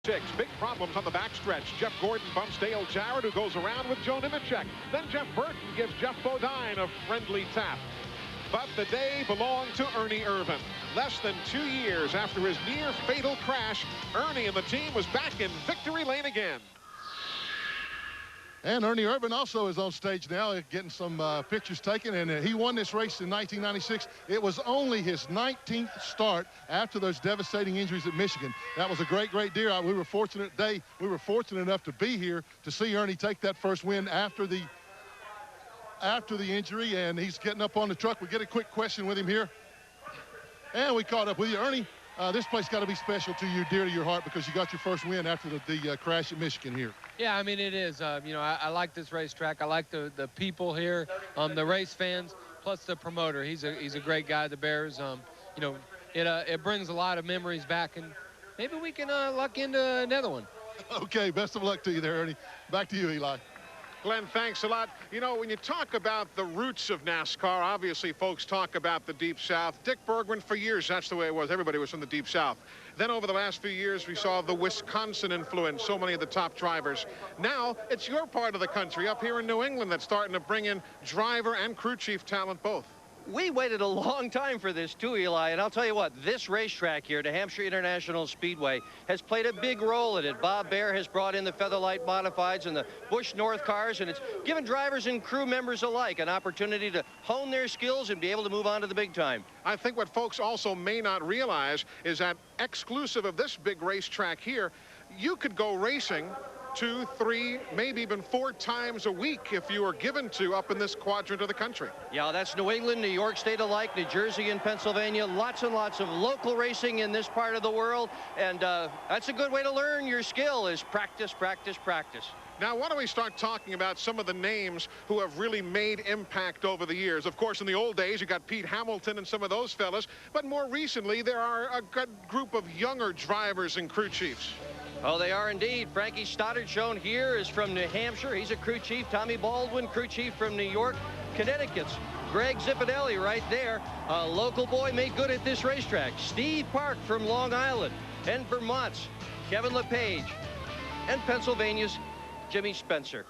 6. Big problems on the backstretch. Jeff Gordon bumps Dale Jarrett, who goes around with Joe Nemechek. Then Jeff Burton gives Jeff Bodine a friendly tap. But the day belonged to Ernie Irvan. Less than 2 years after his near-fatal crash, Ernie and the team was back in victory lane again. And Ernie Irvan also is on stage now, getting some pictures taken, and he won this race in 1996. It was only his 19th start after those devastating injuries at Michigan. That was a great, great deal. We were fortunate enough to be here to see Ernie take that first win after the injury, and he's getting up on the truck. We get a quick question with him here, and we caught up with you. Ernie, this place got to be special to you, dear to your heart, because you got your first win after the crash at Michigan here. Yeah, I mean, it is. You know, I like this racetrack. I like the people here, the race fans, plus the promoter. He's a great guy, the Bears. You know, it brings a lot of memories back, and maybe we can luck into another one. Okay, best of luck to you there, Ernie. Back to you, Eli. Glenn, thanks a lot. You know, when you talk about the roots of NASCAR, obviously folks talk about the Deep South. Dick Bergman, for years, that's the way it was. Everybody was from the Deep South. Then over the last few years, we saw the Wisconsin influence, so many of the top drivers. Now, it's your part of the country up here in New England that's starting to bring in driver and crew chief talent both. We waited a long time for this too, Eli, and I'll tell you what, this racetrack here, New Hampshire International Speedway, has played a big role in it. Bob Baer has brought in the Featherlight Modifieds and the Busch North cars, and it's given drivers and crew members alike an opportunity to hone their skills and be able to move on to the big time. I think what folks also may not realize is that exclusive of this big racetrack here, you could go racing 2, 3, maybe even 4 times a week if you were given to up in this quadrant of the country. Yeah, that's New England, New York State alike, New Jersey and Pennsylvania. Lots and lots of local racing in this part of the world. And that's a good way to learn your skill, is practice, practice, practice. Now, why don't we start talking about some of the names who have really made impact over the years? Of course, in the old days, you got Pete Hamilton and some of those fellas. But more recently, there are a good group of younger drivers and crew chiefs. Oh, they are indeed. Frankie Stoddard, shown here, is from New Hampshire. He's a crew chief. Tommy Baldwin, crew chief from New York. Connecticut's Greg Zipadelli right there. A local boy made good at this racetrack. Steve Park from Long Island. And Vermont's Kevin LePage. And Pennsylvania's Jimmy Spencer.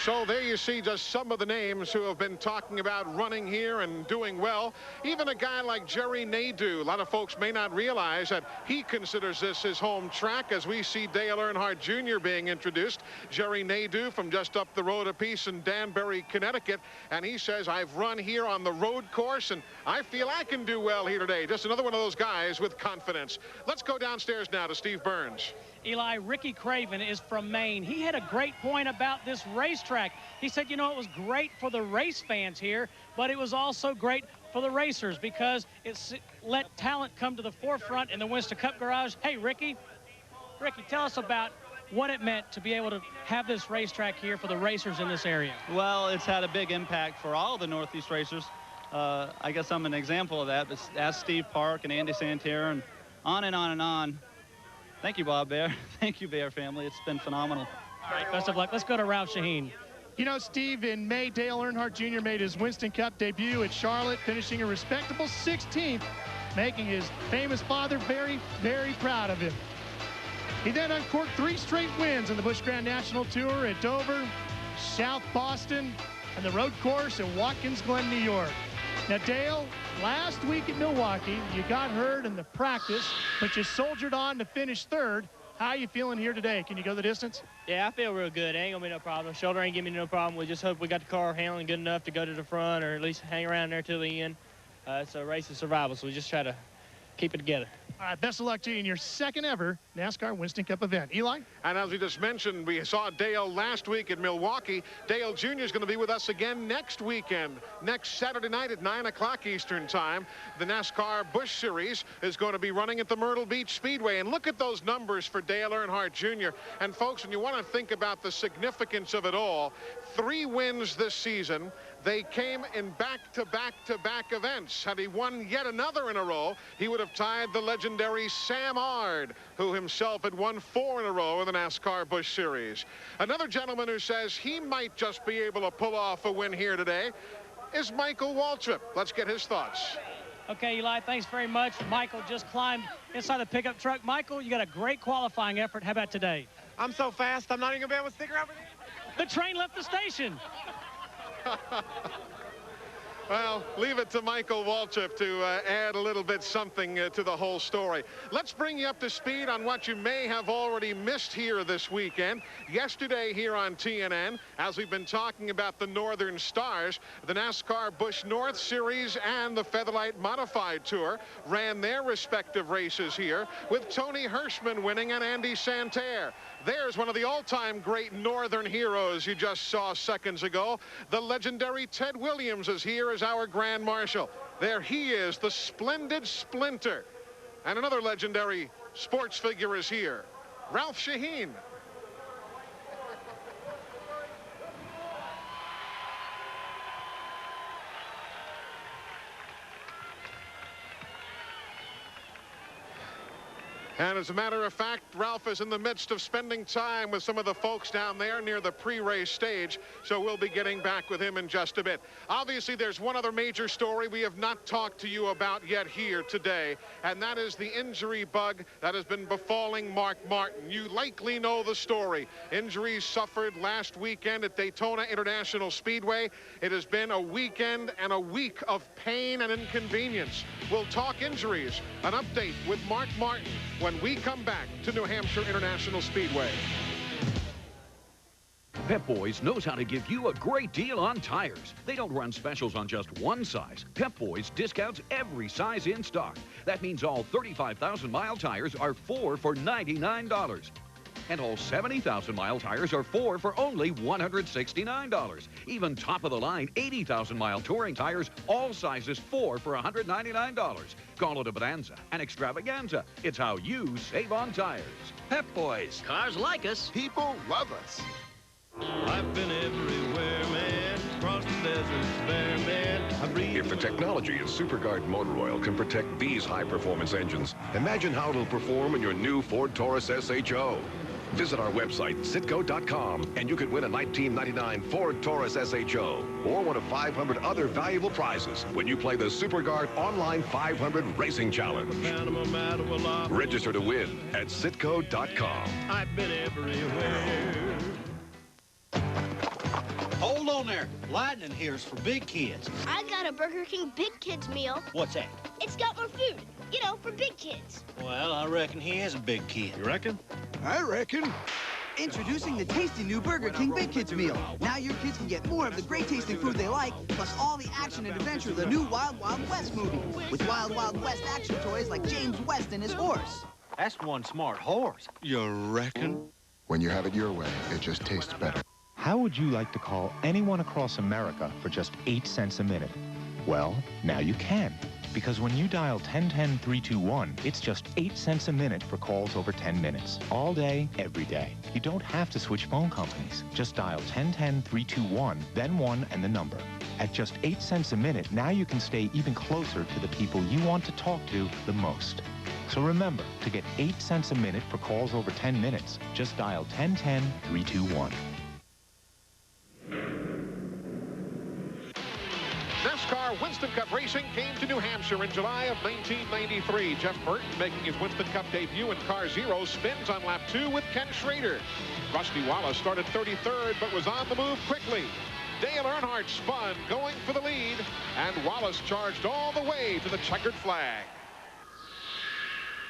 So there you see just some of the names who have been talking about running here and doing well. Even a guy like Jerry Nadeau. A lot of folks may not realize that he considers this his home track as we see Dale Earnhardt Jr. being introduced. Jerry Nadeau from just up the road a piece in Danbury, Connecticut. And he says, I've run here on the road course and I feel I can do well here today. Just another one of those guys with confidence. Let's go downstairs now to Steve Burns. Eli, Ricky Craven is from Maine. He had a great point about this racetrack. He said, you know, it was great for the race fans here, but it was also great for the racers because it let talent come to the forefront in the Winston Cup Garage. Hey, Ricky, tell us about what it meant to be able to have this racetrack here for the racers in this area. Well, it's had a big impact for all the Northeast racers. I guess I'm an example of that, but ask Steve Park and Andy Santerre and on and on and on. Thank you, Bob Baer. Thank you, Baer family. It's been phenomenal. All right, best of luck. Let's go to Ralph Shaheen. You know, Steve, in May, Dale Earnhardt Jr. made his Winston Cup debut at Charlotte, finishing a respectable 16th, making his famous father very, very proud of him. He then uncorked 3 straight wins in the Busch Grand National Tour at Dover, South Boston, and the road course at Watkins Glen, New York. Now, Dale, last week at Milwaukee, you got hurt in the practice, but you soldiered on to finish 3rd. How are you feeling here today? Can you go the distance? Yeah, I feel real good. It ain't going to be no problem. Shoulder ain't giving me no problem. We just hope we got the car handling good enough to go to the front or at least hang around there till the end. It's a race of survival, so we just try to keep it together. All right, best of luck to you in your 2nd ever NASCAR Winston Cup event. Eli? And as we just mentioned, we saw Dale last week at Milwaukee. Dale Jr. is going to be with us again next weekend, next Saturday night at 9 o'clock Eastern Time. The NASCAR Busch Series is going to be running at the Myrtle Beach Speedway. And look at those numbers for Dale Earnhardt Jr. And folks, when you want to think about the significance of it all, 3 wins this season. They came in back-to-back-to-back events. Had he won yet another in a row, he would have tied the legendary Sam Ard, who himself had won 4 in a row in the NASCAR Busch Series. Another gentleman who says he might just be able to pull off a win here today is Michael Waltrip. Let's get his thoughts. Okay, Eli, thanks very much. Michael just climbed inside the pickup truck. Michael, you got a great qualifying effort. How about today? I'm so fast, I'm not even going to be able to stick around for the... The train left the station. Well, leave it to Michael Walchip to add a little bit something to the whole story. Let's bring you up to speed on what you may have already missed here this weekend. Yesterday here on TNN, as we've been talking about the Northern Stars, the NASCAR Busch North Series and the Featherlight Modified Tour ran their respective races here, with Tony Hirschman winning and Andy Santerre. There's one of the all-time great Northern heroes you just saw seconds ago. The legendary Ted Williams is here as our Grand Marshal. There he is, the splendid Splinter. And another legendary sports figure is here, Ralph Shaheen. And as a matter of fact, Ralph is in the midst of spending time with some of the folks down there near the pre-race stage, so we'll be getting back with him in just a bit. Obviously, there's one other major story we have not talked to you about yet here today, and that is the injury bug that has been befalling Mark Martin. You likely know the story. Injuries suffered last weekend at Daytona International Speedway. It has been a weekend and a week of pain and inconvenience. We'll talk injuries, an update with Mark Martin when we come back to New Hampshire International Speedway. Pep Boys knows how to give you a great deal on tires. They don't run specials on just one size. Pep Boys discounts every size in stock. That means all 35,000-mile tires are 4 for $99. And all 70,000-mile tires are 4 for only $169. Even top-of-the-line 80,000-mile touring tires, all sizes 4 for $199. Call it a bonanza, an extravaganza. It's how you save on tires. Pep Boys. Cars like us. People love us. I've been everywhere, man. Across the deserts, bare, man. If the technology in SuperGuard motor oil can protect these high-performance engines, imagine how it'll perform in your new Ford Taurus SHO. Visit our website, Citgo.com, and you could win a 1999 Ford Taurus SHO or one of 500 other valuable prizes when you play the SuperGuard Online 500 Racing Challenge. Register to win at Citgo.com. I've been everywhere. Hold on there. Lightning here is for big kids. I got a Burger King Big Kids meal. What's that? It's got more food, you know, for big kids. Well, I reckon he is a big kid. You reckon? I reckon. Introducing the tasty new Burger King Big Kids meal. Now your kids can get more of the great tasting food they like, plus all the action and adventure of the new Wild Wild West movie. With Wild Wild West action toys like James West and his horse. That's one smart horse. You reckon? When you have it your way, it just tastes better. How would you like to call anyone across America for just 8 cents a minute? Well, now you can. Because when you dial 1010-321, it's just 8 cents a minute for calls over 10 minutes. All day, every day. You don't have to switch phone companies. Just dial 1010-321, then 1 and the number. At just 8 cents a minute, now you can stay even closer to the people you want to talk to the most. So remember, to get 8 cents a minute for calls over 10 minutes, just dial 1010-321. NASCAR Winston Cup racing came to New Hampshire in July of 1993. Jeff Burton making his Winston Cup debut in Car Zero spins on lap 2 with Ken Schrader. Rusty Wallace started 33rd but was on the move quickly. Dale Earnhardt spun going for the lead, and Wallace charged all the way to the checkered flag.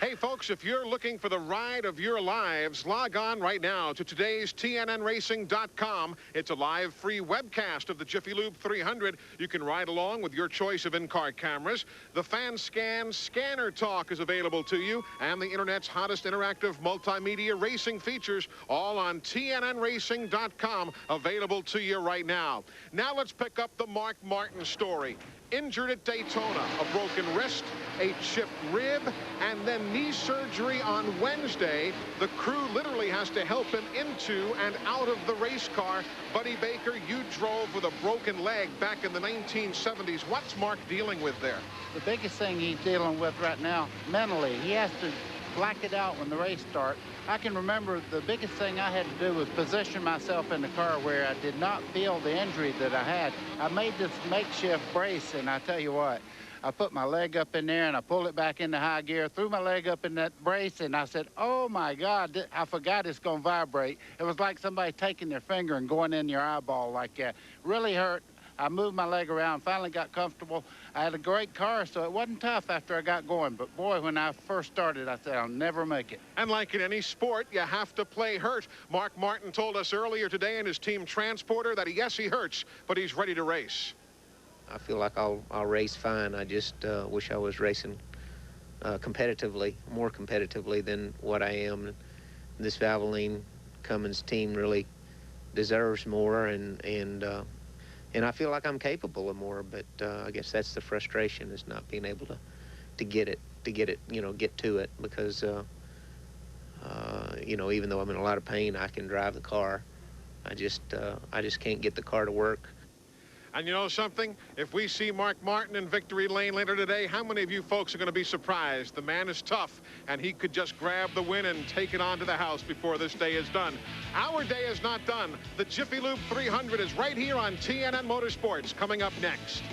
Hey, folks, if you're looking for the ride of your lives, log on right now to today's TNNRacing.com. It's a live free webcast of the Jiffy Lube 300. You can ride along with your choice of in-car cameras. The Fan Scan Scanner Talk is available to you, and the Internet's hottest interactive multimedia racing features, all on TNNRacing.com, available to you right now. Now let's pick up the Mark Martin story. Injured at Daytona, a broken wrist, a chipped rib, and then knee surgery on Wednesday. The crew literally has to help him into and out of the race car. Buddy Baker, you drove with a broken leg back in the 1970s. What's Mark dealing with there? The biggest thing he's dealing with right now, mentally, he has to black it out when the race starts. I can remember the biggest thing I had to do was position myself in the car where I did not feel the injury that I had. I made this makeshift brace, and I tell you what, I put my leg up in there and I pulled it back into high gear, threw my leg up in that brace, and I said, oh my God, I forgot it's gonna vibrate. It was like somebody taking their finger and going in your eyeball like that. Really hurt. I moved my leg around, finally got comfortable. I had a great car, so it wasn't tough after I got going. But boy, when I first started, I said, I'll never make it. And like in any sport, you have to play hurt. Mark Martin told us earlier today in his team transporter that yes, he hurts, but he's ready to race. I feel like I'll race fine. I just wish I was racing competitively, more competitively than what I am. This Valvoline Cummins team really deserves more, and I feel like I'm capable of more, but I guess that's the frustration, is not being able to get it, you know, get to it, because, you know, even though I'm in a lot of pain, I can drive the car. I just can't get the car to work. And you know something? If we see Mark Martin in victory lane later today, how many of you folks are going to be surprised? The man is tough, and he could just grab the win and take it on to the house before this day is done. Our day is not done. The Jiffy Lube 300 is right here on TNN Motorsports, coming up next.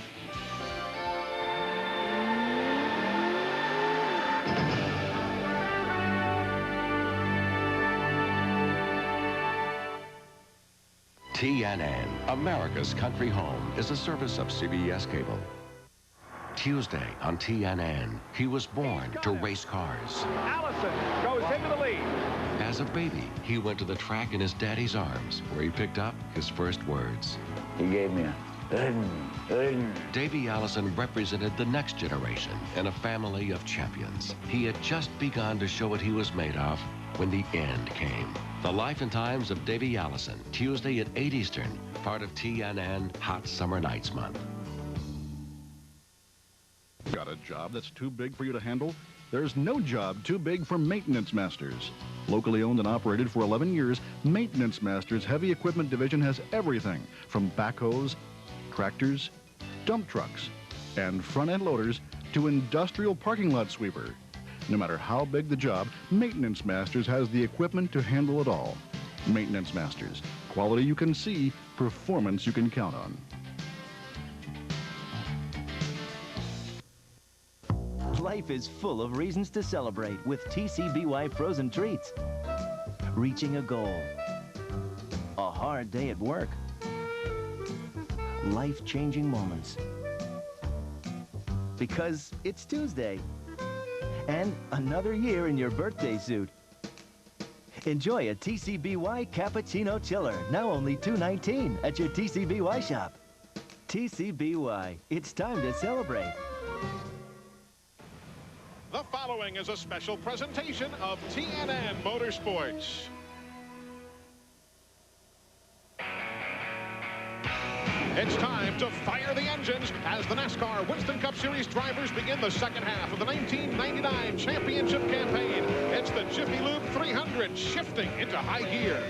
TNN, America's country home, is a service of CBS Cable. Tuesday on TNN, he was born to race cars. Allison goes into the lead. As a baby, he went to the track in his daddy's arms, where he picked up his first words. He gave me a Davey Allison represented the next generation in a family of champions. He had just begun to show what he was made of when the end came. The Life and Times of Davey Allison, Tuesday at 8 Eastern, part of TNN Hot Summer Nights Month. Got a job that's too big for you to handle? There's no job too big for Maintenance Masters. Locally owned and operated for 11 years, Maintenance Masters Heavy Equipment Division has everything from backhoes, tractors, dump trucks, and front-end loaders to industrial parking lot sweeper. No matter how big the job, Maintenance Masters has the equipment to handle it all. Maintenance Masters. Quality you can see, performance you can count on. Life is full of reasons to celebrate with TCBY frozen treats. Reaching a goal. A hard day at work. Life-changing moments. Because it's Tuesday. And another year in your birthday suit. Enjoy a TCBY Cappuccino Chiller, now only $2.19 at your TCBY shop. TCBY, it's time to celebrate. The following is a special presentation of TNN Motorsports. It's time to fire the engines as the NASCAR Winston Cup Series drivers begin the second half of the 1999 championship campaign. It's the Jiffy Lube 300 shifting into high gear.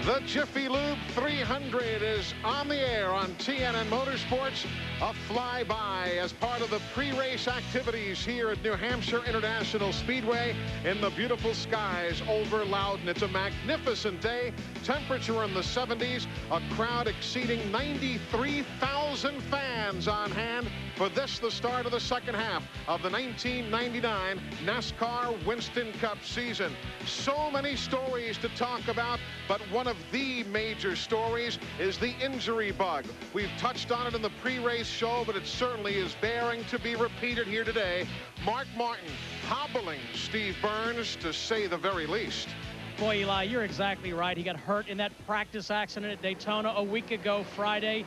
The Jiffy Lube 300 is on the air on TNN Motorsports. A flyby as part of the pre-race activities here at New Hampshire International Speedway in the beautiful skies over Loudon. It's a magnificent day. Temperature in the 70s. A crowd exceeding 93,000 fans on hand for this, the start of the second half of the 1999 NASCAR Winston Cup season. So many stories to talk about, but one of the major stories is the injury bug. We've touched on it in the pre-race show, but it certainly is bearing to be repeated here today. Mark Martin hobbling Steve Burns, to say the very least. Boy, Eli, you're exactly right. He got hurt in that practice accident at Daytona a week ago Friday.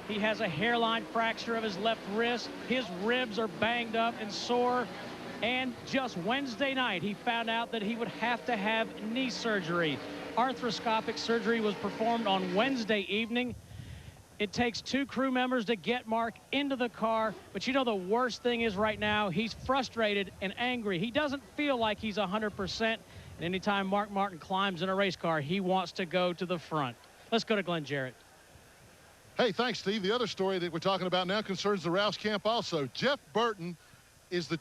He has a hairline fracture of his left wrist. His ribs are banged up and sore. And just Wednesday night, he found out that he would have to have knee surgery. Arthroscopic surgery was performed on Wednesday evening. It takes 2 crew members to get Mark into the car. But you know, the worst thing is right now, he's frustrated and angry. He doesn't feel like he's 100%. And anytime Mark Martin climbs in a race car, he wants to go to the front. Let's go to Glenn Jarrett. Hey, thanks, Steve. The other story that we're talking about now concerns the Rouse camp also. Jeff Burton is the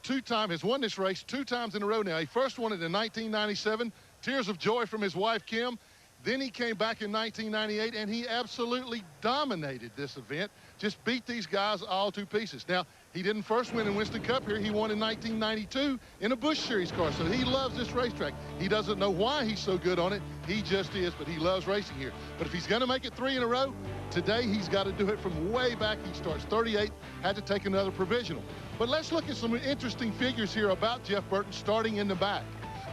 has won this race 2 times in a row now. He first won it in 1997, tears of joy from his wife, Kim. Then he came back in 1998, and he absolutely dominated this event, just beat these guys all to pieces. Now, he didn't first win in Winston Cup here. He won in 1992 in a Busch Series car, so he loves this racetrack. He doesn't know why he's so good on it. He just is, but he loves racing here. But if he's going to make it 3 in a row, today he's got to do it from way back. He starts 38th, had to take another provisional. But let's look at some interesting figures here about Jeff Burton starting in the back.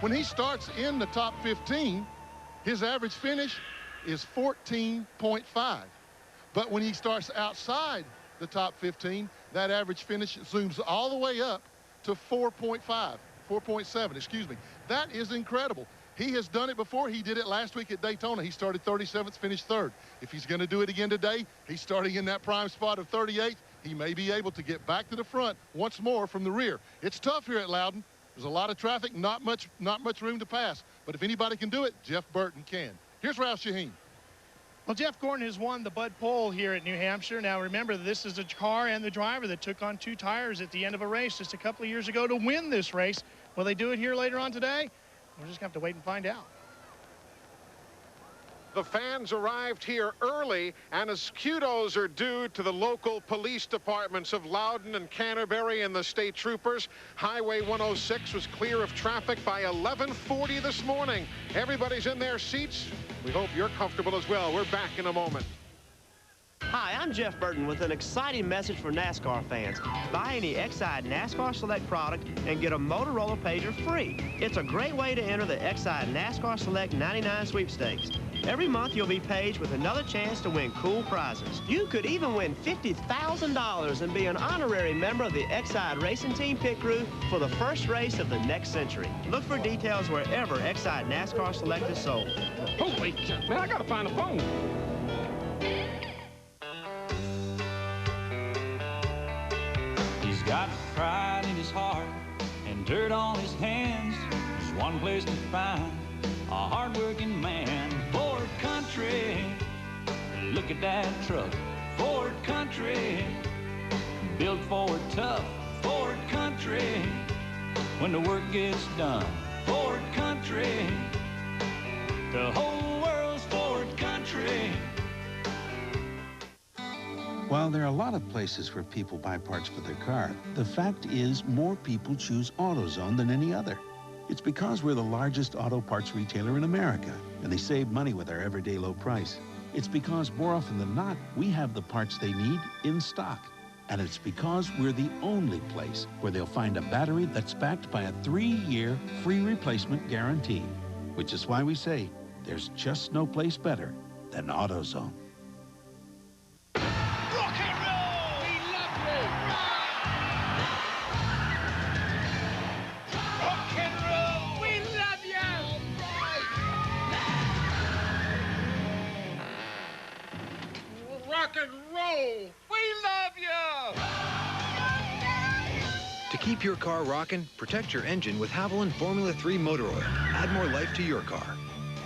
When he starts in the top 15, his average finish is 14.5. But when he starts outside the top 15, that average finish zooms all the way up to 4.7, excuse me. That is incredible. He has done it before. He did it last week at Daytona. He started 37th, finished 3rd. If he's going to do it again today, he's starting in that prime spot of 38th. He may be able to get back to the front once more from the rear. It's tough here at Loudon. There's a lot of traffic, not much room to pass. But if anybody can do it, Jeff Burton can. Here's Roush Shaheen. Well, Jeff Gordon has won the Bud Pole here at New Hampshire. Now, remember, this is the car and the driver that took on 2 tires at the end of a race just a couple of years ago to win this race. Will they do it here later on today? We're just going to have to wait and find out. The fans arrived here early, and as kudos are due to the local police departments of Loudon and Canterbury and the state troopers. Highway 106 was clear of traffic by 11:40 this morning. Everybody's in their seats. We hope you're comfortable as well. We're back in a moment. Hi, I'm Jeff Burton with an exciting message for NASCAR fans. Buy any Exide NASCAR Select product and get a Motorola pager free. It's a great way to enter the Exide NASCAR Select 99 sweepstakes. Every month you'll be paged with another chance to win cool prizes. You could even win $50,000 and be an honorary member of the Exide Racing Team pit crew for the first race of the next century. Look for details wherever Exide NASCAR Select is sold. Holy, man, I gotta find a phone. He's got pride in his heart and dirt on his hands. There's one place to find a hard-working man. Ford Country, look at that truck. Ford Country, built Ford tough. Ford Country, when the work gets done. Ford Country, the whole world's Ford Country. While there are a lot of places where people buy parts for their car, the fact is more people choose AutoZone than any other. It's because we're the largest auto parts retailer in America, and they save money with our everyday low price. It's because more often than not, we have the parts they need in stock. And it's because we're the only place where they'll find a battery that's backed by a 3-year free replacement guarantee. Which is why we say there's just no place better than AutoZone. Rock and roll! We love you! To keep your car rocking, protect your engine with Haviland Formula 3 motor oil. Add more life to your car.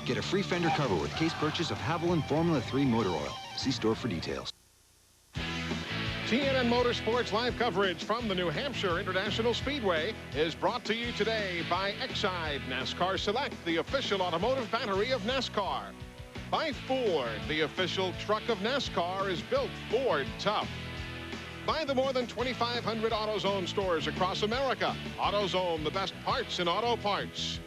Get a free fender cover with case purchase of Haviland Formula 3 motor oil. See store for details. TNN Motorsports live coverage from the New Hampshire International Speedway is brought to you today by Exide NASCAR Select, the official automotive battery of NASCAR. By Ford, the official truck of NASCAR is built Ford tough. By the more than 2,500 AutoZone stores across America. AutoZone, the best parts in auto parts.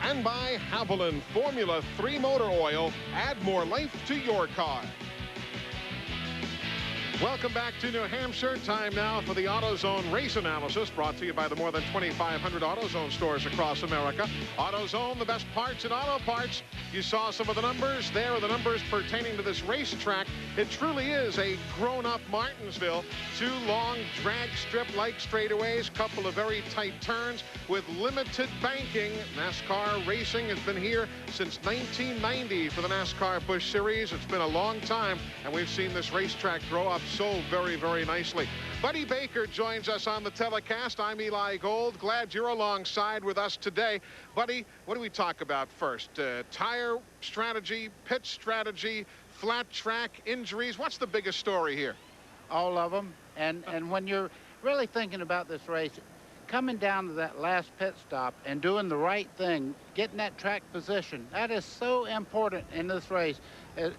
And by Haviland Formula 3 Motor Oil. Add more life to your car. Welcome back to New Hampshire. Time now for the AutoZone race analysis, brought to you by the more than 2,500 AutoZone stores across America. AutoZone, the best parts in auto parts. You saw some of the numbers. There are the numbers pertaining to this racetrack. It truly is a grown-up Martinsville. 2 long drag strip-like straightaways, couple of very tight turns with limited banking. NASCAR racing has been here since 1990 for the NASCAR Busch Series. It's been a long time, and we've seen this racetrack grow up so very, very nicely. Buddy Baker joins us on the telecast. I'm Eli Gold. Glad you're alongside with us today. Buddy, what do we talk about first? Tire strategy, pit strategy, flat track, injuries. What's the biggest story here? All of them. And when you're really thinking about this race, coming down to that last pit stop and doing the right thing, getting that track position, that is so important in this race.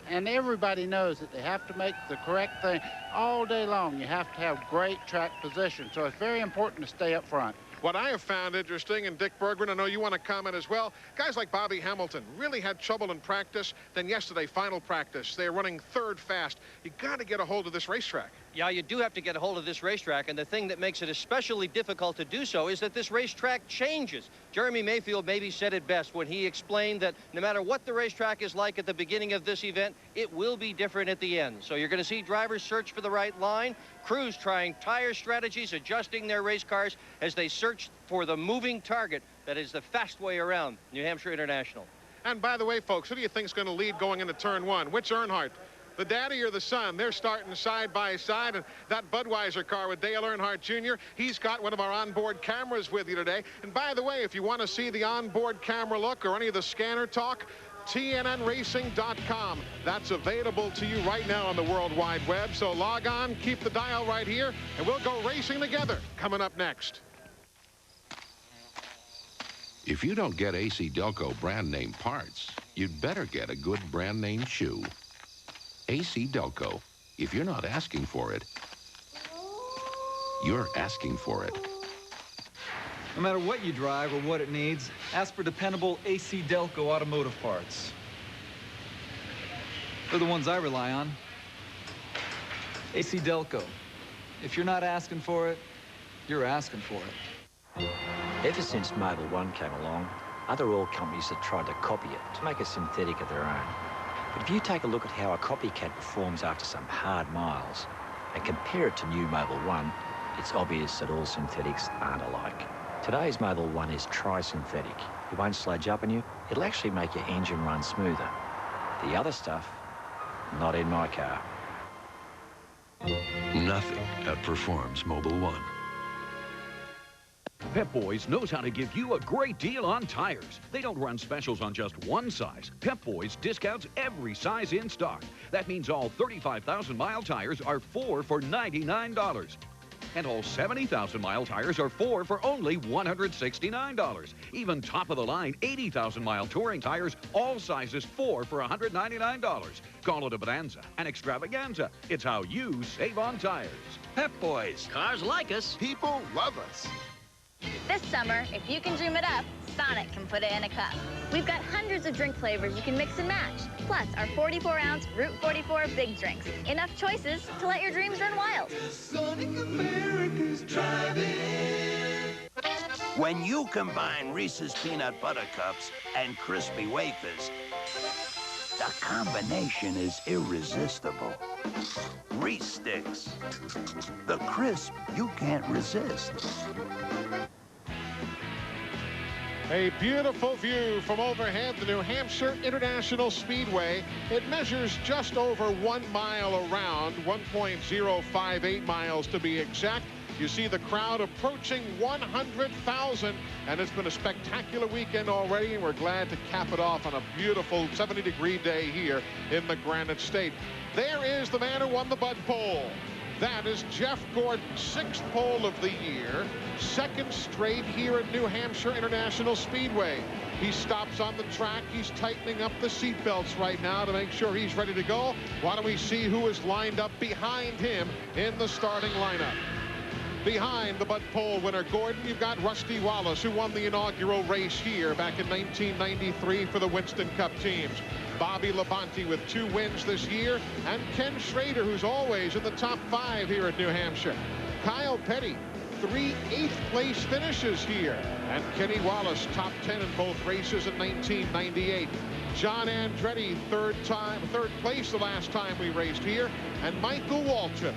And everybody knows that they have to make the correct thing all day long. You have to have great track position. So it's very important to stay up front. What I have found interesting, and Dick Bergman, I know you want to comment as well, guys like Bobby Hamilton really had trouble in practice. Then yesterday, final practice, they're running third fast. You got to get a hold of this racetrack. Yeah, you do have to get a hold of this racetrack, and the thing that makes it especially difficult to do so is that this racetrack changes. Jeremy Mayfield maybe said it best when he explained that no matter what the racetrack is like at the beginning of this event, it will be different at the end. So you're going to see drivers search for the right line, crews trying tire strategies, adjusting their race cars as they search for the moving target that is the fast way around New Hampshire International. And by the way, folks, who do you think is going to lead going into turn 1? Which Earnhardt? The daddy or the son? They're starting side by side, and that Budweiser car with Dale Earnhardt Jr., he's got one of our onboard cameras with you today. And by the way, if you want to see the onboard camera look or any of the scanner talk, TNNRacing.com. That's available to you right now on the World Wide Web. So log on, keep the dial right here, and we'll go racing together. Coming up next. If you don't get AC Delco brand name parts, you'd better get a good brand name shoe. AC Delco. If you're not asking for it, you're asking for it. No matter what you drive or what it needs, ask for dependable AC Delco automotive parts. They're the ones I rely on. AC Delco. If you're not asking for it, you're asking for it. Ever since Mobil 1 came along, other oil companies have tried to copy it to make a synthetic of their own. But if you take a look at how a copycat performs after some hard miles and compare it to new Mobil 1, it's obvious that all synthetics aren't alike. Today's Mobil 1 is tri-synthetic. It won't sludge up on you. It'll actually make your engine run smoother. The other stuff, not in my car. Nothing outperforms Mobil 1. Pep Boys knows how to give you a great deal on tires. They don't run specials on just one size. Pep Boys discounts every size in stock. That means all 35,000-mile tires are 4 for $99. And all 70,000-mile tires are 4 for only $169. Even top-of-the-line 80,000-mile touring tires, all sizes 4 for $199. Call it a bonanza, an extravaganza. It's how you save on tires. Pep Boys. Cars like us. People love us. This summer, if you can dream it up, Sonic can put it in a cup. We've got hundreds of drink flavors you can mix and match. Plus, our 44-ounce Route 44 big drinks. Enough choices to let your dreams run wild. Sonic America's driving. When you combine Reese's Peanut Butter Cups and Crispy Wafers, the combination is irresistible. Reese Sticks. The crisp you can't resist. A beautiful view from overhead the New Hampshire International Speedway. It measures just over 1 mile around, 1.058 miles to be exact. You see the crowd approaching 100,000, and it's been a spectacular weekend already, and we're glad to cap it off on a beautiful 70-degree day here in the Granite State. There is the man who won the Bud Pole. That is Jeff Gordon's 6th pole of the year, 2nd straight here at New Hampshire International Speedway. He stops on the track. He's tightening up the seat belts right now to make sure he's ready to go. Why don't we see who is lined up behind him in the starting lineup? Behind the Bud Pole winner Gordon, you've got Rusty Wallace, who won the inaugural race here back in 1993 for the Winston Cup teams. Bobby Labonte with 2 wins this year, and Ken Schrader, who's always in the top 5 here at New Hampshire. Kyle Petty, 3 8th-place finishes here, and Kenny Wallace, top 10 in both races in 1998. John Andretti, 3rd place the last time we raced here, and Michael Waltrip.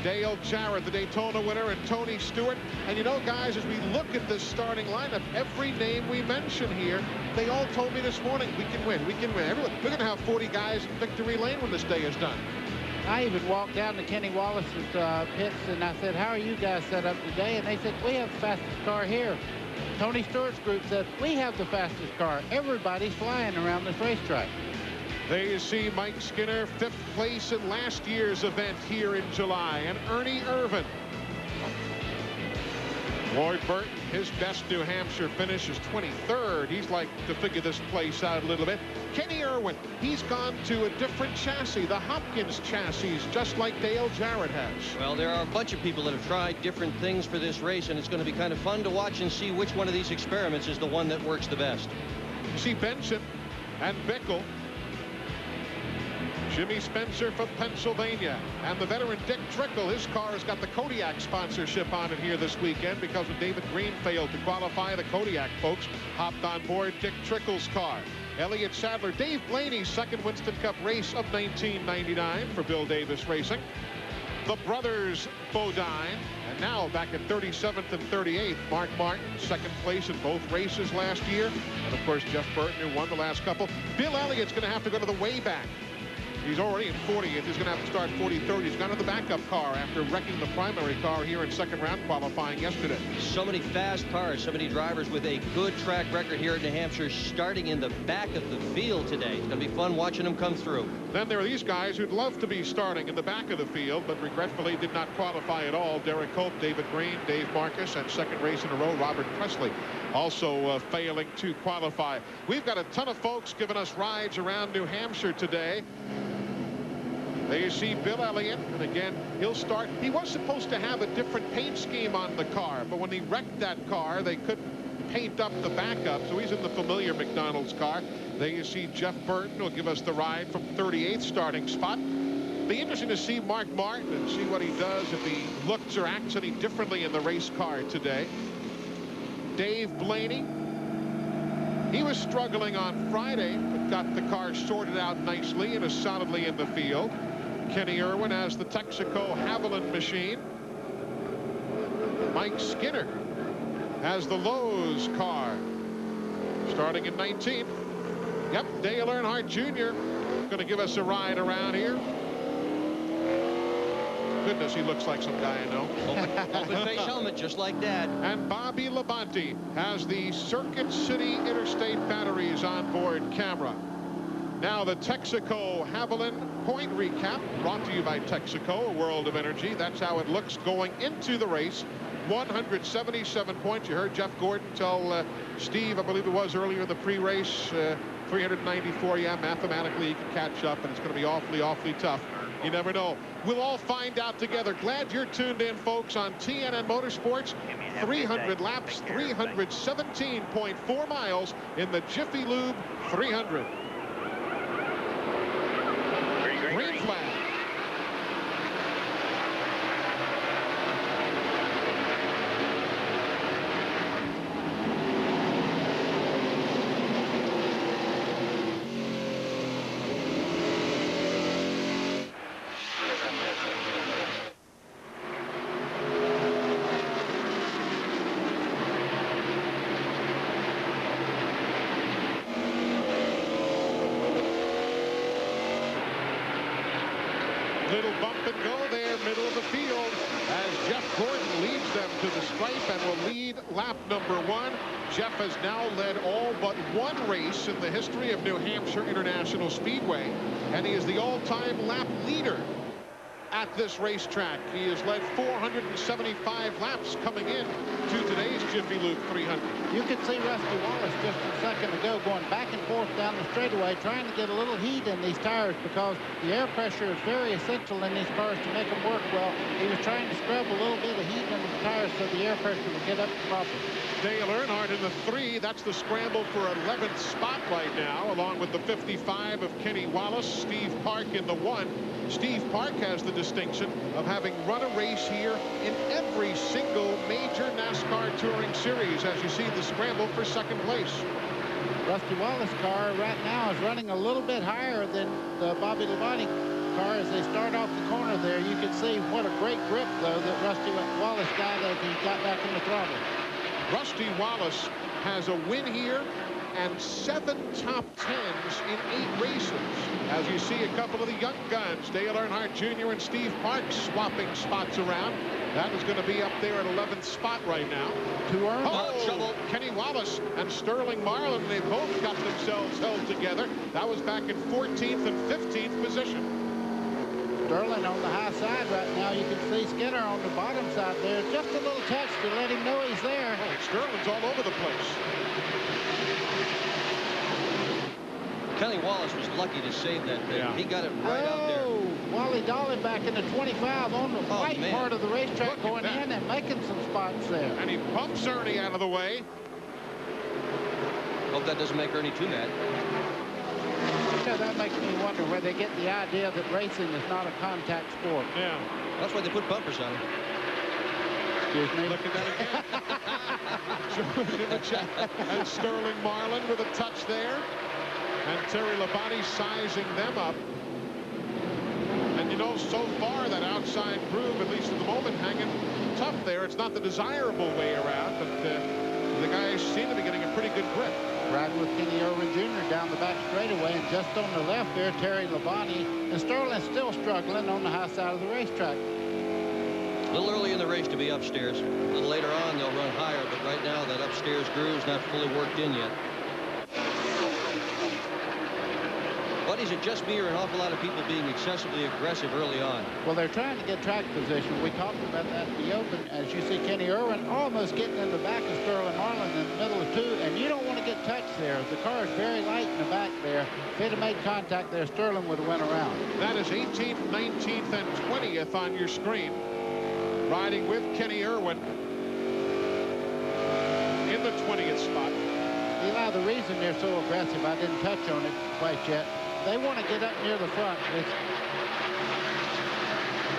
Dale Jarrett, the Daytona winner, and Tony Stewart. And you know, guys, as we look at this starting lineup, every name we mention here, they all told me this morning, we can win, we can win. We're going to have 40 guys in victory lane when this day is done. I even walked down to Kenny Wallace's pits, and I said, how are you guys set up today? And they said, we have the fastest car here. Tony Stewart's group said, we have the fastest car. Everybody's flying around this racetrack. There you see Mike Skinner, 5th place in last year's event here in July. And Ernie Irvin. Lloyd Burton, his best New Hampshire finish is 23rd. He's like to figure this place out a little bit. Kenny Irwin, he's gone to a different chassis, the Hopkins chassis, just like Dale Jarrett has. Well, there are a bunch of people that have tried different things for this race, and it's going to be kind of fun to watch and see which one of these experiments is the one that works the best. You see Benson and Bickle. Jimmy Spencer from Pennsylvania, and the veteran Dick Trickle. His car has got the Kodiak sponsorship on it here this weekend because when David Green failed to qualify, the Kodiak folks hopped on board Dick Trickle's car. Elliott Sadler, Dave Blaney's 2nd Winston Cup race of 1999 for Bill Davis Racing. The brothers Bodine, and now back at 37th and 38th, Mark Martin, 2nd place in both races last year. And of course, Jeff Burton, who won the last couple. Bill Elliott's going to have to go to the way back. He's already in 40th. He's going to have to start 43rd. He's gone to the backup car after wrecking the primary car here in 2nd round qualifying yesterday. So many fast cars, so many drivers with a good track record here in New Hampshire starting in the back of the field today. It's going to be fun watching them come through. Then there are these guys who'd love to be starting in the back of the field, but regretfully did not qualify at all. Derek Cope, David Green, Dave Marcus, and 2nd race in a row, Robert Presley, also failing to qualify. We've got a ton of folks giving us rides around New Hampshire today. There you see Bill Elliott, and again, he'll start. He was supposed to have a different paint scheme on the car, but when he wrecked that car, they couldn't paint up the backup, so he's in the familiar McDonald's car. There you see Jeff Burton, who'll give us the ride from 38th starting spot. Be interesting to see Mark Martin and see what he does, if he looks or acts any differently in the race car today. Dave Blaney, he was struggling on Friday, but got the car sorted out nicely and is solidly in the field. Kenny Irwin has the Texaco Haviland machine. Mike Skinner has the Lowe's car. Starting in 19th. Yep, Dale Earnhardt Jr. going to give us a ride around here. Goodness, he looks like some guy I know. Open face helmet, just like Dad. And Bobby Labonte has the Circuit City Interstate batteries on board camera. Now the Texaco Haviland point recap, brought to you by Texaco, a world of energy. That's how it looks going into the race. 177 points. You heard Jeff Gordon tell Steve, I believe it was earlier in the pre-race, 394. Yeah, mathematically he can catch up, and it's going to be awfully, awfully tough. You never know. We'll all find out together. Glad you're tuned in, folks, on TNN Motorsports. 300 laps, 317.4 miles in the Jiffy Lube 300. Green flag. Little bump and go there, middle of the field, as Jeff Gordon leads them to the stripe and will lead lap number 1. Jeff has now led all but one race in the history of New Hampshire International Speedway, and he is the all-time lap leader at this racetrack. He has led 475 laps coming in to today's Jiffy Lube 300. You could see Rusty Wallace just a second ago going back and forth down the straightaway trying to get a little heat in these tires because the air pressure is very essential in these cars to make them work well. He was trying to scrub a little bit of heat into the tires so the air pressure would get up properly. Dale Earnhardt in the 3. That's the scramble for 11th spot right now, along with the 55 of Kenny Wallace. Steve Park in the 1. Steve Park has the distinction of having run a race here in every single major NASCAR Touring Series, as you see the scramble for second place. Rusty Wallace car right now is running a little bit higher than the Bobby Labonte car as they start off the corner there. You can see what a great grip, though, that Rusty Wallace got as he got back in the throttle. Rusty Wallace has a win here and 7 top 10s in 8 races. As you see a couple of the young guns, Dale Earnhardt Jr. and Steve Park swapping spots around. That is going to be up there at 11th spot right now. Trouble. Kenny Wallace and Sterling Marlin, they both got themselves held together. That was back in 14th and 15th position. Sterling on the high side right now. You can see Skinner on the bottom side there. Just a little touch to let him know he's there. Oh, Sterling's all over the place. Kenny Wallace was lucky to save that thing. Yeah. He got it right out there. Wally Dolly back in the 25 on the white part of the racetrack going in and making some spots there. And he bumps Ernie out of the way. Hope that doesn't make Ernie too mad. Yeah, that makes me wonder where they get the idea that racing is not a contact sport. Yeah. That's why they put bumpers on it. Excuse me. Look at that again. And Sterling Marlin with a touch there. And Terry Labonte sizing them up. And you know, so far that outside groove, at least at the moment, hanging tough there. It's not the desirable way around, but the guys seem to be getting a pretty good grip. Riding with Kenny Irwin Jr. down the back straightaway, and just on the left there, Terry Labonte. And Sterling's still struggling on the high side of the racetrack. A little early in the race to be upstairs. A little later on, they'll run higher, but right now that upstairs groove's not fully worked in yet. Buddies, it just me or an awful lot of people being excessively aggressive early on? Well, they're trying to get track position. We talked about that in the open. As you see, Kenny Irwin almost getting in the back of Sterling Marlin in the middle of 2, and you don't want to get touched there. The car is very light in the back there. If they'd have made contact there, Sterling would have went around. That is 18th, 19th, and 20th on your screen. Riding with Kenny Irwin in the 20th spot. Eli, the reason they're so aggressive, I didn't touch on it quite yet. They want to get up near the front.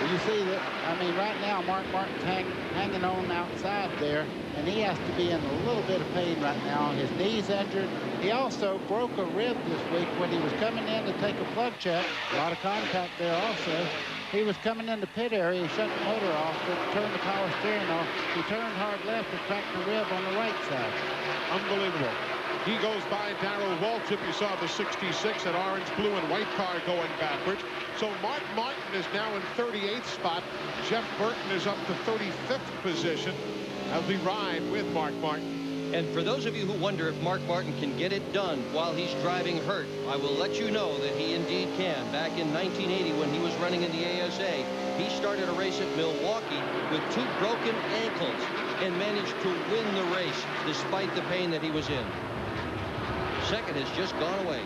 You see that, I mean, right now, Mark Martin's hanging on outside there, and he has to be in a little bit of pain right now. His knee's injured. He also broke a rib this week when he was coming in to take a plug check. A lot of contact there also. He was coming in the pit area. He shut the motor off, turned the power steering off. He turned hard left and cracked the rib on the right side. Unbelievable. He goes by Darrell Waltrip. You saw the 66, that orange, blue, and white car going backwards. So Mark Martin is now in 38th spot. Jeff Burton is up to 35th position as we ride with Mark Martin. And for those of you who wonder if Mark Martin can get it done while he's driving hurt, I will let you know that he indeed can. Back in 1980, when he was running in the ASA, he started a race at Milwaukee with 2 broken ankles and managed to win the race despite the pain that he was in. Second has just gone away.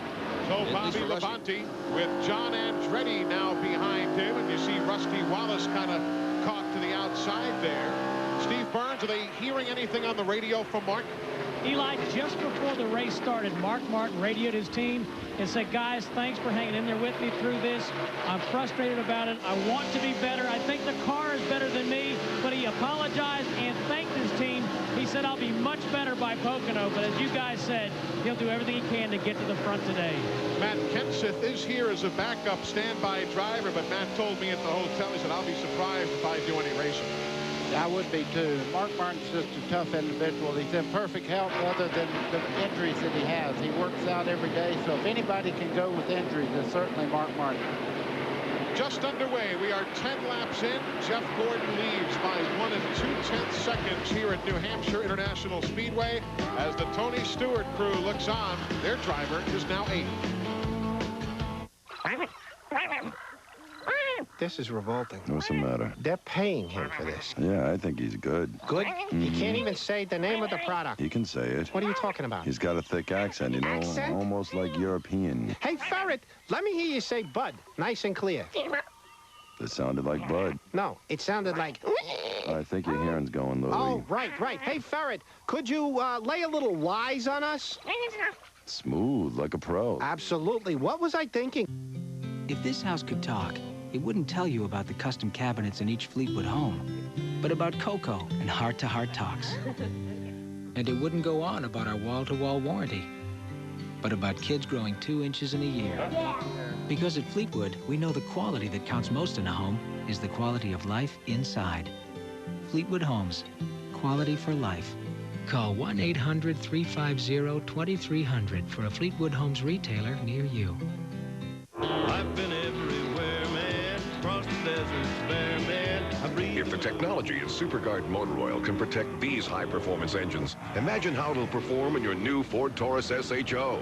So Bobby Labonte with John Andretti now behind him, and you see Rusty Wallace kind of caught to the outside there. Steve Burns, are they hearing anything on the radio from Mark? Eli, just before the race started, Mark Martin radioed his team and said, guys, thanks for hanging in there with me through this. I'm frustrated about it. I want to be better. I think the car is better than me, but he apologized and thanked his team. He said, I'll be much better by Pocono, but as you guys said, he'll do everything he can to get to the front today. Matt Kenseth is here as a backup standby driver, but Matt told me at the hotel, he said, I'll be surprised if I do any racing. I would be too. Mark Martin's just a tough individual. He's in perfect health other than the injuries that he has. He works out every day, so if anybody can go with injuries, it's certainly Mark Martin. Just underway. We are 10 laps in. Jeff Gordon leads by 1 2/10 seconds here at New Hampshire International Speedway as the Tony Stewart crew looks on. Their driver is now 8th. This is revolting. What's the matter? They're paying him for this. Yeah, I think he's good. Good? He can't even say the name of the product. He can say it. What are you talking about? He's got a thick accent, you know, Accent? almost like European. Hey, Ferret, let me hear you say Bud, nice and clear. It sounded like Bud. No, it sounded like... I think your hearing's going, Louie. Oh, right. Hey, Ferret, could you lay a little wise on us? Smooth, like a pro. Absolutely. What was I thinking? If this house could talk, it wouldn't tell you about the custom cabinets in each Fleetwood home, but about Coco and heart-to-heart talks. And it wouldn't go on about our wall-to-wall warranty, but about kids growing 2 inches in a year. Because at Fleetwood, we know the quality that counts most in a home is the quality of life inside. Fleetwood Homes, quality for life. Call 1-800-350-2300 for a Fleetwood Homes retailer near you. I've been everywhere, man, across the deserts bare, man. If the technology in SuperGuard motor oil can protect these high-performance engines, imagine how it'll perform in your new Ford Taurus SHO.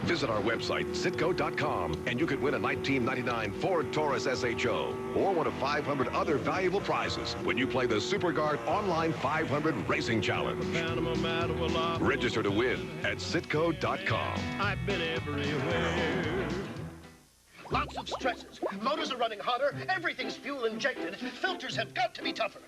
Visit our website, Citgo.com, and you could win a 1999 Ford Taurus SHO or one of 500 other valuable prizes when you play the SuperGuard Online 500 Racing Challenge. Register to win at Citgo.com. I've been everywhere. Lots of stresses. Motors are running hotter. Everything's fuel injected. Filters have got to be tougher.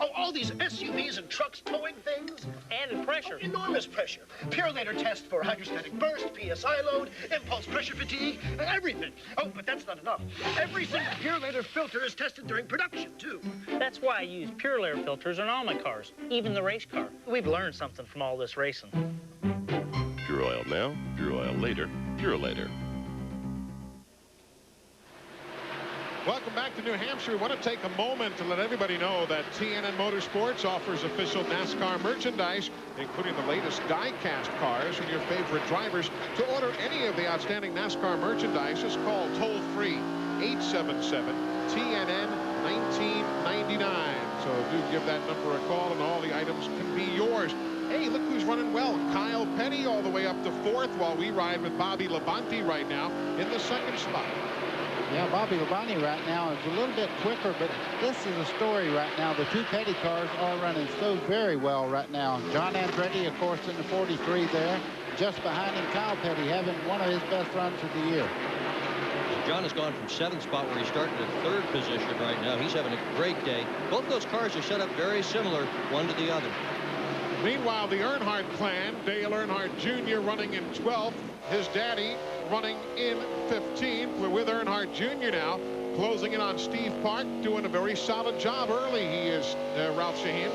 Oh, all these SUVs and trucks towing things. Added pressure. Oh, enormous pressure. Purelator test for hydrostatic burst, PSI load, impulse pressure fatigue, everything. Oh, but that's not enough. Every single Purelator filter is tested during production, too. That's why I use Pure filters on all my cars, even the race car. We've learned something from all this racing. Pure oil now, pure oil later, pure later. Welcome back to New Hampshire. We want to take a moment to let everybody know that TNN Motorsports offers official NASCAR merchandise, including the latest die-cast cars and your favorite drivers. To order any of the outstanding NASCAR merchandise, just call toll-free 877-TNN-1999. So do give that number a call, and all the items can be yours. Hey, look who's running well. Kyle Petty all the way up to 4th, while we ride with Bobby Labonte right now in the 2nd spot. Yeah, Bobby Labonte right now is a little bit quicker, but this is a story right now. The two Petty cars are running so very well right now. John Andretti, of course, in the 43 there. Just behind him, Kyle Petty having one of his best runs of the year. John has gone from 7th spot where he started at 3rd position right now. He's having a great day. Both those cars are set up very similar, one to the other. Meanwhile, the Earnhardt clan, Dale Earnhardt Jr. running in 12th. His daddy running in 15th. We're with Earnhardt Jr. now, closing in on Steve Park, doing a very solid job early. He is, Ralph Shaheen.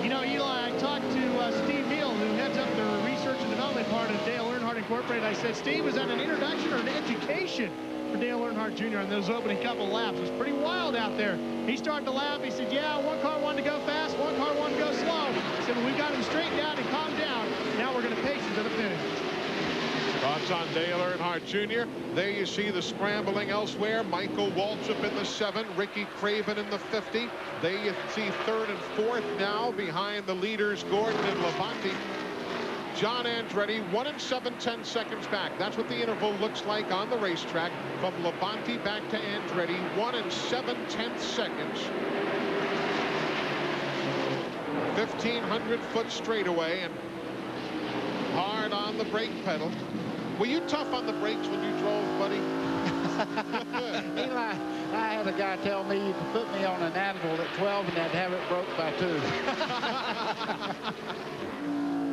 You know, Eli, I talked to Steve Neal, who heads up the research and development part of Dale Earnhardt Incorporated. I said, Steve, was that an introduction or an education for Dale Earnhardt Jr. on those opening couple laps? It was pretty wild out there. He started to lap. He said, yeah, one car wanted to go fast, one car wanted to go slow. He said, well, we've got him straightened out and calmed down. Now we're going to pace him to the finish. Thoughts on Dale Earnhardt Jr. There you see the scrambling elsewhere. Michael Waltrip in the 7, Ricky Craven in the 50. There you see 3rd and 4th now behind the leaders Gordon and Labonte. John Andretti 1 7/10 seconds back. That's what the interval looks like on the racetrack from Labonte back to Andretti. 1 7/10 seconds. 1,500-foot straightaway and hard on the brake pedal. Were you tough on the brakes when you drove, buddy? Eli, I had a guy tell me you could put me on an anvil at 12 and I'd have it broke by 2.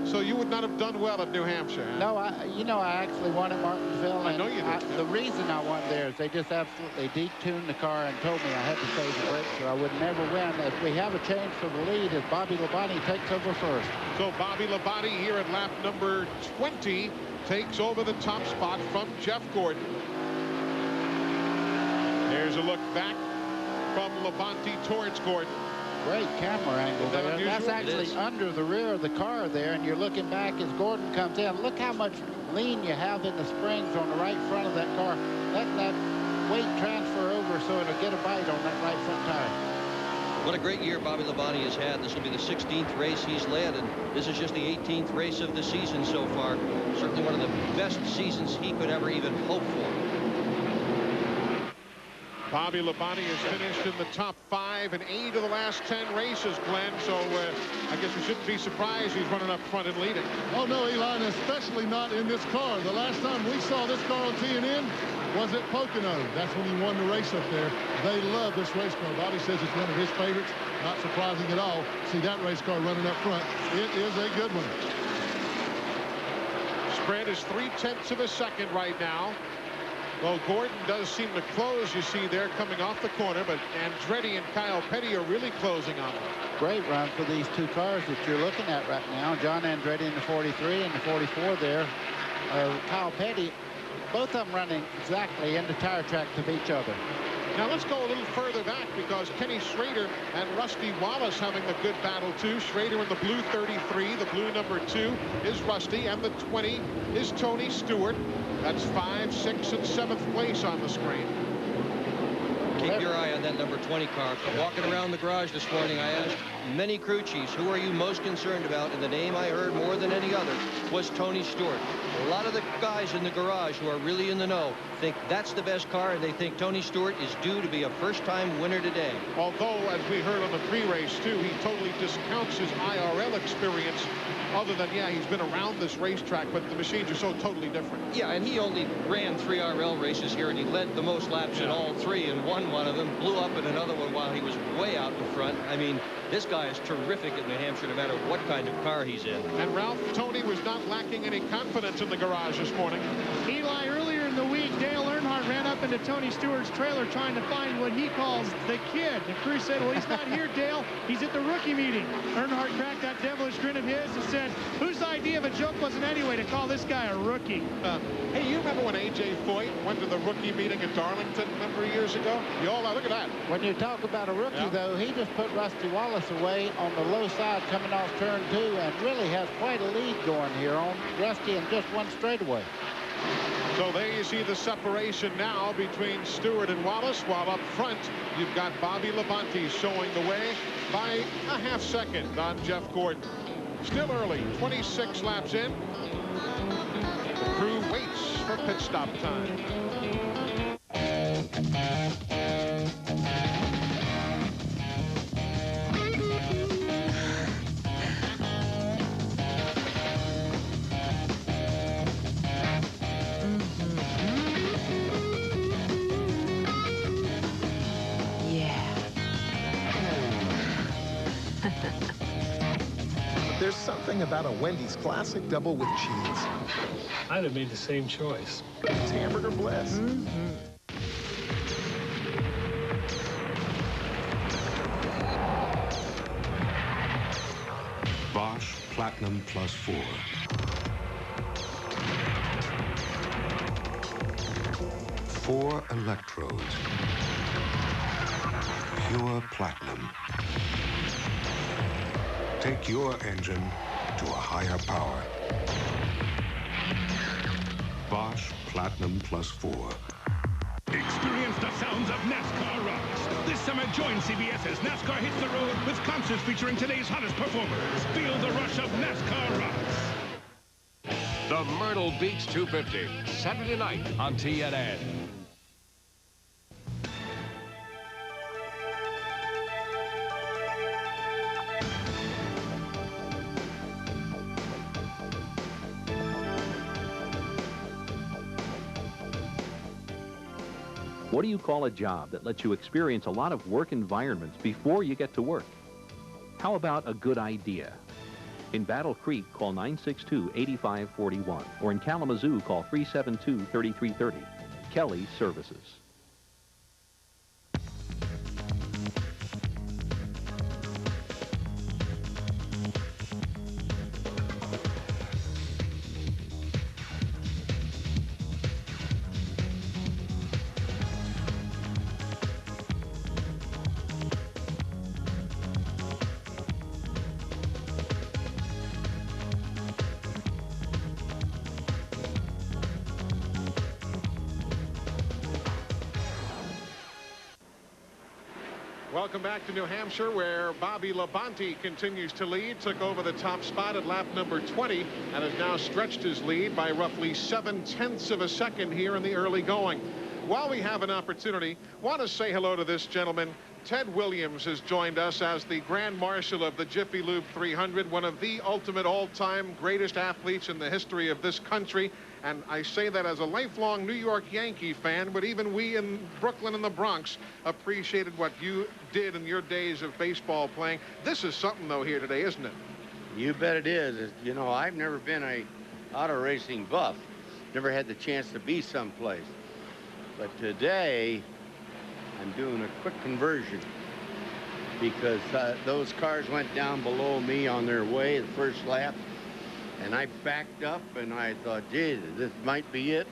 So you would not have done well at New Hampshire, huh? No, you know, I actually won at Martinsville. I know you did. The reason I won there is they just absolutely detuned the car and told me I had to save the brakes or I would never win. If we have a change for the lead, as Bobby Labonte takes over first. So Bobby Labonte here at lap number 20 takes over the top spot from Jeff Gordon. Here's a look back from Labonte towards Gordon. Great camera angle there. Unusual? That's actually under the rear of the car there, and you're looking back as Gordon comes in. Look how much lean you have in the springs on the right front of that car. Let that weight transfer over so it'll get a bite on that right front tire. What a great year Bobby Labonte has had. This will be the 16th race he's led, and this is just the 18th race of the season so far. Certainly one of the best seasons he could ever even hope for. Bobby Labonte has finished in the top 5 in 8 of the last 10 races, Glenn. So I guess we shouldn't be surprised he's running up front and leading. Oh, no, Eli, and especially not in this car. The last time we saw this car on TNN was at Pocono. That's when he won the race up there. They love this race car. Bobby says it's one of his favorites. Not surprising at all. See that race car running up front. It is a good one. Spread is 0.3 of a second right now. Well, Gordon does seem to close, you see there, coming off the corner, but Andretti and Kyle Petty are really closing on them. Great run for these two cars that you're looking at right now. John Andretti in the 43 and the 44 there. Kyle Petty, both of them running exactly in the tire tracks of each other. Now let's go a little further back because Kenny Schrader and Rusty Wallace having a good battle too. Schrader in the blue 33, the blue number 2 is Rusty, and the 20 is Tony Stewart. That's 5, 6, and 7th place on the screen. Keep your eye on that number 20 car. Walking around the garage this morning, I asked many crew chiefs, who are you most concerned about? And the name I heard more than any other was Tony Stewart. A lot of the guys in the garage who are really in the know think that's the best car, and they think Tony Stewart is due to be a first-time winner today. Although, as we heard on the pre-race, too, he totally discounts his IRL experience. Other than, yeah, he's been around this racetrack, but the machines are so totally different. Yeah, and he only ran 3 RL races here, and he led the most laps in all 3 and won one of them, blew up in another one while he was way out in front. I mean, this guy is terrific at New Hampshire, no matter what kind of car he's in. And Ralph, Tony was not lacking any confidence in the garage this morning. Eli, earlier in the week, Dale Earnhardt ran up into Tony Stewart's trailer trying to find what he calls the kid. The crew said, well, he's not here, Dale. He's at the rookie meeting. Earnhardt cracked that devilish grin of his and said, whose idea of a joke was it anyway to call this guy a rookie? Hey, you remember when A.J. Foyt went to the rookie meeting at Darlington a number of years ago? You all look at that. When you talk about a rookie, though, he just put Rusty Wallace away on the low side coming off turn 2 and really has quite a lead going here on Rusty in just one straightaway. So there you see the separation now between Stewart and Wallace, while up front you've got Bobby Labonte showing the way by a half second on Jeff Gordon. Still early, 26 laps in. The crew waits for pit stop time. There's something about a Wendy's classic double with cheese. I'd have made the same choice. It's hamburger bliss. Bosch Platinum Plus 4. Four electrodes. Pure platinum. Take your engine to a higher power. Bosch Platinum Plus 4. Experience the sounds of NASCAR rocks. This summer, join CBS's NASCAR Hits the Road with concerts featuring today's hottest performers. Feel the rush of NASCAR rocks. The Myrtle Beach 250, Saturday night on TNN. What do you call a job that lets you experience a lot of work environments before you get to work? How about a good idea? In Battle Creek, call 962-8541, or in Kalamazoo, call 372-3330. Kelly Services. Welcome back to New Hampshire, where Bobby Labonte continues to lead. Took over the top spot at lap number 20 and has now stretched his lead by roughly 0.7 of a second here in the early going. While we have an opportunity, want to say hello to this gentleman. Ted Williams has joined us as the Grand Marshal of the Jiffy Lube 300, one of the ultimate all-time greatest athletes in the history of this country. And I say that as a lifelong New York Yankee fan, but even we in Brooklyn and the Bronx appreciated what you did in your days of baseball playing. This is something, though, here today, isn't it? You bet it is. You know, I've never been a auto racing buff. Never had the chance to be someplace. But today, I'm doing a quick conversion because those cars went down below me on their way the first lap, and I backed up and I thought, geez, this might be it.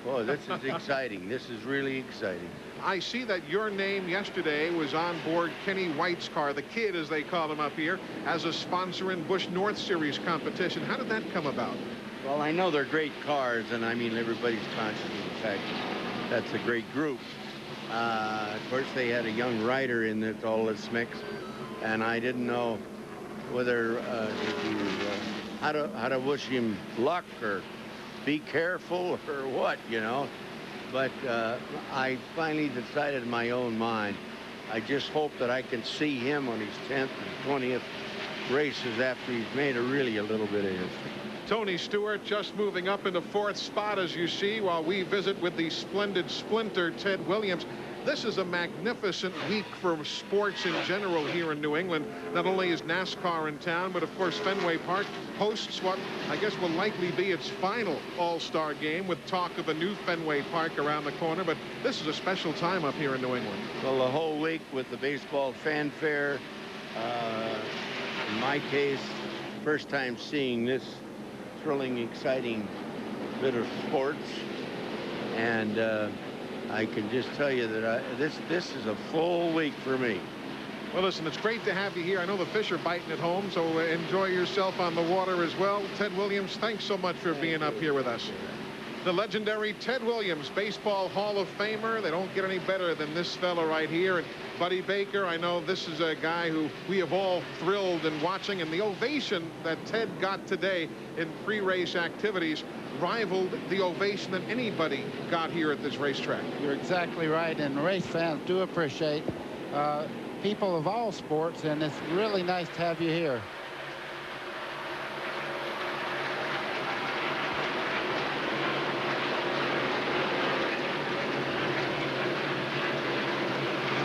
Boy, this is exciting. This is really exciting. I see that your name yesterday was on board Kenny White's car, the Kid as they call him up here, as a sponsor in Busch North Series competition. How did that come about? Well, I know they're great cars, and I mean, everybody's conscious of the fact that's a great group. Of course, they had a young rider in it, all this mix, and I didn't know whether how to wish him luck or be careful or what, you know. But I finally decided in my own mind, I just hope that I can see him on his 10th and 20th races after he's made a little bit of history. Tony Stewart just moving up into 4th spot, as you see, while we visit with the splendid splinter Ted Williams. This is a magnificent week for sports in general here in New England. Not only is NASCAR in town, but of course Fenway Park hosts what I guess will likely be its final all-star game, with talk of a new Fenway Park around the corner. But this is a special time up here in New England. Well, the whole week with the baseball fanfare, in my case, first time seeing this thrilling, exciting bit of sports, and I can just tell you that this is a full week for me. Well, listen, it's great to have you here. I know the fish are biting at home, so enjoy yourself on the water as well. Ted Williams, thanks so much for being up here with us. The legendary Ted Williams, Baseball Hall of Famer. They don't get any better than this fella right here. And Buddy Baker, I know this is a guy who we have all thrilled in watching, and the ovation that Ted got today in pre-race activities rivaled the ovation that anybody got here at this racetrack. You're exactly right, and race fans do appreciate people of all sports, and it's really nice to have you here.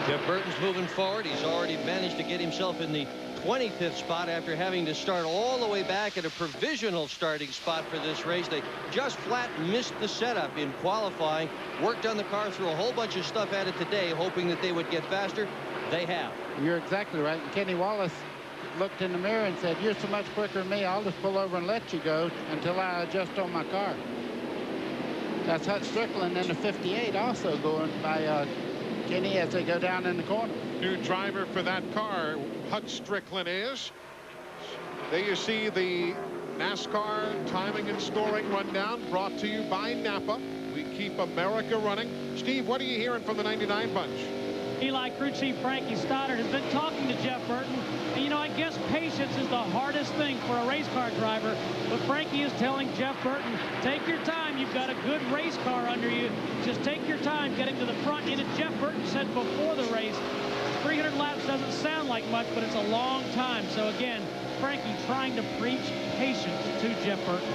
Jeff Burton's moving forward. He's already managed to get himself in the 25th spot after having to start all the way back at a provisional starting spot for this race. They just flat missed the setup in qualifying. Worked on the car, threw a whole bunch of stuff at it today, hoping that they would get faster. They have. You're exactly right. And Kenny Wallace looked in the mirror and said, "You're so much quicker than me, I'll just pull over and let you go until I adjust on my car." That's Hut Strickland in the 58 also going by Kenny as they go down in the corner. New driver for that car, Hut Strickland is. There you see the NASCAR timing and scoring rundown brought to you by Napa. We keep America running. Steve, what are you hearing from the 99 bunch? Eli Crew Chief Frankie Stoddard has been talking to Jeff Burton. And, you know, I guess patience is the hardest thing for a race car driver. But Frankie is telling Jeff Burton, take your time. You've got a good race car under you. Just take your time getting to the front. And as Jeff Burton said before the race, 300 laps doesn't sound like much, but it's a long time. So, again, Frankie trying to preach patience to Jeff Burton.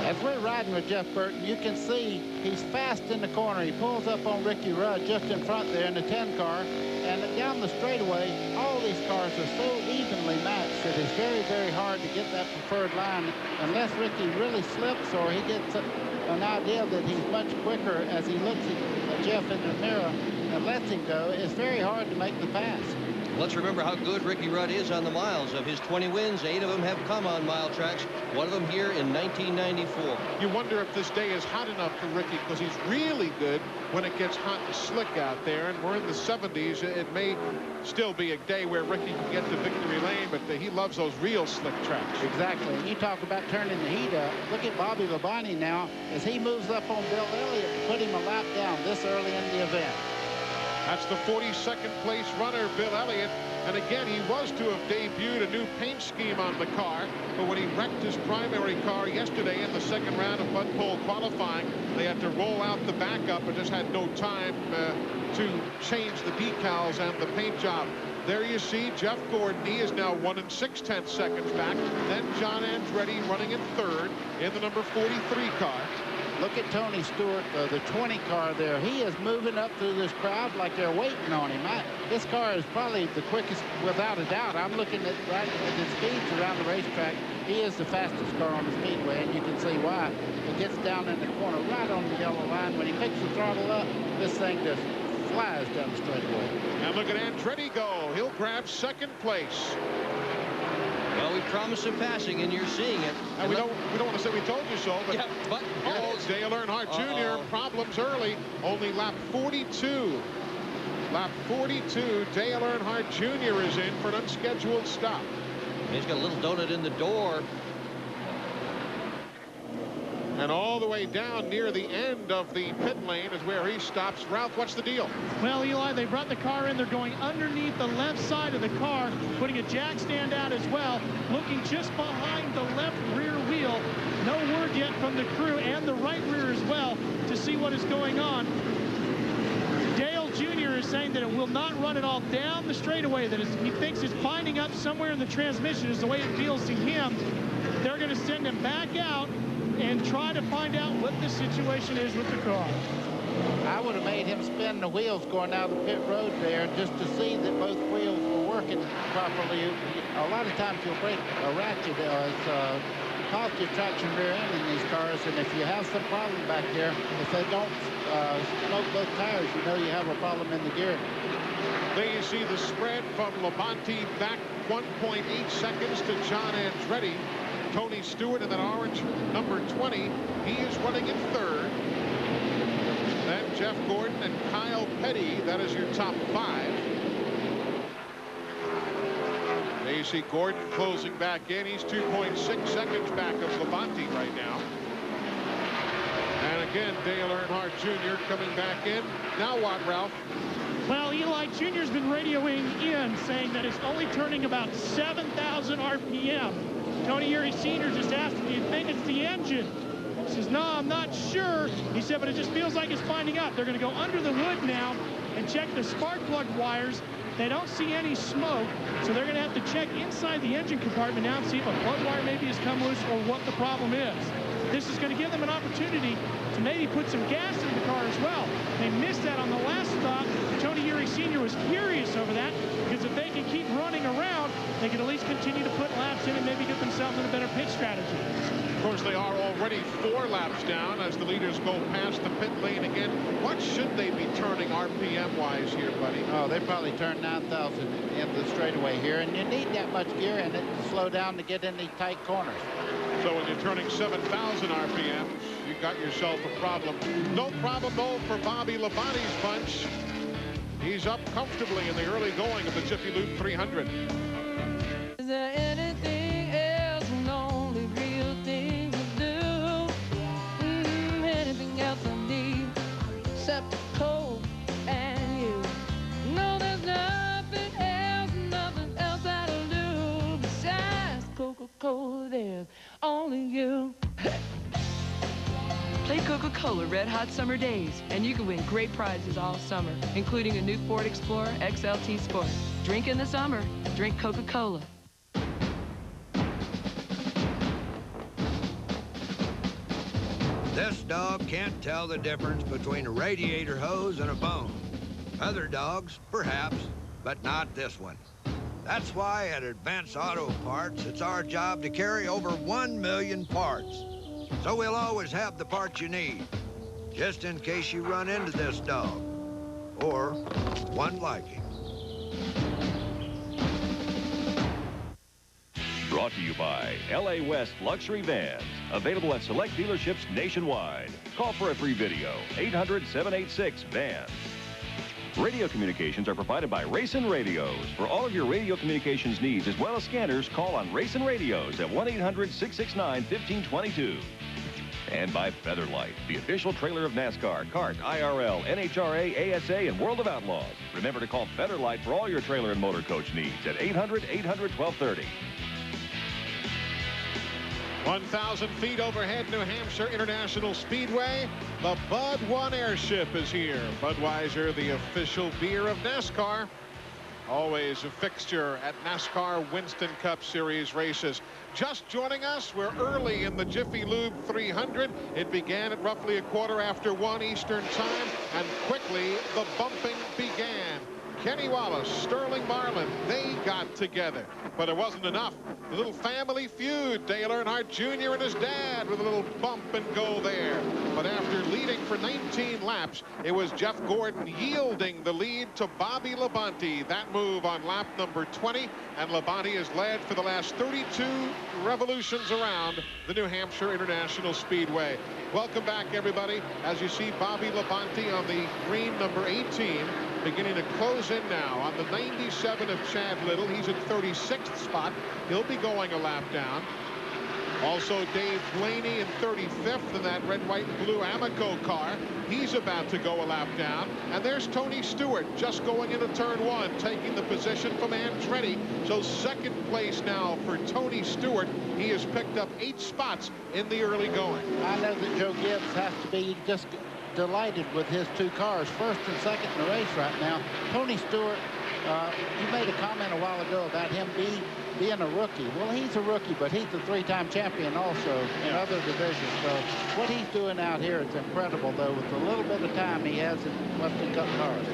As we're riding with Jeff Burton, you can see he's fast in the corner. He pulls up on Ricky Rudd just in front there in the 10 car. And down the straightaway, all these cars are so evenly matched that it's very, very hard to get that preferred line unless Ricky really slips or he gets an idea that he's much quicker as he looks at Jeff in the mirror and lets him go. It's very hard to make the pass. Let's remember how good Ricky Rudd is on the miles. Of his 20 wins, 8 of them have come on mile tracks. One of them here in 1994. You wonder if this day is hot enough for Ricky, because he's really good when it gets hot and slick out there. And we're in the 70s. It may still be a day where Ricky can get to victory lane, but he loves those real slick tracks. Exactly. And you talk about turning the heat up. Look at Bobby Labonte now as he moves up on Bill Elliott to put him a lap down this early in the event. That's the 42nd place runner, Bill Elliott. And again, he was to have debuted a new paint scheme on the car, but when he wrecked his primary car yesterday in the second round of mud pole qualifying, they had to roll out the backup and just had no time to change the decals and the paint job. There you see Jeff Gordon. He is now 1 6/10 seconds back. Then John Andretti running in third in the number 43 car. Look at Tony Stewart, the 20 car there. He is moving up through this crowd like they're waiting on him. This car is probably the quickest, without a doubt. I'm looking at right at his speeds around the racetrack. He is the fastest car on the speedway, and you can see why. It gets down in the corner right on the yellow line. When he picks the throttle up, this thing just flies down the straightaway. And look at Andretti go. He'll grab second place. Well, we promised some passing, and you're seeing it. And we don't want to say we told you so, but, yeah, but Dale Earnhardt Jr. problems early. Only lap 42. Lap 42, Dale Earnhardt Jr. is in for an unscheduled stop. He's got a little donut in the door. And all the way down near the end of the pit lane is where he stops. Ralph, what's the deal? Well, Eli, they brought the car in. They're going underneath the left side of the car, putting a jack stand out as well, looking just behind the left rear wheel. No word yet from the crew and the right rear as well to see what is going on. Dale Jr. is saying that it will not run at all down the straightaway, that he thinks it's binding up somewhere in the transmission is the way it feels to him. They're going to send him back out and try to find out what the situation is with the car. I would have made him spin the wheels going out of the pit road there just to see that both wheels were working properly. A lot of times you'll break a ratchet as positive traction rear end in these cars, and if you have some problem back there, if they don't smoke both tires, you know you have a problem in the gear. There you see the spread from Labonte back 1.8 seconds to John Andretti. Tony Stewart in that orange number 20. He is running in third. Then Jeff Gordon and Kyle Petty. That is your top 5. There you see Gordon closing back in. He's 2.6 seconds back of Labonte right now. And again, Dale Earnhardt Jr. coming back in. Now what, Ralph? Well, Eli Jr.'s been radioing in, saying that it's only turning about 7,000 RPM. Tony Eury Sr. just asked him, do you think it's the engine? He says, no, I'm not sure. He said, but it just feels like it's binding up. They're going to go under the hood now and check the spark plug wires. They don't see any smoke, so they're going to have to check inside the engine compartment now and see if a plug wire maybe has come loose or what the problem is. This is going to give them an opportunity to maybe put some gas in the car as well. They missed that on the last stop. Tony Eury Sr. was furious over that, because if they can keep running around, they can at least continue to put laps in and maybe get themselves in a better pit strategy. Of course, they are already 4 laps down as the leaders go past the pit lane again. What should they be turning RPM-wise here, buddy? Oh, they probably turn 9,000 into the straightaway here, and you need that much gear in it to slow down to get in these tight corners. So when you're turning 7,000 RPM, you got yourself a problem. No problem, though, for Bobby Labonte's bunch. He's up comfortably in the early going of the Jiffy Lube 300. Is there anything else, an only real thing to do? Anything else I need except cold and you? No, there's nothing else that'll do besides Coca-Cola. There's only you. Play Coca-Cola Red Hot Summer Days, and you can win great prizes all summer, including a new Ford Explorer XLT Sport. Drink in the summer. Drink Coca-Cola. This dog can't tell the difference between a radiator hose and a bone. Other dogs, perhaps, but not this one. That's why at Advance Auto Parts, it's our job to carry over 1 million parts. So we'll always have the parts you need, just in case you run into this dog, or one like him. Brought to you by LA West Luxury Vans. Available at select dealerships nationwide. Call for a free video, 800-786-VANS. Radio communications are provided by Racing Radios. For all of your radio communications needs, as well as scanners, call on Racing Radios at 1-800-669-1522. And by Featherlight, the official trailer of NASCAR, CART, IRL, NHRA, ASA, and World of Outlaws. Remember to call Featherlight for all your trailer and motor coach needs at 800-800-1230. 1,000 feet overhead, New Hampshire International Speedway. The Bud One Airship is here. Budweiser, the official beer of NASCAR. Always a fixture at NASCAR Winston Cup Series races. Just joining us, we're early in the Jiffy Lube 300. It began at roughly 1:15 Eastern time, and quickly the bumping began. Kenny Wallace, Sterling Marlin, they got together. But it wasn't enough. The little family feud, Dale Earnhardt Jr. and his dad with a little bump and go there. But after leading for 19 laps, it was Jeff Gordon yielding the lead to Bobby Labonte. That move on lap number 20, and Labonte has led for the last 32 revolutions around the New Hampshire International Speedway. Welcome back, everybody, as you see Bobby Labonte on the green number 18, beginning to close in now on the 97 of Chad Little. He's in 36th spot. He'll be going a lap down. Also Dave Blaney in 35th in that red, white, and blue Amoco car. He's about to go a lap down. And there's Tony Stewart just going into turn 1, taking the position from Andretti. So second place now for Tony Stewart. He has picked up 8 spots in the early going. I know that Joe Gibbs has to be just delighted with his 2 cars, first and second in the race right now. Tony Stewart, you made a comment a while ago about him being a rookie. Well, he's a rookie, but he's a 3-time champion also in other divisions. So what he's doing out here is incredible, though, with the little bit of time he has in Western Cup cars.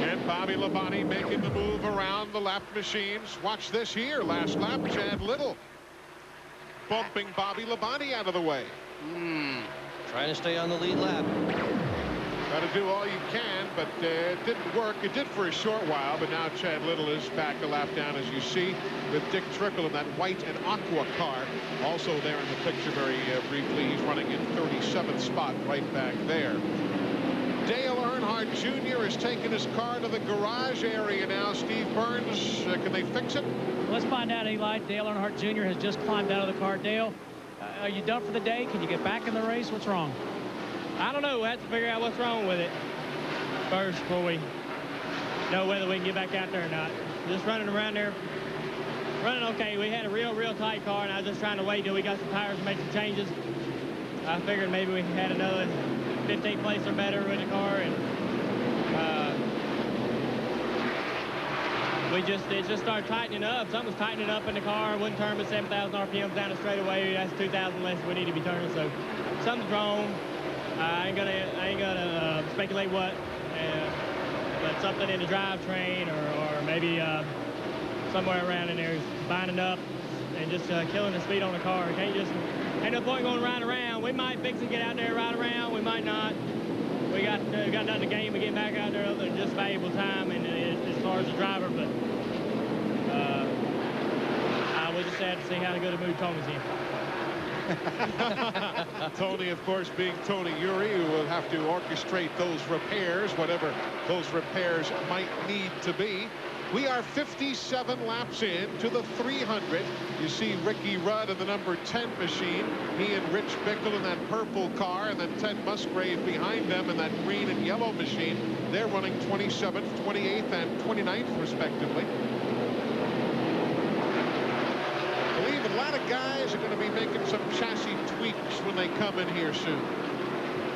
And Bobby Labonte making the move around the lap machines. Watch this here. Last lap, Chad Little bumping Bobby Labonte out of the way. Trying to stay on the lead lap. Got to do all you can, but it didn't work. It did for a short while, but now Chad Little is back a lap down, as you see, with Dick Trickle in that white and aqua car. Also there in the picture very briefly. He's running in 37th spot right back there. Dale Earnhardt Jr. has taken his car to the garage area now. Steve Burns, can they fix it? Let's find out, Eli. Dale Earnhardt Jr. has just climbed out of the car. Dale, are you done for the day? Can you get back in the race? What's wrong? I don't know. We'll have to figure out what's wrong with it first before we know whether we can get back out there or not. Just running around there, running okay. We had a real tight car, and I was just trying to wait till we got some tires and make some changes. I figured maybe we had another 15th place or better with the car, and it just started tightening up. Something was tightening up in the car. Wouldn't turn but 7,000 RPMs down the straightaway. That's 2,000 less we need to be turning. So something's wrong. I ain't gonna speculate what, but something in the drivetrain or maybe somewhere around in there is binding up and just killing the speed on the car. Ain't no point going right around. We might fix it, get out there, ride around. We might not. We got nothing to gain. We get back out there other than just valuable time and as far as the driver, but I will just have to see how good a mood Tony's in. Tony, of course, being Tony Uri, who will have to orchestrate those repairs, whatever those repairs might need to be. We are 57 laps in to the 300. You see Ricky Rudd in the number 10 machine. He and Rich Bickle in that purple car, and then Ted Musgrave behind them in that green and yellow machine. They're running 27th, 28th, and 29th, respectively. I believe a lot of guys are going to be making some chassis tweaks when they come in here soon.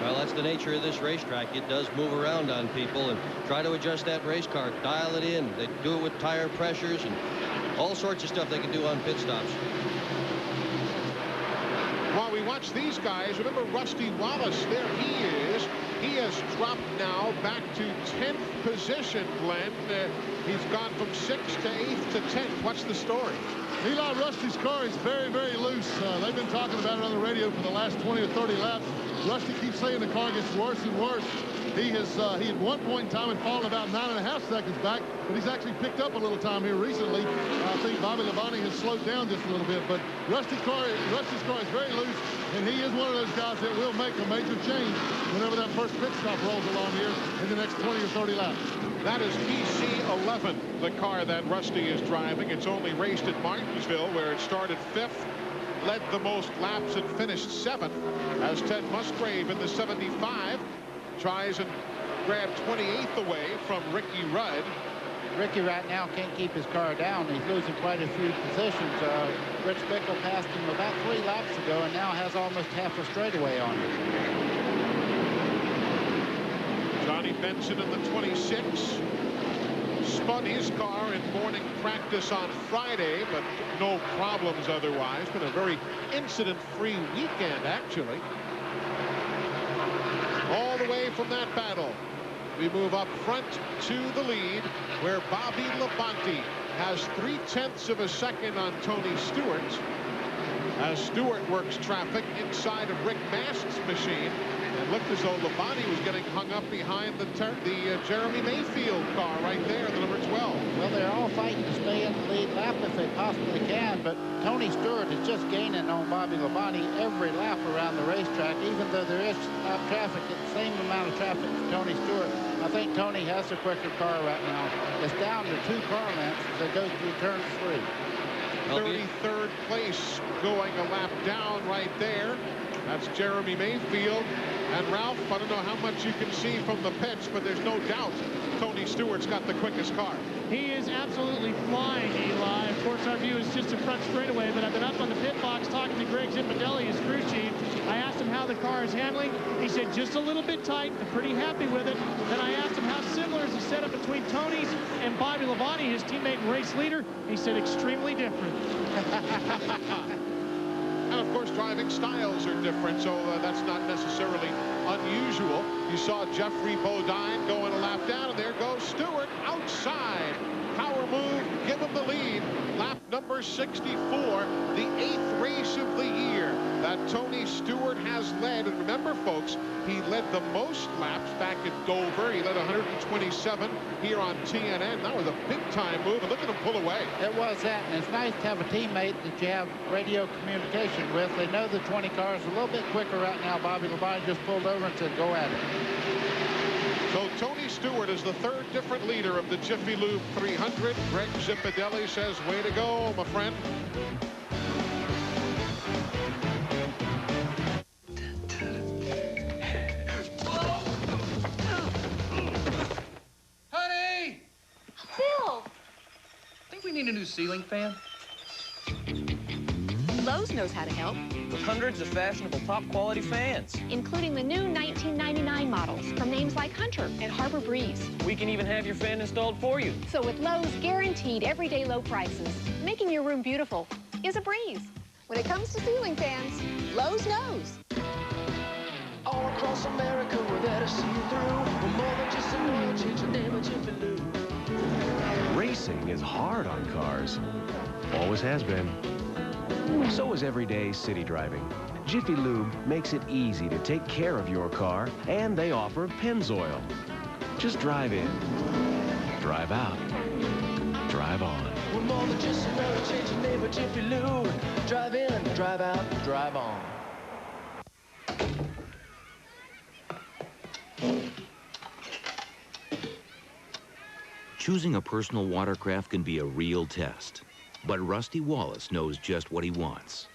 Well, that's the nature of this racetrack. It does move around on people and try to adjust that race car, dial it in. They do it with tire pressures and all sorts of stuff they can do on pit stops. While we watch these guys, remember Rusty Wallace, there he is. He has dropped now back to 10th position, Glenn. He's gone from 6th to 8th to 10th. What's the story? Eli, Rusty's car is very, very loose. They've been talking about it on the radio for the last 20 or 30 laps. Rusty keeps saying the car gets worse and worse. He at one point in time had fallen about 9.5 seconds back, but he's actually picked up a little time here recently. I think Bobby Labonte has slowed down just a little bit, but Rusty's car is very loose, and he is one of those guys that will make a major change whenever that first pit stop rolls along here in the next 20 or 30 laps. That is PC11, the car that Rusty is driving. It's only raced at Martinsville, where it started 5th, led the most laps, and finished 7th, as Ted Musgrave in the 75 tries and grab 28th away from Ricky Rudd. Ricky right now can't keep his car down. He's losing quite a few positions. Rich Bickle passed him about 3 laps ago and now has almost half a straightaway on him. Johnny Benson in the 26 spun his car in morning practice on Friday, but no problems otherwise. Been a very incident-free weekend, actually. All the way from that battle, we move up front to the lead, where Bobby Labonte has 0.3 of a second on Tony Stewart, as Stewart works traffic inside of Rick Mast's machine. And looked as though Labonte was getting hung up behind the Jeremy Mayfield car right there, the number 12. Well, they're all fighting to stay in the lead lap if they possibly can, but Tony Stewart is just gaining on Bobby Labonte every lap around the racetrack, even though there is traffic, the same amount of traffic as Tony Stewart. I think Tony has a quicker car right now. It's down to 2 car lengths as they go through turn 3. 33rd place, going a lap down right there. That's Jeremy Mayfield. And Ralph, I don't know how much you can see from the pits, but there's no doubt Tony Stewart's got the quickest car. He is absolutely flying, Eli. Of course, our view is just a front straightaway, but I've been up on the pit box talking to Greg Zipadelli, his crew chief. I asked him how the car is handling. He said just a little bit tight, but pretty happy with it. Then I asked him how similar is the setup between Tony's and Bobby Labonte, his teammate and race leader. He said extremely different. And of course, driving styles are different, so that's not necessarily unusual. You saw Jeffrey Bodine going a lap down, and there goes Stewart outside. Power move, give him the lead. Lap number 64, the 8th race of the year that Tony Stewart has led. And remember, folks, he led the most laps back at Dover. He led 127 here on TNN. That was a big-time move, and look at him pull away. It was that, and it's nice to have a teammate that you have radio communication with. They know the 20 cars a little bit quicker right now. Bobby Labonte just pulled over and said, go at it. So Tony Stewart is the 3rd different leader of the Jiffy Lube 300. Greg Zipadelli says, way to go, my friend. Honey! Bill! Think we need a new ceiling fan? Lowe's knows how to help. With hundreds of fashionable top-quality fans. Including the new 1999 models from names like Hunter and Harbor Breeze. We can even have your fan installed for you. So with Lowe's guaranteed everyday low prices, making your room beautiful is a breeze. When it comes to ceiling fans, Lowe's knows. All across America, we're there to see you through. We're more than just an oil change, your name is Jiffy Lube. Racing is hard on cars. Always has been. So is everyday city driving. Jiffy Lube makes it easy to take care of your car, and they offer Pennzoil. Just drive in, drive out, drive on. We're more than just an oil change, your name is Jiffy Lube. Drive in, drive out, drive on. Choosing a personal watercraft can be a real test, but Rusty Wallace knows just what he wants.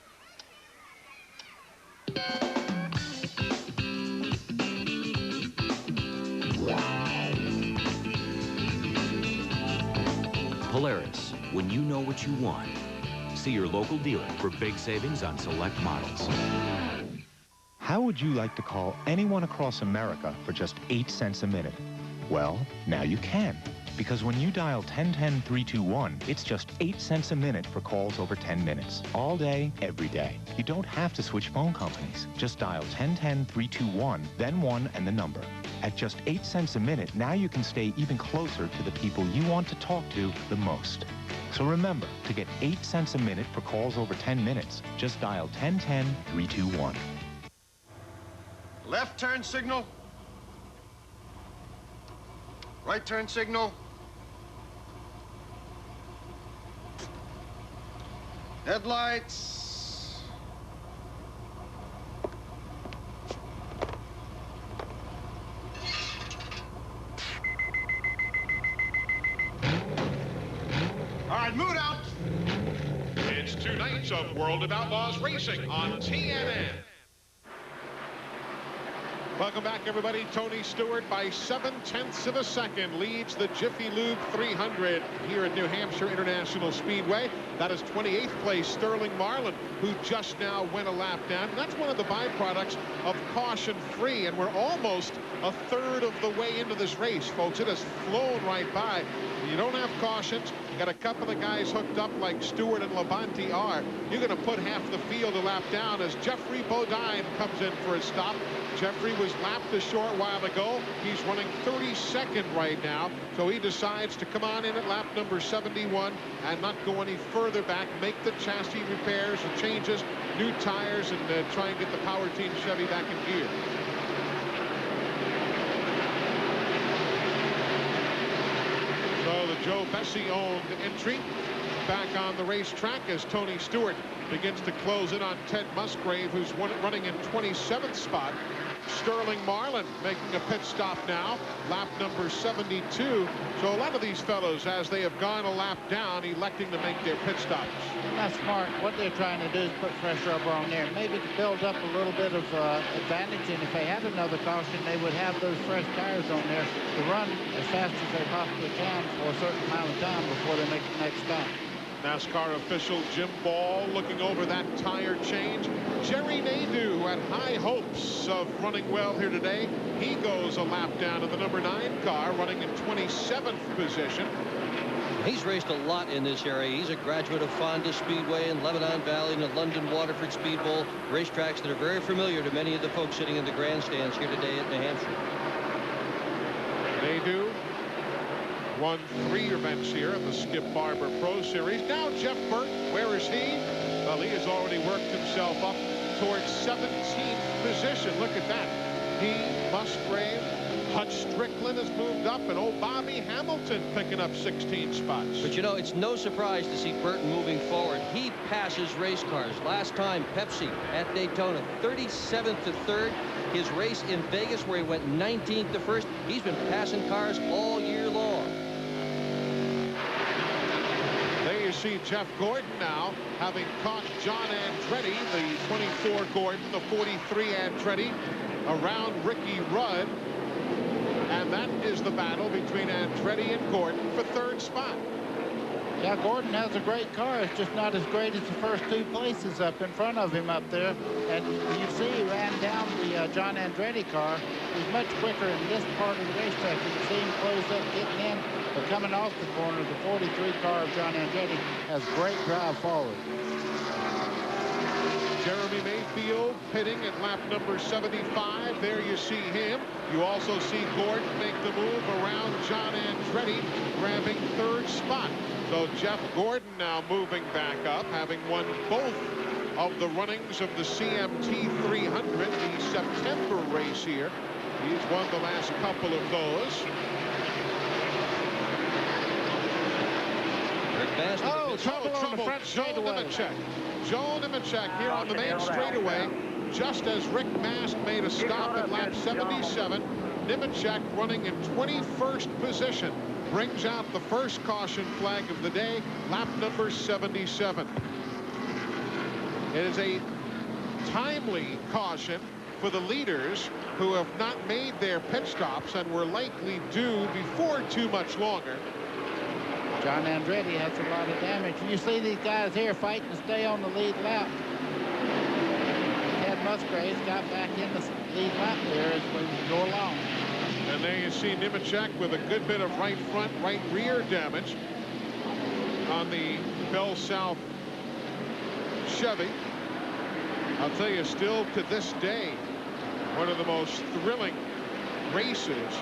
Polaris, when you know what you want. See your local dealer for big savings on select models. How would you like to call anyone across America for just 8 cents a minute? Well, now you can. Because when you dial 1010-321, it's just 8 cents a minute for calls over 10 minutes. All day, every day. You don't have to switch phone companies. Just dial 1010-321, then 1 and the number. At just 8 cents a minute, now you can stay even closer to the people you want to talk to the most. So remember, to get 8 cents a minute for calls over 10 minutes, just dial 1010-321. Left turn signal. Right turn signal. Headlights. All right, move it out. It's 2 nights of World of Outlaws Racing on TNN. Welcome back, everybody. Tony Stewart, by 0.7 of a second, leads the Jiffy Lube 300 here at New Hampshire International Speedway. That is 28th place Sterling Marlin, who just now went a lap down. And that's one of the byproducts of caution-free, and we're almost a third of the way into this race, folks. It has flown right by. You don't have cautions. You got a couple of guys hooked up like Stewart and Labonte are. You're going to put half the field a lap down as Jeffrey Bodine comes in for a stop. Jeffrey was lapped a short while ago. He's running 32nd right now, so he decides to come on in at lap number 71 and not go any further back, make the chassis repairs and changes, new tires, and try and get the Power Team Chevy back in gear. So the Joe Bessie-owned entry back on the racetrack as Tony Stewart begins to close in on Ted Musgrave, who's running in 27th spot. Sterling Marlin making a pit stop now, lap number 72. So a lot of these fellows, as they have gone a lap down, electing to make their pit stops. That's smart. What they're trying to do is put fresh rubber on there, maybe to build up a little bit of advantage. And if they had another caution, they would have those fresh tires on there to run as fast as they possibly can for a certain amount of time before they make the next stop. NASCAR official Jim Ball looking over that tire change. Jerry Nadeau, who had high hopes of running well here today, he goes a lap down in the number 9 car, running in 27th position. He's raced a lot in this area. He's a graduate of Fonda Speedway and Lebanon Valley and the London Waterford Speed Bowl, racetracks that are very familiar to many of the folks sitting in the grandstands here today at New Hampshire. Nadeau won 3 events here at the Skip Barber Pro Series. Now Jeff Burt, where is he? Well, he has already worked himself up towards 17th position. Look at that. He, Musgrave, Hutch Strickland has moved up, and old Bobby Hamilton picking up 16 spots. But you know, it's no surprise to see Burton moving forward. He passes race cars. Last time, Pepsi at Daytona, 37th to 3rd. His race in Vegas, where he went 19th to 1st, he's been passing cars all year long. There you see Jeff Gordon now, having caught John Andretti, the 24 Gordon, the 43 Andretti, around Ricky Rudd. And that is the battle between Andretti and Gordon for 3rd spot. Yeah, Gordon has a great car. It's just not as great as the first 2 places up in front of him up there. And you see he ran down the John Andretti car. He's much quicker in this part of the racetrack. You can see him close up, getting in. But coming off the corner, the 43 car of John Andretti has great drive forward. Jeremy Mayfield pitting at lap number 75. There you see him. You also see Gordon make the move around John Andretti, grabbing 3rd spot. So Jeff Gordon now moving back up, having won both of the runnings of the CMT 300, the September race here. He's won the last couple of those. Oh, trouble on the front straightaway. Joel Nemechek here on the main straightaway, just as Rick Mast made a stop at lap 77. Nemechek running in 21st position brings out the first caution flag of the day, lap number 77. It is a timely caution for the leaders who have not made their pit stops and were likely due before too much longer. John Andretti has a lot of damage. You see these guys here fighting to stay on the lead lap. Ted Musgrave's got back in the lead lap there as we go along. And there you see Nemechek with a good bit of right front, right rear damage on the Bell South Chevy. I'll tell you, still to this day, one of the most thrilling races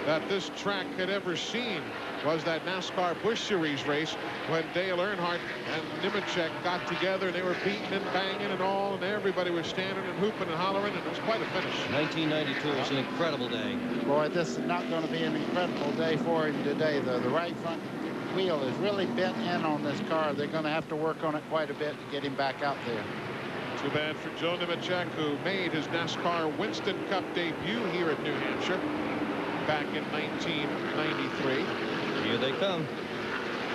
that this track had ever seen. was that NASCAR Busch Series race when Dale Earnhardt and Nemechek got together, and they were beating and banging and all, and everybody was standing and hooping and hollering, and it was quite a finish. 1992 was an incredible day. Boy, this is not going to be an incredible day for him today, though. The right front wheel is really bent in on this car. They're going to have to work on it quite a bit to get him back out there. Too bad for Joe Nemechek, who made his NASCAR Winston Cup debut here at New Hampshire back in 1993. Here they come.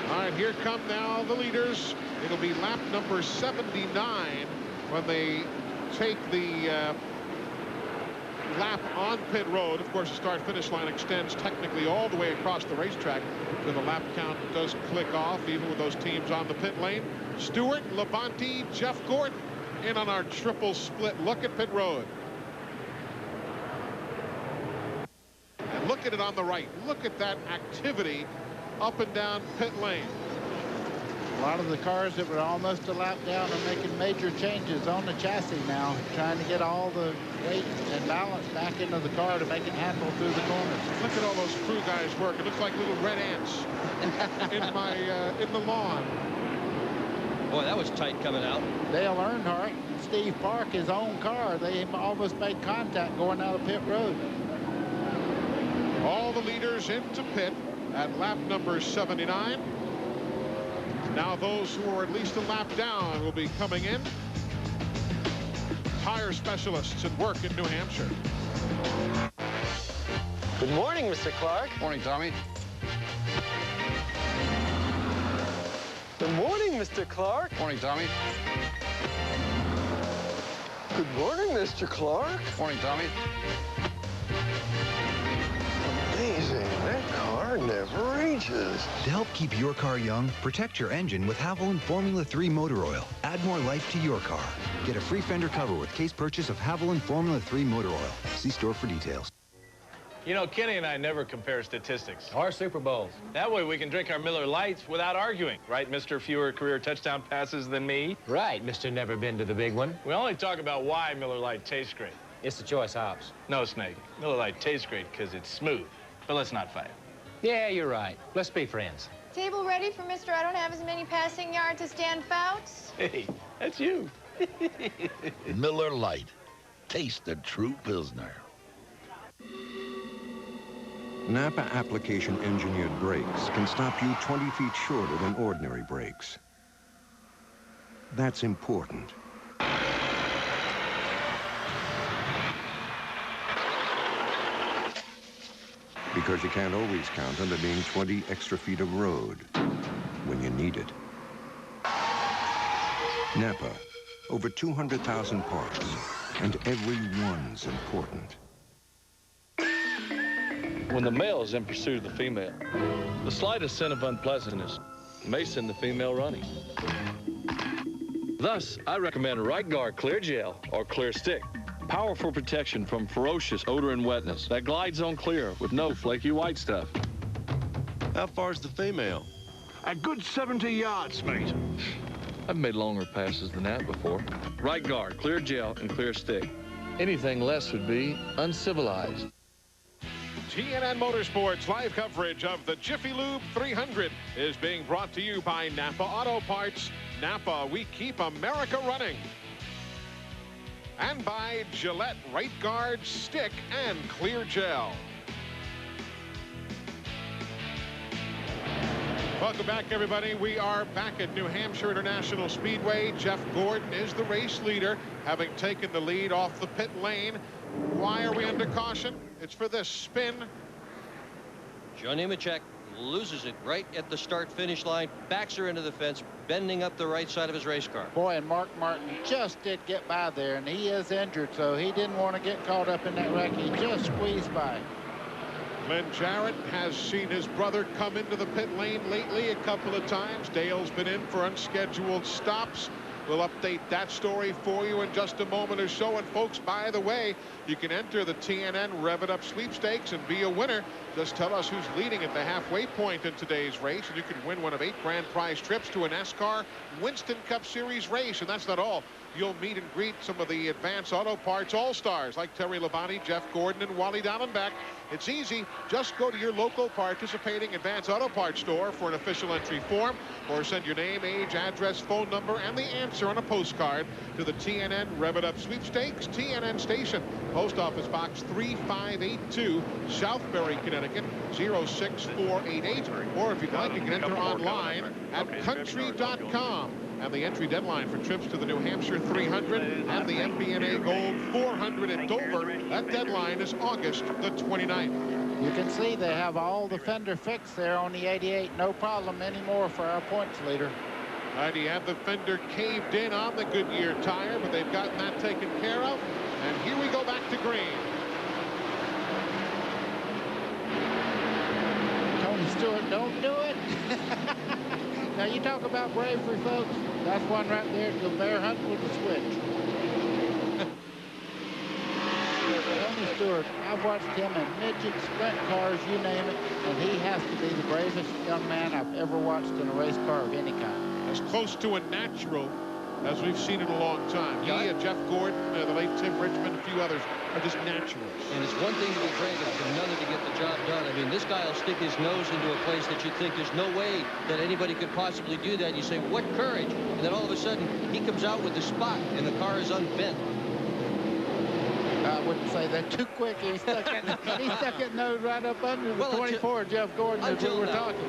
All right, here come now the leaders. It'll be lap number 79 when they take the lap on pit road. Of course, the start-finish line extends technically all the way across the racetrack, so the lap count does click off, even with those teams on the pit lane. Stewart, Labonte, Jeff Gordon in on our triple split look at pit road. And look at it on the right. Look at that activity up and down pit lane. A lot of the cars that were almost a lap down are making major changes on the chassis now, trying to get all the weight and balance back into the car to make it handle through the corners. Look at all those crew guys work. It looks like little red ants in the lawn. Boy, that was tight coming out. Dale Earnhardt and Steve Park, his own car, they almost made contact going out of pit road. All the leaders into pit at lap number 79. Now those who are at least a lap down will be coming in. Tire specialists at work in New Hampshire. Good morning, Mr. Clark. Morning, Tommy. Good morning, Mr. Clark. Morning, Tommy. Good morning, Mr. Clark. Morning, Tommy. Amazing, that car never ages. To help keep your car young, protect your engine with Haviland Formula 3 motor oil. Add more life to your car. Get a free fender cover with case purchase of Haviland Formula 3 motor oil. See store for details. You know, Kenny and I never compare statistics. Or Super Bowls. That way we can drink our Miller Lights without arguing. Right, Mr. Fewer career touchdown passes than me? Right, Mr. Never Been to the Big One. We only talk about why Miller Lite tastes great. It's the choice hops. No, Snake. Miller Lite tastes great because it's smooth. But let's not fight. Yeah, you're right. Let's be friends. Table ready for Mr. I don't have as many passing yards as Stan Fouts? Hey, that's you. Miller Lite. Taste the true Pilsner. Napa application engineered brakes can stop you 20 feet shorter than ordinary brakes. That's important. Because you can't always count on there being 20 extra feet of road when you need it. Napa, over 200,000 parts, and every one's important. When the male is in pursuit of the female, the slightest scent of unpleasantness may send the female running. Thus, I recommend Right Guard Clear Gel or Clear Stick. Powerful protection from ferocious odor and wetness that glides on clear with no flaky white stuff. How far's the female? A good 70 yards, mate. I've made longer passes than that before. Right Guard, Clear Gel, and Clear Stick. Anything less would be uncivilized. TNN Motorsports live coverage of the Jiffy Lube 300 is being brought to you by Napa Auto Parts. Napa, we keep America running. And by Gillette Right Guard Stick and Clear Gel. Welcome back, everybody. We are back at New Hampshire International Speedway. Jeff Gordon is the race leader, having taken the lead off the pit lane. Why are we under caution? It's for this spin. Joe Nemechek loses it right at the start-finish line, backs her into the fence, bending up the right side of his race car. Boy, and Mark Martin just did get by there, and he is injured, so he didn't want to get caught up in that wreck. He just squeezed by. Glenn Jarrett has seen his brother come into the pit lane lately a couple of times. Dale's been in for unscheduled stops. We'll update that story for you in just a moment or so. And folks, by the way, you can enter the TNN Rev It Up sweepstakes and be a winner. Just tell us who's leading at the halfway point in today's race, and you can win one of 8 grand prize trips to a NASCAR Winston Cup Series race. And that's not all. You'll meet and greet some of the Advance Auto Parts All-Stars like Terry Labonte, Jeff Gordon, and Wally Dallenbach. It's easy. Just go to your local participating Advance Auto Parts store for an official entry form, or send your name, age, address, phone number, and the answer on a postcard to the TNN Rev It Up Sweepstakes, TNN Station, Post Office Box 3582, Southbury, Connecticut 06488. Or if you'd like, you can enter online at country.com. And the entry deadline for trips to the New Hampshire 300 and the MBNA Gold 400 at Dover, that deadline is August the 29th. You can see they have all the fender fixed there on the 88. No problem anymore for our points leader. Right, he had the fender caved in on the Goodyear tire, but they've gotten that taken care of. And here we go back to green. Tony Stewart, don't do it. Now, you talk about bravery, folks. That's one right there to go bear hunting with the switch. Tony Stewart, I've watched him in midget, sprint cars, you name it, and he has to be the bravest young man I've ever watched in a race car of any kind. As close to a natural as we've seen in a long time. He, Jeff Gordon, the late Tim Richmond, a few others are just naturals. And it's one thing to be brave, it's another to get the job done. I mean, this guy will stick his nose into a place that you think there's no way that anybody could possibly do that. And you say, what courage? And then all of a sudden, he comes out with the spot, and the car is unbent. I wouldn't say that too quick. He stuck it nose right up under the 24, Jeff Gordon, as we were talking.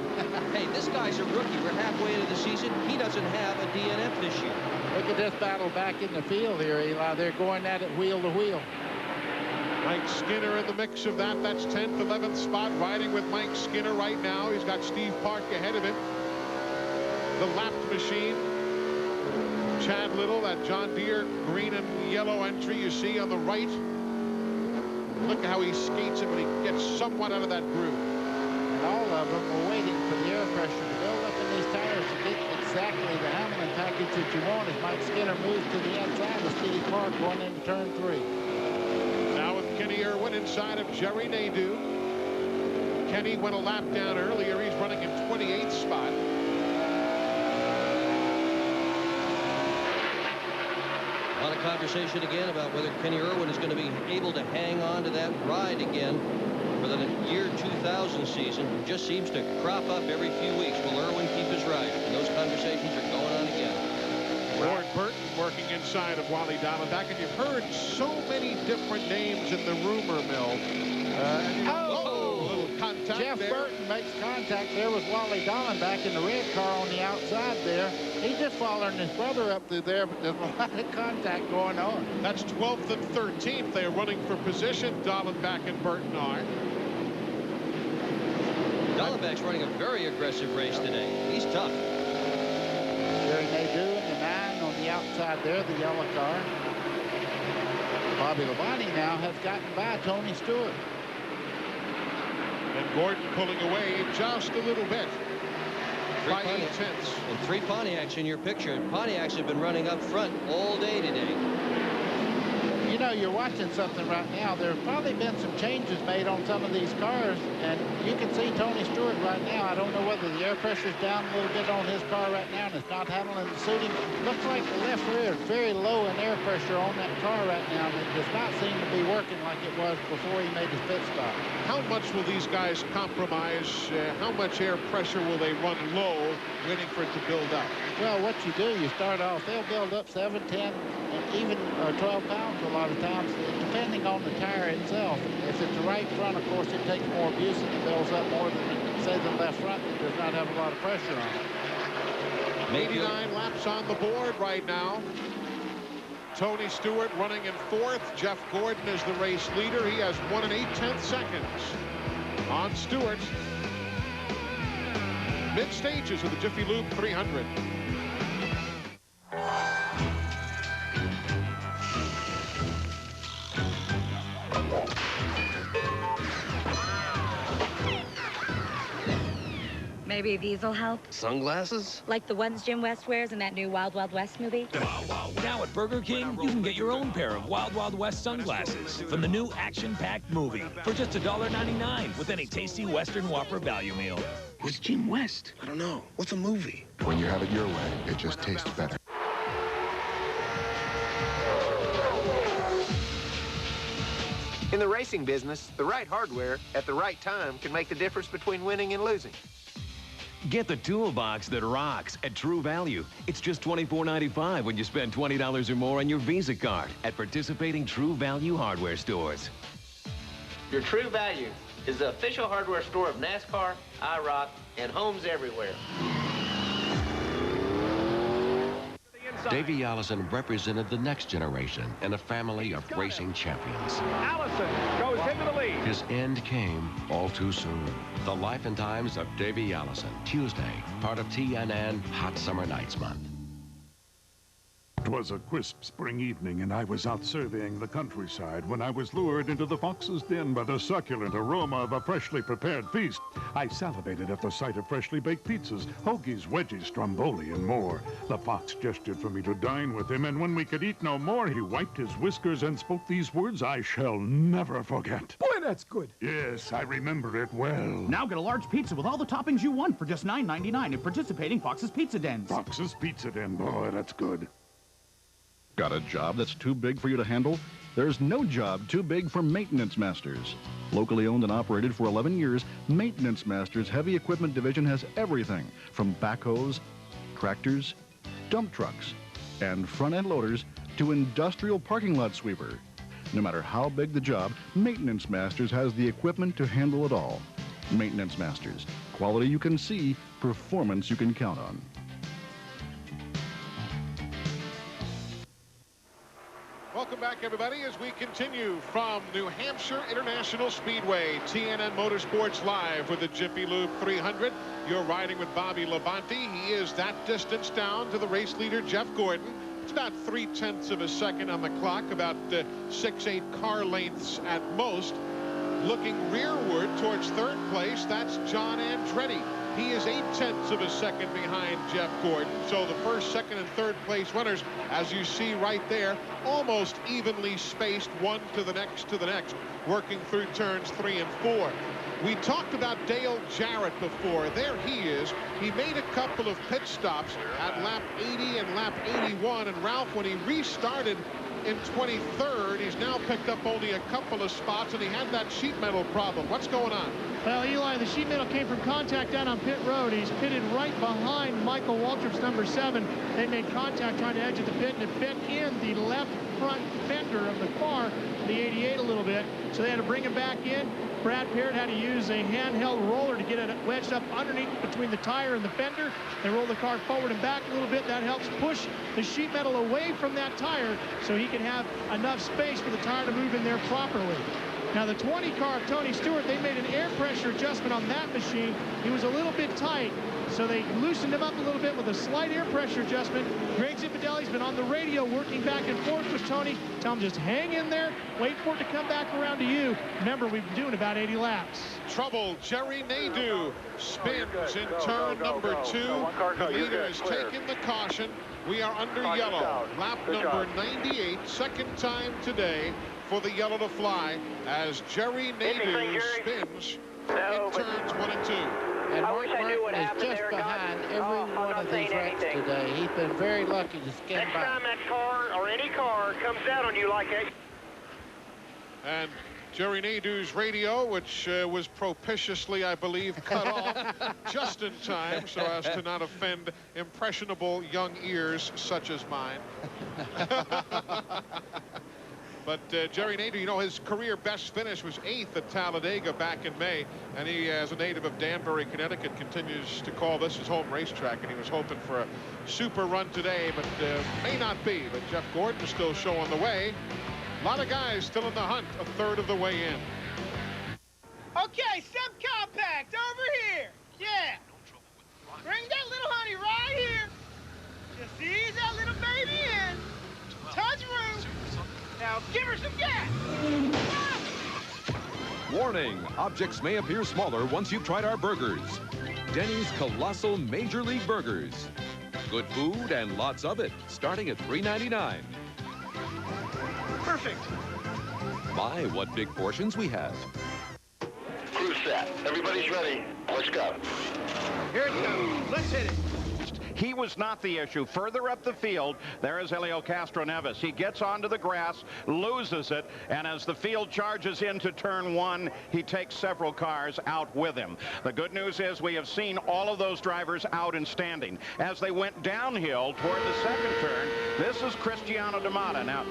Hey, this guy's a rookie. We're halfway into the season. He doesn't have a DNF this year. Look at this battle back in the field here, Eli. They're going at it wheel to wheel. Mike Skinner in the mix of that. That's 10th, 11th spot. Riding with Mike Skinner right now. He's got Steve Park ahead of him. The lapped machine. Chad Little, that John Deere green and yellow entry you see on the right. Look at how he skates it when he gets somewhat out of that groove. And all of them are waiting for the air pressure to build up in these tires to get exactly the Hamlin package that you want as Mike Skinner moves to the outside of Steve Park going into turn 3. Now with Kenny Irwin inside of Jerry Nadeau. Kenny went a lap down earlier. He's running in 28th spot. A lot of conversation again about whether Kenny Irwin is going to be able to hang on to that ride again for the year 2000 season. It just seems to crop up every few weeks. Will Irwin keep his ride? And those conversations are going on again. Ward Burton working inside of Wally Dallenbach, and you've heard so many different names in the rumor mill. Little contact Jeff there. Burton makes contact there with Wally Dallenbach in the red car on the outside there. He's just following his brother up through there, but there's a lot of contact going on. That's 12th and 13th. They're running for position. Dallenbach and Burton are. Dallenbach's running a very aggressive race today. He's tough. Jerry Nadeau in the 9 on the outside there, the yellow car. Bobby Labonte now has gotten by Tony Stewart. And Gordon pulling away just a little bit. By 8 tenths. And 3 Pontiacs in your picture. Pontiacs have been running up front all day today. You know, you're watching something right now. There have probably been some changes made on some of these cars, and you can see Tony Stewart right now. I don't know whether the air pressure's down a little bit on his car right now, and it's not handling the suiting. Looks like the left rear is very low in air pressure on that car right now, and it does not seem to be working like it was before he made his pit stop. How much will these guys compromise? How much air pressure will they run low, waiting for it to build up? Well, what you do, you start off, they'll build up 7, 10, and even 12 pounds a lot of times, depending on the tire itself. If it's the right front, of course, it takes more abuse and it builds up more than, say, the left front that does not have a lot of pressure on it. 89 laps on the board right now. Tony Stewart running in 4th. Jeff Gordon is the race leader. He has 1 8/10 seconds on Stewart. Mid stages of the Jiffy Lube 300. Maybe these'll help. Sunglasses? Like the ones Jim West wears in that new Wild Wild West movie. Now at Burger King, you can get your own pair of Wild Wild West sunglasses from the new action-packed movie for just $1.99 with any tasty Western Whopper value meal. Who's Jim West? I don't know. What's a movie? When you have it your way, it just tastes better. In the racing business, the right hardware at the right time can make the difference between winning and losing. Get the toolbox that rocks at True Value. It's just $24.95 when you spend $20 or more on your Visa card at participating True Value hardware stores. Your True Value is the official hardware store of NASCAR, IROC, and homes everywhere. Davey Allison represented the next generation in a family of racing champions. Allison goes into the lead. His end came all too soon. The Life and Times of Davey Allison, Tuesday, part of TNN Hot Summer Nights Month. It was a crisp spring evening, and I was out surveying the countryside when I was lured into the fox's den by the succulent aroma of a freshly prepared feast. I salivated at the sight of freshly baked pizzas, hoagies, wedgies, stromboli, and more. The fox gestured for me to dine with him, and when we could eat no more, he wiped his whiskers and spoke these words I shall never forget. Boy, that's good. Yes, I remember it well. Now get a large pizza with all the toppings you want for just $9.99 at participating Fox's Pizza Dens. Fox's Pizza Den, boy, that's good. Got a job that's too big for you to handle? There's no job too big for Maintenance Masters. Locally owned and operated for 11 years, Maintenance Masters Heavy Equipment Division has everything from backhoes, tractors, dump trucks, and front-end loaders to industrial parking lot sweeper. No matter how big the job, Maintenance Masters has the equipment to handle it all. Maintenance Masters. Quality you can see, performance you can count on. Welcome back, everybody, as we continue from New Hampshire International Speedway. TNN Motorsports Live with the Jiffy Lube 300. You're riding with Bobby Labonte. He is that distance down to the race leader, Jeff Gordon. It's about 0.3 of a second on the clock, about 6-8 car lengths at most. Looking rearward towards third place, that's John Andretti. He is 0.8 of a second behind Jeff Gordon. So the first, second, and third place runners, as you see right there, almost evenly spaced, one to the next, working through turns 3 and 4. We talked about Dale Jarrett before. There he is. He made a couple of pit stops at lap 80 and lap 81. And Ralph, when he restarted in 23rd, he's now picked up only a couple of spots, and he had that sheet metal problem. What's going on? Well, Eli, the sheet metal came from contact down on pit road. He's pitted right behind Michael Waltrip's number 7. They made contact trying to exit the pit, and it bent in the left front fender of the car, the 88, a little bit. So they had to bring him back in. Brad Parrott had to use a handheld roller to get it wedged up underneath between the tire and the fender. They roll the car forward and back a little bit. That helps push the sheet metal away from that tire so he can have enough space for the tire to move in there properly. Now, the 20 car of Tony Stewart, they made an air pressure adjustment on that machine. He was a little bit tight, so they loosened him up a little bit with a slight air pressure adjustment. Greg Zipadelli's been on the radio working back and forth with Tony. Tell him just hang in there, wait for it to come back around to you. Remember, we've been doing about 80 laps. Trouble. Jerry Nadeau spins in turn number 2. The leader has taken the caution. We are under yellow. Lap number 98, second time today for the yellow to fly as Jerry Nadeau spins in turns 1 and 2. And Mark Martin is just behind every one of these wrecks today. He's been very lucky to skim by. Next time that car or any car comes down on you like that. And Jerry Nadeau's radio, which was propitiously, I believe, cut off just in time so as to not offend impressionable young ears such as mine. But Jerry Nadeau, you know, his career best finish was 8th at Talladega back in May. And he, as a native of Danbury, Connecticut, continues to call this his home racetrack. And he was hoping for a super run today, but may not be. But Jeff Gordon still showing the way. A lot of guys still in the hunt, a third of the way in. Okay, subcompact over here. Yeah. Bring that little honey right here. Just ease that little baby in. Touch room. Now give her some gas. Warning, objects may appear smaller once you've tried our burgers. Denny's Colossal Major League Burgers. Good food and lots of it, starting at $3.99. Perfect. My, what big portions we have. Crew set. Everybody's ready. Let's go. Here it comes. Let's hit it. He was not the issue. Further up the field, there is Helio Castroneves. He gets onto the grass, loses it, and as the field charges into turn one, he takes several cars out with him. The good news is we have seen all of those drivers out and standing. As they went downhill toward the second turn, this is Cristiano D'Amata. Now,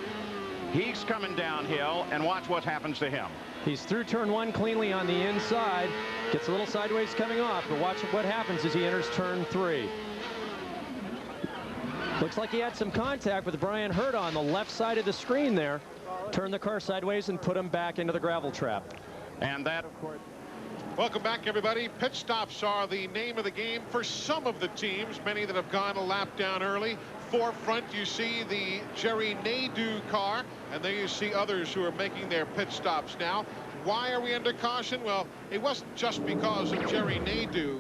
he's coming downhill, and watch what happens to him. He's through turn one cleanly on the inside. Gets a little sideways coming off, but watch what happens as he enters turn three. Looks like he had some contact with Brian Hurd on the left side of the screen there. Turned the car sideways and put him back into the gravel trap. And that... Welcome back, everybody. Pit stops are the name of the game for some of the teams, many that have gone a lap down early. Forefront, you see the Jerry Nadeau car, and there you see others who are making their pit stops now. Why are we under caution? Well, it wasn't just because of Jerry Nadeau.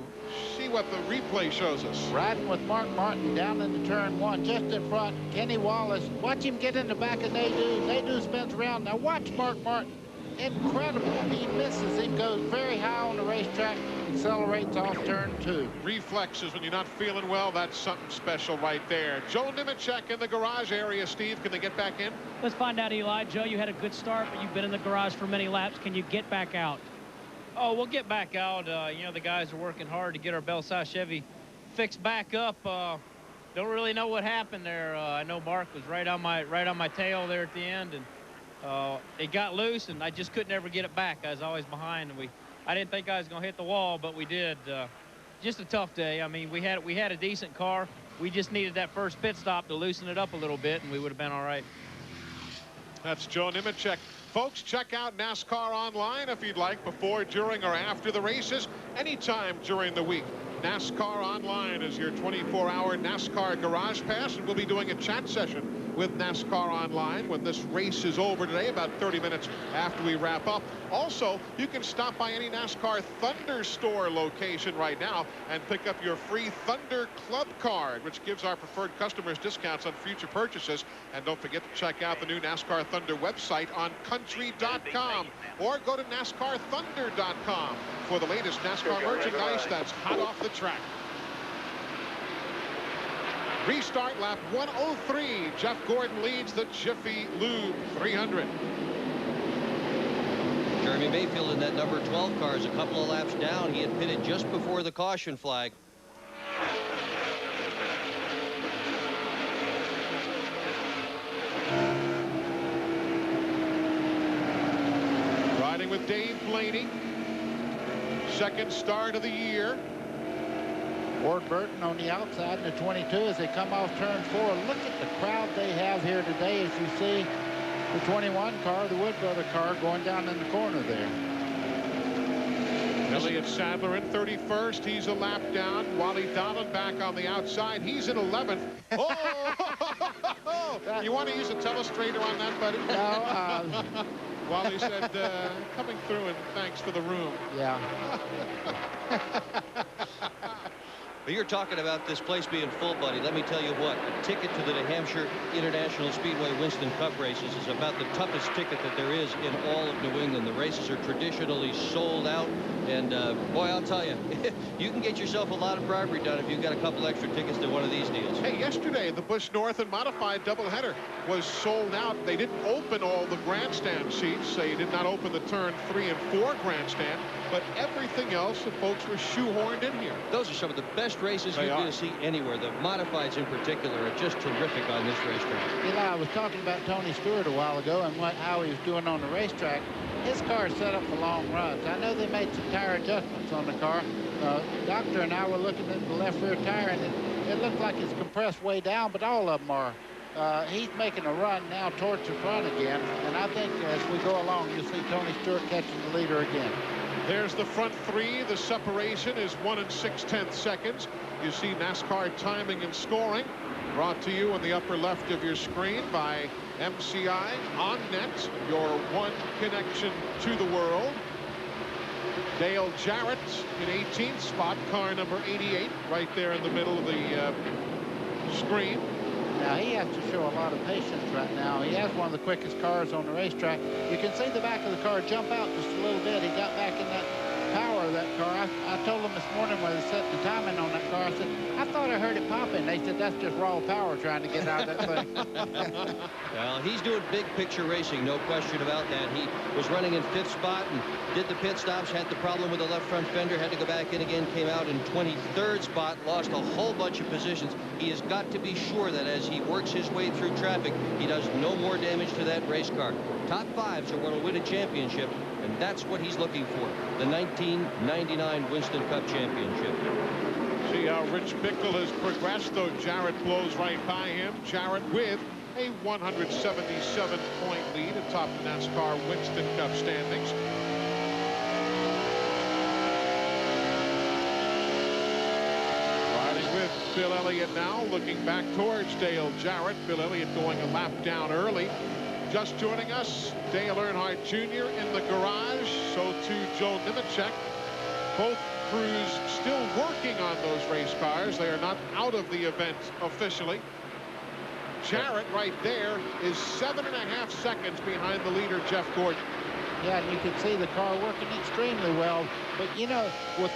See what the replay shows us. Riding with Mark Martin down into turn one, just in front. Kenny Wallace, watch him get in the back of Nadeau. Nadeau spins around. Now watch Mark Martin. Incredible. He misses. He goes very high on the racetrack, accelerates off turn two. Reflexes when you're not feeling well, that's something special right there. Joe Nemechek in the garage area. Steve, can they get back in? Let's find out, Eli. Joe, you had a good start, but you've been in the garage for many laps. Can you get back out? Oh, we'll get back out. You know, the guys are working hard to get our Bell South Chevy fixed back up. Don't really know what happened there. I know Mark was right on my tail there at the end, and it got loose, and I just couldn't ever get it back. I was always behind, and I didn't think I was going to hit the wall, but we did. Just a tough day. I mean, we had a decent car. We just needed that first pit stop to loosen it up a little bit, and we would have been all right. That's Joe Nemechek. Folks, check out NASCAR online if you'd like, before, during, or after the races, anytime during the week. NASCAR Online is your 24-hour NASCAR Garage Pass, and we'll be doing a chat session with NASCAR Online when this race is over today, about 30 minutes after we wrap up. Also, you can stop by any NASCAR Thunder store location right now and pick up your free Thunder Club card, which gives our preferred customers discounts on future purchases. And don't forget to check out the new NASCAR Thunder website on country.com, or go to NASCARthunder.com for the latest NASCAR merchandise that's hot off the track. Restart lap 103. Jeff Gordon leads the Jiffy Lube 300. Jeremy Mayfield in that number 12 car is a couple of laps down. He had pitted just before the caution flag. Riding with Dave Blaney. Second start of the year. Ward Burton on the outside in the 22 as they come off turn four. Look at the crowd they have here today as you see the 21 car, the Wood Brother car, going down in the corner there. Elliott Sadler in 31st. He's a lap down. Wally Dallin back on the outside. He's in 11th. Oh! You want to use a telestrator on that, buddy? No. Wally said, coming through, and thanks for the room. Yeah. You're talking about this place being full, buddy. Let me tell you what, a ticket to the New Hampshire International Speedway Winston Cup races is about the toughest ticket that there is in all of New England. The races are traditionally sold out, and boy, I'll tell you, you can get yourself a lot of bribery done if you've got a couple extra tickets to one of these deals. Hey, yesterday, the Busch North and Modified doubleheader was sold out. They didn't open all the grandstand seats. They did not open the turn 3 and 4 grandstand, but everything else, the folks were shoehorned in here. Those are some of the best races you're going to see anywhere. The modifieds in particular are just terrific on this racetrack. Eli, I was talking about Tony Stewart a while ago and how he was doing on the racetrack. His car is set up for long runs. I know they made some tire adjustments on the car. Doctor and I were looking at the left rear tire, and it looked like it's compressed way down, but all of them are. He's making a run now towards the front again, and I think as we go along, you'll see Tony Stewart catching the leader again. There's the front three. The separation is 1 6/10 seconds. You see NASCAR timing and scoring brought to you in the upper left of your screen by MCI OnNet, your one connection to the world. Dale Jarrett in 18th spot, car number 88, right there in the middle of the screen. Now, he has to show a lot of patience right now. He has one of the quickest cars on the racetrack. You can see the back of the car jump out just a little bit. He got back in that power of that car. I told him this morning when I was setting the timing on that car, I said, I thought I heard it popping. They said, that's just raw power trying to get out of that thing. Well, he's doing big picture racing, no question about that. He was running in 5th spot and did the pit stops, had the problem with the left front fender, had to go back in again, came out in 23rd spot, lost a whole bunch of positions. He has got to be sure that as he works his way through traffic, he does no more damage to that race car. Top 5s are going to win a championship, and that's what he's looking for, the 1999 Winston Cup Championship. See how Rich Bickle has progressed, though Jarrett blows right by him. Jarrett with a 177-point lead atop the NASCAR Winston Cup standings. Riding with Bill Elliott now, looking back towards Dale Jarrett. Bill Elliott going a lap down early. Just joining us, Dale Earnhardt Jr. in the garage. So too Joe Nemechek. Both crews still working on those race cars. They are not out of the event officially. Jarrett right there is 7.5 seconds behind the leader, Jeff Gordon. Yeah, and you can see the car working extremely well. But, you know, with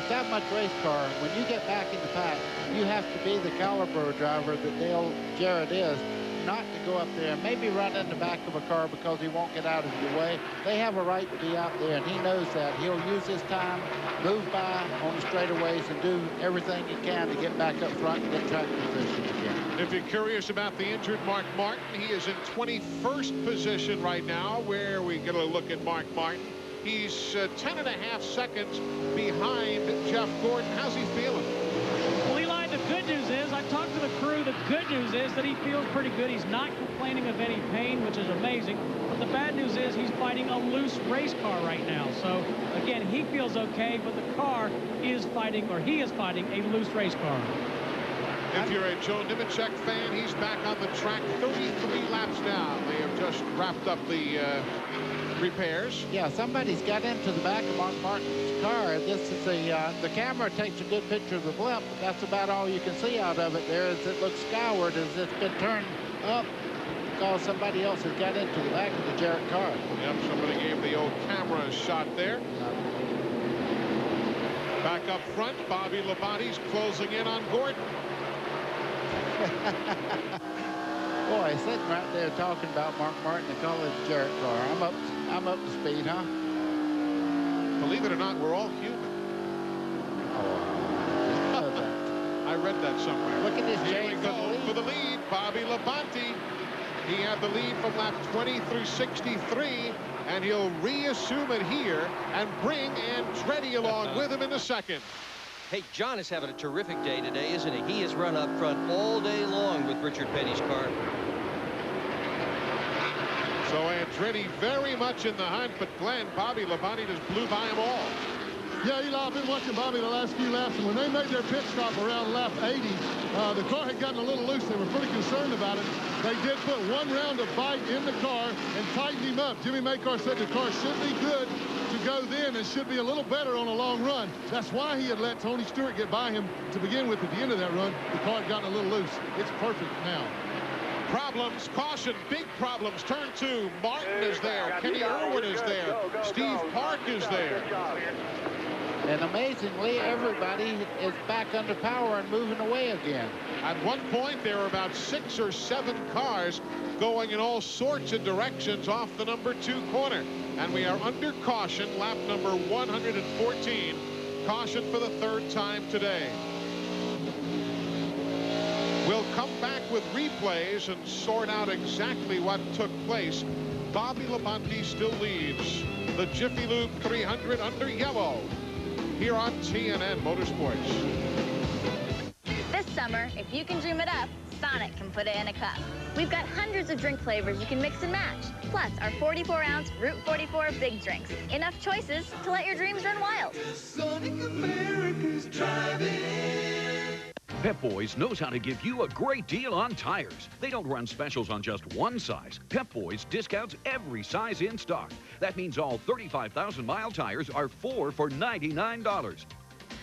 that much race car, when you get back in the pack, you have to be the caliber driver that Dale Jarrett is, not to go up there and maybe run in the back of a car because he won't get out of your way. They have a right to be out there, and he knows that. He'll use his time, move by on the straightaways, and do everything he can to get back up front and get track position again. If you're curious about the injured Mark Martin, he is in 21st position right now, where we get a look at Mark Martin. He's 10.5 seconds behind Jeff Gordon. How's he feeling? Well, Eli, the good news is, I talked to the crew, the good news is that he feels pretty good. He's not complaining of any pain, which is amazing. But the bad news is he's fighting a loose race car right now. So, again, he feels okay, but the car is fighting, or he is fighting, a loose race car. If you're a Joe Nemechek fan, he's back on the track 33 laps down. They have just wrapped up the repairs. Yeah, somebody's got into the back of Mark Martin's car. This is the camera takes a good picture of the blimp, but that's about all you can see out of it there as it looks skyward as it's been turned up because somebody else has got into the back of the Jarrett car. Yep, somebody gave the old camera a shot there. Back up front, Bobby Labonte's closing in on Gordon. Boy, sitting right there talking about Mark Martin, they call it a Jarrett car. I'm up to speed, huh? Believe it or not, we're all human. I read that somewhere. Look at this, Here we go for the lead, Bobby Labonte. He had the lead from lap 20 through 63, and he'll reassume it here and bring Andretti along with him in a second. Hey, John is having a terrific day today, isn't he? He has run up front all day long with Richard Petty's car. So Andretti very much in the hunt, but Glenn, Bobby Labonte just blew by them all. Yeah, Eli, I've been watching Bobby the last few laps, and when they made their pit stop around lap 80, the car had gotten a little loose. They were pretty concerned about it. They did put one round of bite in the car and tightened him up. Jimmy Maycar said the car should be good to go then and should be a little better on a long run. That's why he had let Tony Stewart get by him to begin with at the end of that run. The car had gotten a little loose. It's perfect now. Problems, caution, big problems. Turn 2, Martin is there. Kenny Irwin is there. Steve Park is there. And amazingly, everybody is back under power and moving away again. At one point, there were about 6 or 7 cars going in all sorts of directions off the number 2 corner. And we are under caution, lap number 114. Caution for the 3rd time today. We'll come back with replays and sort out exactly what took place. Bobby Labonte still leads the Jiffy Lube 300 under yellow here on TNN Motorsports. This summer, if you can dream it up, Sonic can put it in a cup. We've got hundreds of drink flavors you can mix and match, plus our 44-ounce Route 44 big drinks. Enough choices to let your dreams run wild. Sonic America's driving. Pep Boys knows how to give you a great deal on tires. They don't run specials on just one size. Pep Boys discounts every size in stock. That means all 35,000-mile tires are 4 for $99.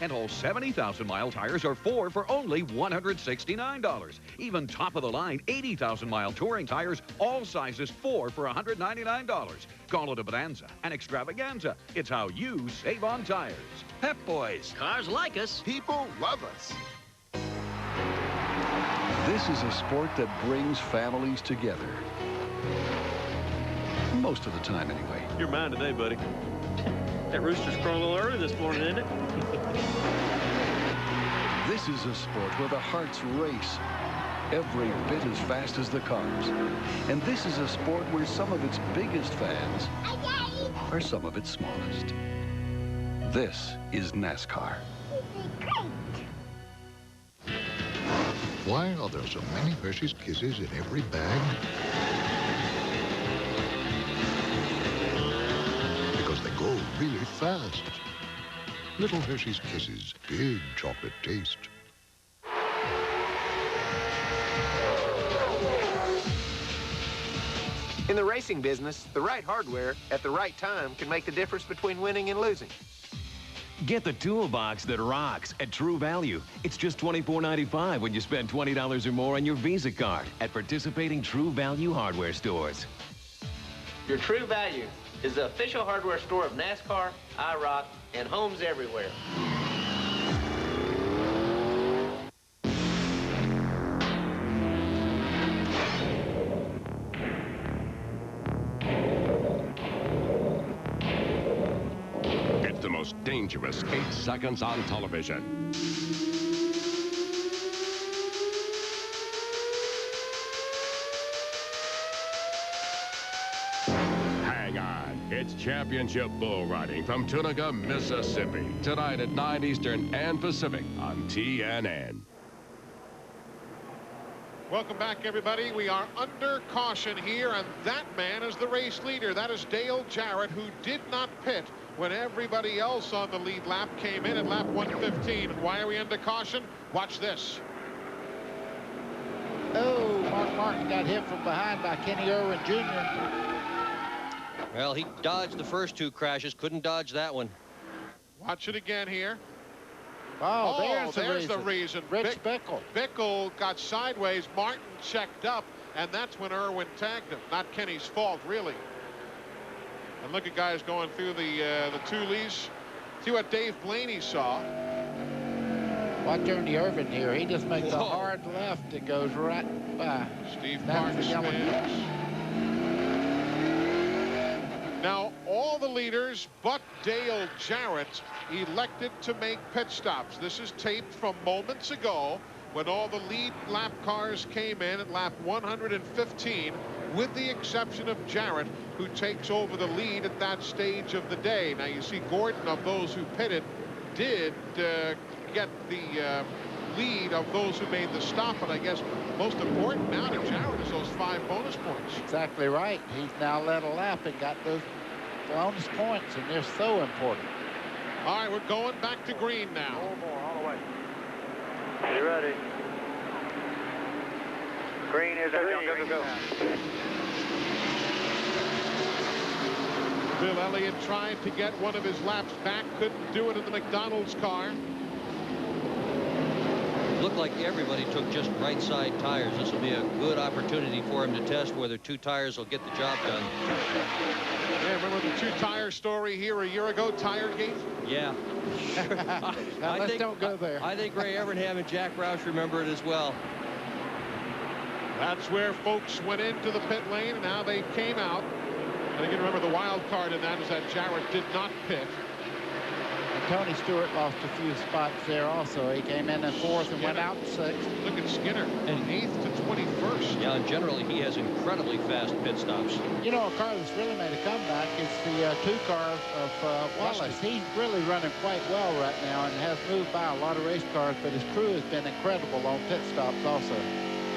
And all 70,000-mile tires are 4 for only $169. Even top-of-the-line 80,000-mile touring tires, all sizes 4 for $199. Call it a bonanza, an extravaganza. It's how you save on tires. Pep Boys. Cars like us. People love us. This is a sport that brings families together. Most of the time, anyway. You're mine today, buddy. That rooster's crowing a little early this morning, isn't it? This is a sport where the hearts race every bit as fast as the cars. And this is a sport where some of its biggest fans are some of its smallest. This is NASCAR. Why are there so many Hershey's Kisses in every bag? Because they go really fast. Little Hershey's Kisses, big chocolate taste. In the racing business, the right hardware at the right time can make the difference between winning and losing. Get the toolbox that rocks at True Value. It's just $24.95 when you spend $20 or more on your Visa card at participating True Value hardware stores. Your True Value is the official hardware store of NASCAR, IROC, and homes everywhere. It's the most dangerous 8 seconds on television. Hang on. It's championship bull riding from Tunica, Mississippi. Tonight at 9 Eastern and Pacific on TNN. Welcome back, everybody. We are under caution here, and that man is the race leader. That is Dale Jarrett, who did not pit when everybody else on the lead lap came in at lap 115. And why are we under caution? Watch this. Oh, Mark Martin got hit from behind by Kenny Irwin Jr. Well, he dodged the first 2 crashes, couldn't dodge that one. Watch it again here. Oh, there's the reason. Rich Bickle. Bickle got sideways. Martin checked up, and that's when Irwin tagged him. Not Kenny's fault, really. And look at guys going through the Tulies. See what Dave Blaney saw. Watch Ernie Irvin here. He just makes a hard left that goes right by. Steve Parks spins. Now, all the leaders but Dale Jarrett elected to make pit stops. This is taped from moments ago when all the lead lap cars came in at lap 115, with the exception of Jarrett, who takes over the lead at that stage of the day. Now, you see Gordon, of those who pitted, did get the lead of those who made the stop, but I guess most important now to Jarrett is those 5 bonus points. Exactly right. He's now led a lap and got those bonus points, and they're so important. All right, we're going back to green now. More all the way. You ready? Green is green. Go. Bill Elliott tried to get one of his laps back, couldn't do it in the McDonald's car. Looked like everybody took just right side tires. This will be a good opportunity for him to test whether 2 tires will get the job done. Yeah, remember the 2 tire story here a year ago, Tiregate? Yeah. Don't go there. I think Ray Evernham and Jack Roush remember it as well. That's where folks went into the pit lane, and now they came out. And again, remember the wild card in that is that Jarrett did not pit. And Tony Stewart lost a few spots there also. He came in 4th and went out in 6th. Look at Skinner, and 8th to 21st. Yeah, and generally he has incredibly fast pit stops. You know, a car that's really made a comeback is the 2 car of Wallace. He's really running quite well right now and has moved by a lot of race cars, but his crew has been incredible on pit stops also.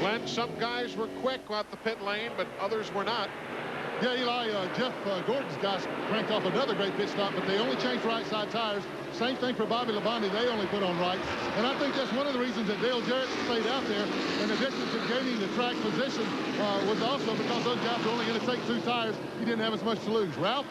Glenn, some guys were quick at the pit lane, but others were not. Yeah, Eli, Jeff Gordon's guys cranked off another great pit stop, but they only changed right side tires. Same thing for Bobby Labonte. They only put on right. And I think that's one of the reasons that Dale Jarrett stayed out there, in addition to gaining the track position, was also because those guys were only going to take 2 tires. He didn't have as much to lose. Ralph?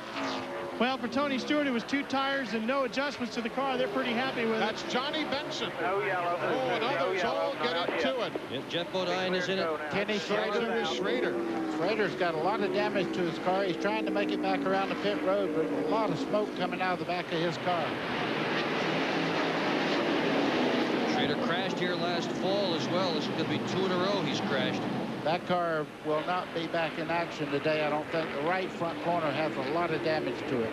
Well, for Tony Stewart, it was 2 tires and no adjustments to the car. They're pretty happy with That's it. Johnny Benson. No yellow. Oh, and others all get into it. Yep, Jeff Bodine is in it. Kenny Schrader. Schrader. Schrader's got a lot of damage to his car. He's trying to make it back around the pit road, but a lot of smoke coming out of the back of his car. Schrader crashed here last fall as well. This is going to be 2 in a row he's crashed. That car will not be back in action today, I don't think. The right front corner has a lot of damage to it.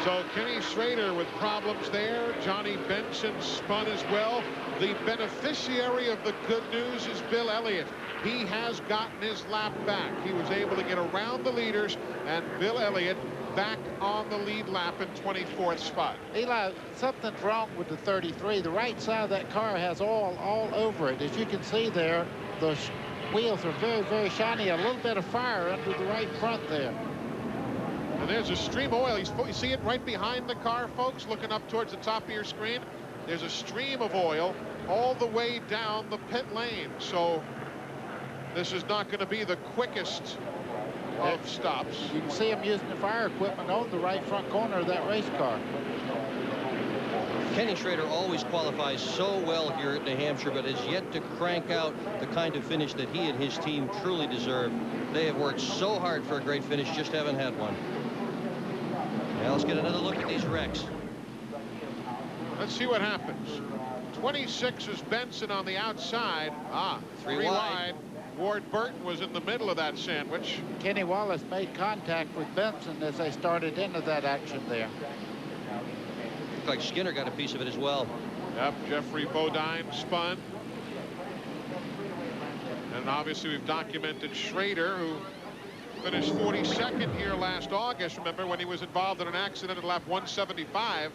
So Kenny Schrader with problems there. Johnny Benson spun as well. The beneficiary of the good news is Bill Elliott. He has gotten his lap back. He was able to get around the leaders, and Bill Elliott back on the lead lap in 24th spot. Eli, something's wrong with the 33. The right side of that car has oil all over it. As you can see there, the wheels are very, very shiny. A little bit of fire under the right front there. And there's a stream of oil. You see it right behind the car, folks, looking up towards the top of your screen. There's a stream of oil all the way down the pit lane. So this is not going to be the quickest of stops. You can see him using the fire equipment on the right front corner of that race car. Kenny Schrader always qualifies so well here at New Hampshire, but has yet to crank out the kind of finish that he and his team truly deserve. They have worked so hard for a great finish, just haven't had one. Now let's get another look at these wrecks. Let's see what happens. 26 is Benson on the outside. Three wide. wide. Ward Burton was in the middle of that sandwich. Kenny Wallace made contact with Benson as they started into that action there. Looked like Skinner got a piece of it as well. Yep, Jeffrey Bodine spun. And obviously we've documented Schrader, who finished 42nd here last August. Remember when he was involved in an accident at lap 175.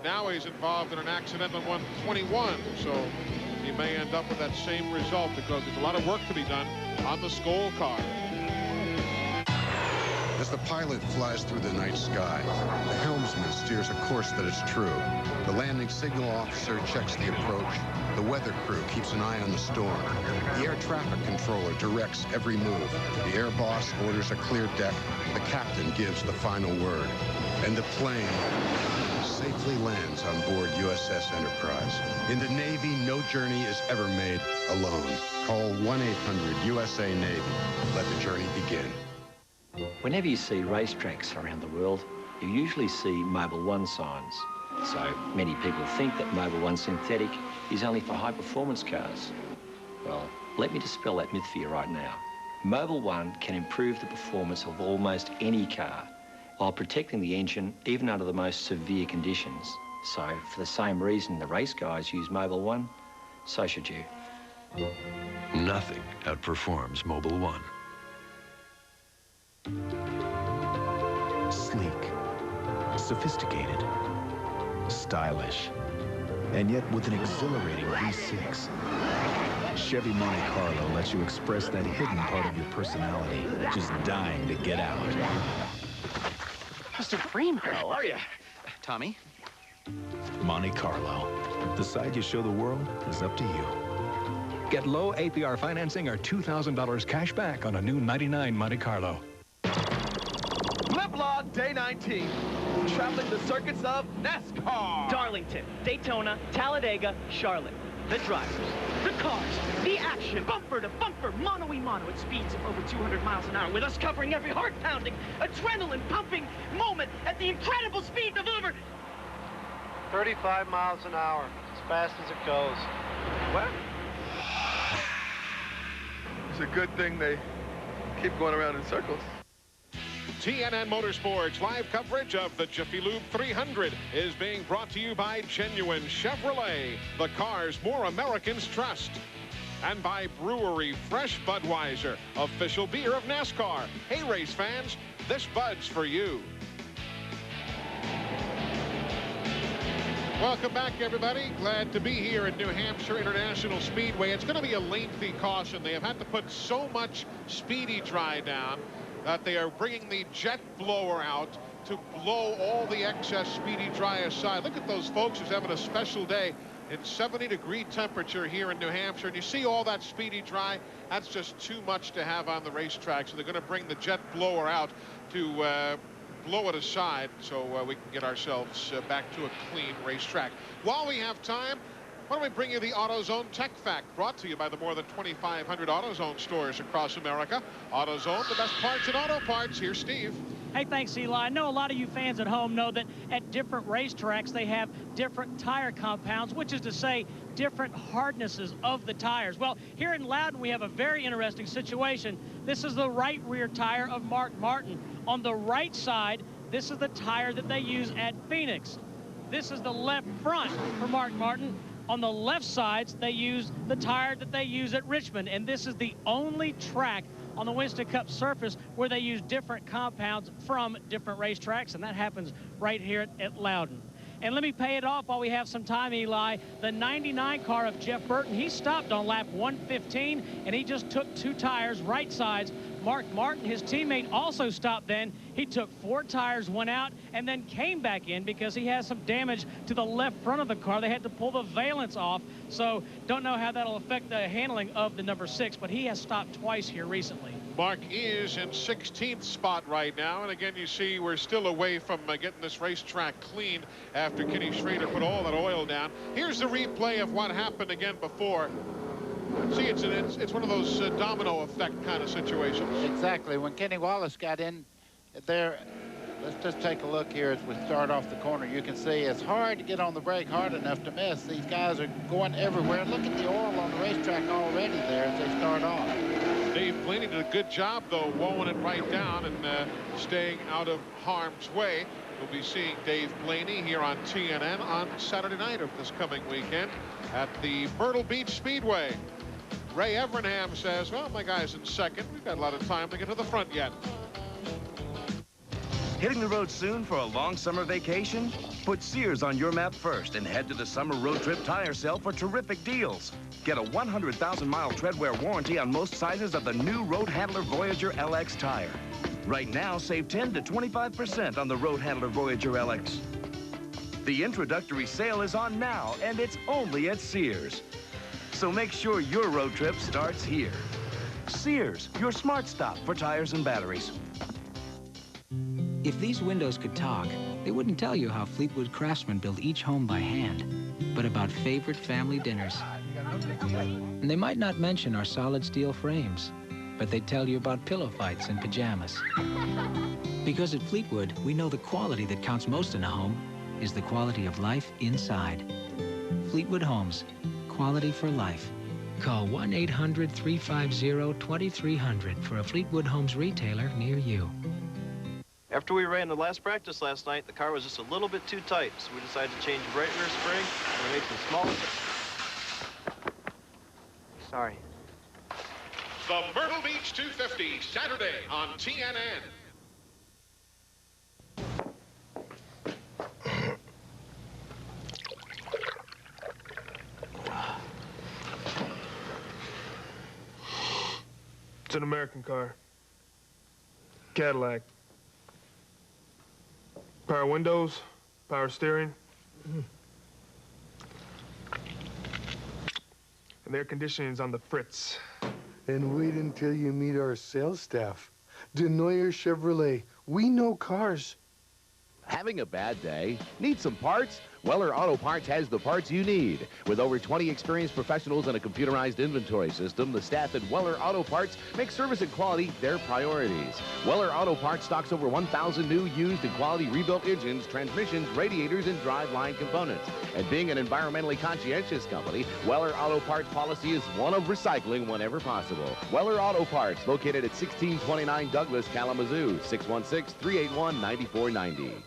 Now he's involved in an accident on 121. So he may end up with that same result because there's a lot of work to be done on the Skoal car. As the pilot flies through the night sky, the helmsman steers a course that is true. The landing signal officer checks the approach. The weather crew keeps an eye on the storm. The air traffic controller directs every move. The air boss orders a clear deck. The captain gives the final word. And the plane safely lands on board USS Enterprise. In the Navy, no journey is ever made alone. Call 1-800-USA-NAVY. Let the journey begin. Whenever you see racetracks around the world, you usually see Mobil 1 signs. So many people think that Mobil 1 synthetic is only for high-performance cars. Well, let me dispel that myth for you right now. Mobil 1 can improve the performance of almost any car while protecting the engine even under the most severe conditions. So for the same reason the race guys use Mobil 1, so should you. Nothing outperforms Mobil 1. Sleek, sophisticated, stylish, and yet with an exhilarating V6. Chevy Monte Carlo lets you express that hidden part of your personality, just dying to get out. Mr. Freeman. How are you? Tommy? Monte Carlo. The side you show the world is up to you. Get low APR financing or $2,000 cash back on a new 99 Monte Carlo. Livelong Day 19. Traveling the circuits of NASCAR. Darlington, Daytona, Talladega, Charlotte. The drivers, the cars, the action, bumper to bumper, mano-a-mano at speeds of over 200 miles an hour, with us covering every heart-pounding, adrenaline-pumping moment at the incredible speed of over 35 miles an hour, as fast as it goes. What? It's a good thing they keep going around in circles. TNN Motorsports live coverage of the Jiffy Lube 300 is being brought to you by Genuine Chevrolet, the cars more Americans trust. And by Brewery Fresh Budweiser, official beer of NASCAR. Hey, race fans, this Bud's for you. Welcome back, everybody. Glad to be here at New Hampshire International Speedway. It's going to be a lengthy caution. They have had to put so much speedy dry down that they are bringing the jet blower out to blow all the excess speedy dry aside. Look at those folks who's having a special day in 70-degree temperature here in New Hampshire. And you see all that speedy dry? That's just too much to have on the racetrack. So they're going to bring the jet blower out to blow it aside so we can get ourselves back to a clean racetrack. While we have time, why don't we bring you the AutoZone Tech Fact, brought to you by the more than 2,500 AutoZone stores across America. AutoZone, the best parts in auto parts. Here's Steve. Hey, thanks, Eli. I know a lot of you fans at home know that at different racetracks they have different tire compounds, which is to say different hardnesses of the tires. Well, here in Loudon we have a very interesting situation. This is the right rear tire of Mark Martin. On the right side, this is the tire that they use at Phoenix. This is the left front for Mark Martin. On the left sides, they use the tire that they use at Richmond, and this is the only track on the Winston Cup surface where they use different compounds from different racetracks, and that happens right here at Loudon. And let me pay it off while we have some time, Eli. The 99 car of Jeff Burton, he stopped on lap 115, and he just took 2 tires, right sides. Mark Martin, his teammate, also stopped then. He took 4 tires, went out, and then came back in because he has some damage to the left front of the car. They had to pull the valence off, so don't know how that'll affect the handling of the number 6, but he has stopped twice here recently. Mark is in 16th spot right now, and again you see we're still away from getting this racetrack clean after Kenny Schrader put all that oil down. Here's the replay of what happened again before. See, it's one of those domino effect kind of situations. Exactly. When Kenny Wallace got in there, let's just take a look here as we start off the corner. You can see it's hard to get on the brake hard enough to miss. These guys are going everywhere. Look at the oil on the racetrack already there as they start off. Dave Blaney did a good job, though, wowing it right down and staying out of harm's way. We'll be seeing Dave Blaney here on TNN on Saturday night of this coming weekend at the Myrtle Beach Speedway. Ray Evernham says, well, my guy's in second. We've got a lot of time to get to the front yet. Hitting the road soon for a long summer vacation? Put Sears on your map first and head to the Summer Road Trip Tire Sale for terrific deals. Get a 100,000-mile treadwear warranty on most sizes of the new Road Handler Voyager LX tire. Right now, save 10 to 25% on the Road Handler Voyager LX. The introductory sale is on now, and it's only at Sears. So make sure your road trip starts here. Sears, your smart stop for tires and batteries. If these windows could talk, they wouldn't tell you how Fleetwood craftsmen build each home by hand, but about favorite family dinners. And they might not mention our solid steel frames, but they'd tell you about pillow fights and pajamas. Because at Fleetwood, we know the quality that counts most in a home is the quality of life inside. Fleetwood Homes, quality for life. Call 1-800-350-2300 for a Fleetwood Homes retailer near you. After we ran the last practice last night, the car was just a little bit too tight, so we decided to change the right rear spring and make some small... Sorry. The Myrtle Beach 250, Saturday on TNN. It's an American car. Cadillac. Power windows, power steering. And the air conditioning's on the fritz. And wait until you meet our sales staff. Denoyer Chevrolet. We know cars. Having a bad day? Need some parts? Weller Auto Parts has the parts you need. With over 20 experienced professionals and a computerized inventory system, the staff at Weller Auto Parts make service and quality their priorities. Weller Auto Parts stocks over 1,000 new, used, and quality rebuilt engines, transmissions, radiators, and driveline components. And being an environmentally conscientious company, Weller Auto Parts policy is one of recycling whenever possible. Weller Auto Parts, located at 1629 Douglas, Kalamazoo, 616-381-9490.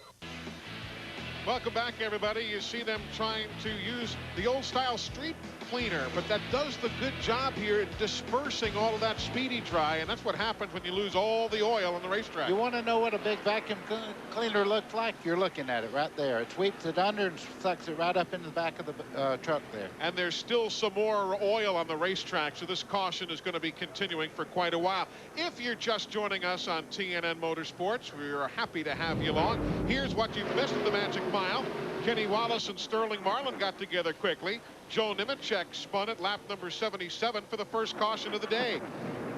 Welcome back, everybody. You see them trying to use the old-style street cleaner, but that does the good job here at dispersing all of that speedy dry, and that's what happens when you lose all the oil on the racetrack. You want to know what a big vacuum cleaner looks like? You're looking at it right there. It sweeps it under and sucks it right up into the back of the truck there. And there's still some more oil on the racetrack, so this caution is going to be continuing for quite a while. If you're just joining us on TNN Motorsports, we're happy to have you along. Here's what you've missed of the Magic Mile. Kenny Wallace and Sterling Marlin got together quickly. Joe Nemechek spun at lap number 77 for the first caution of the day.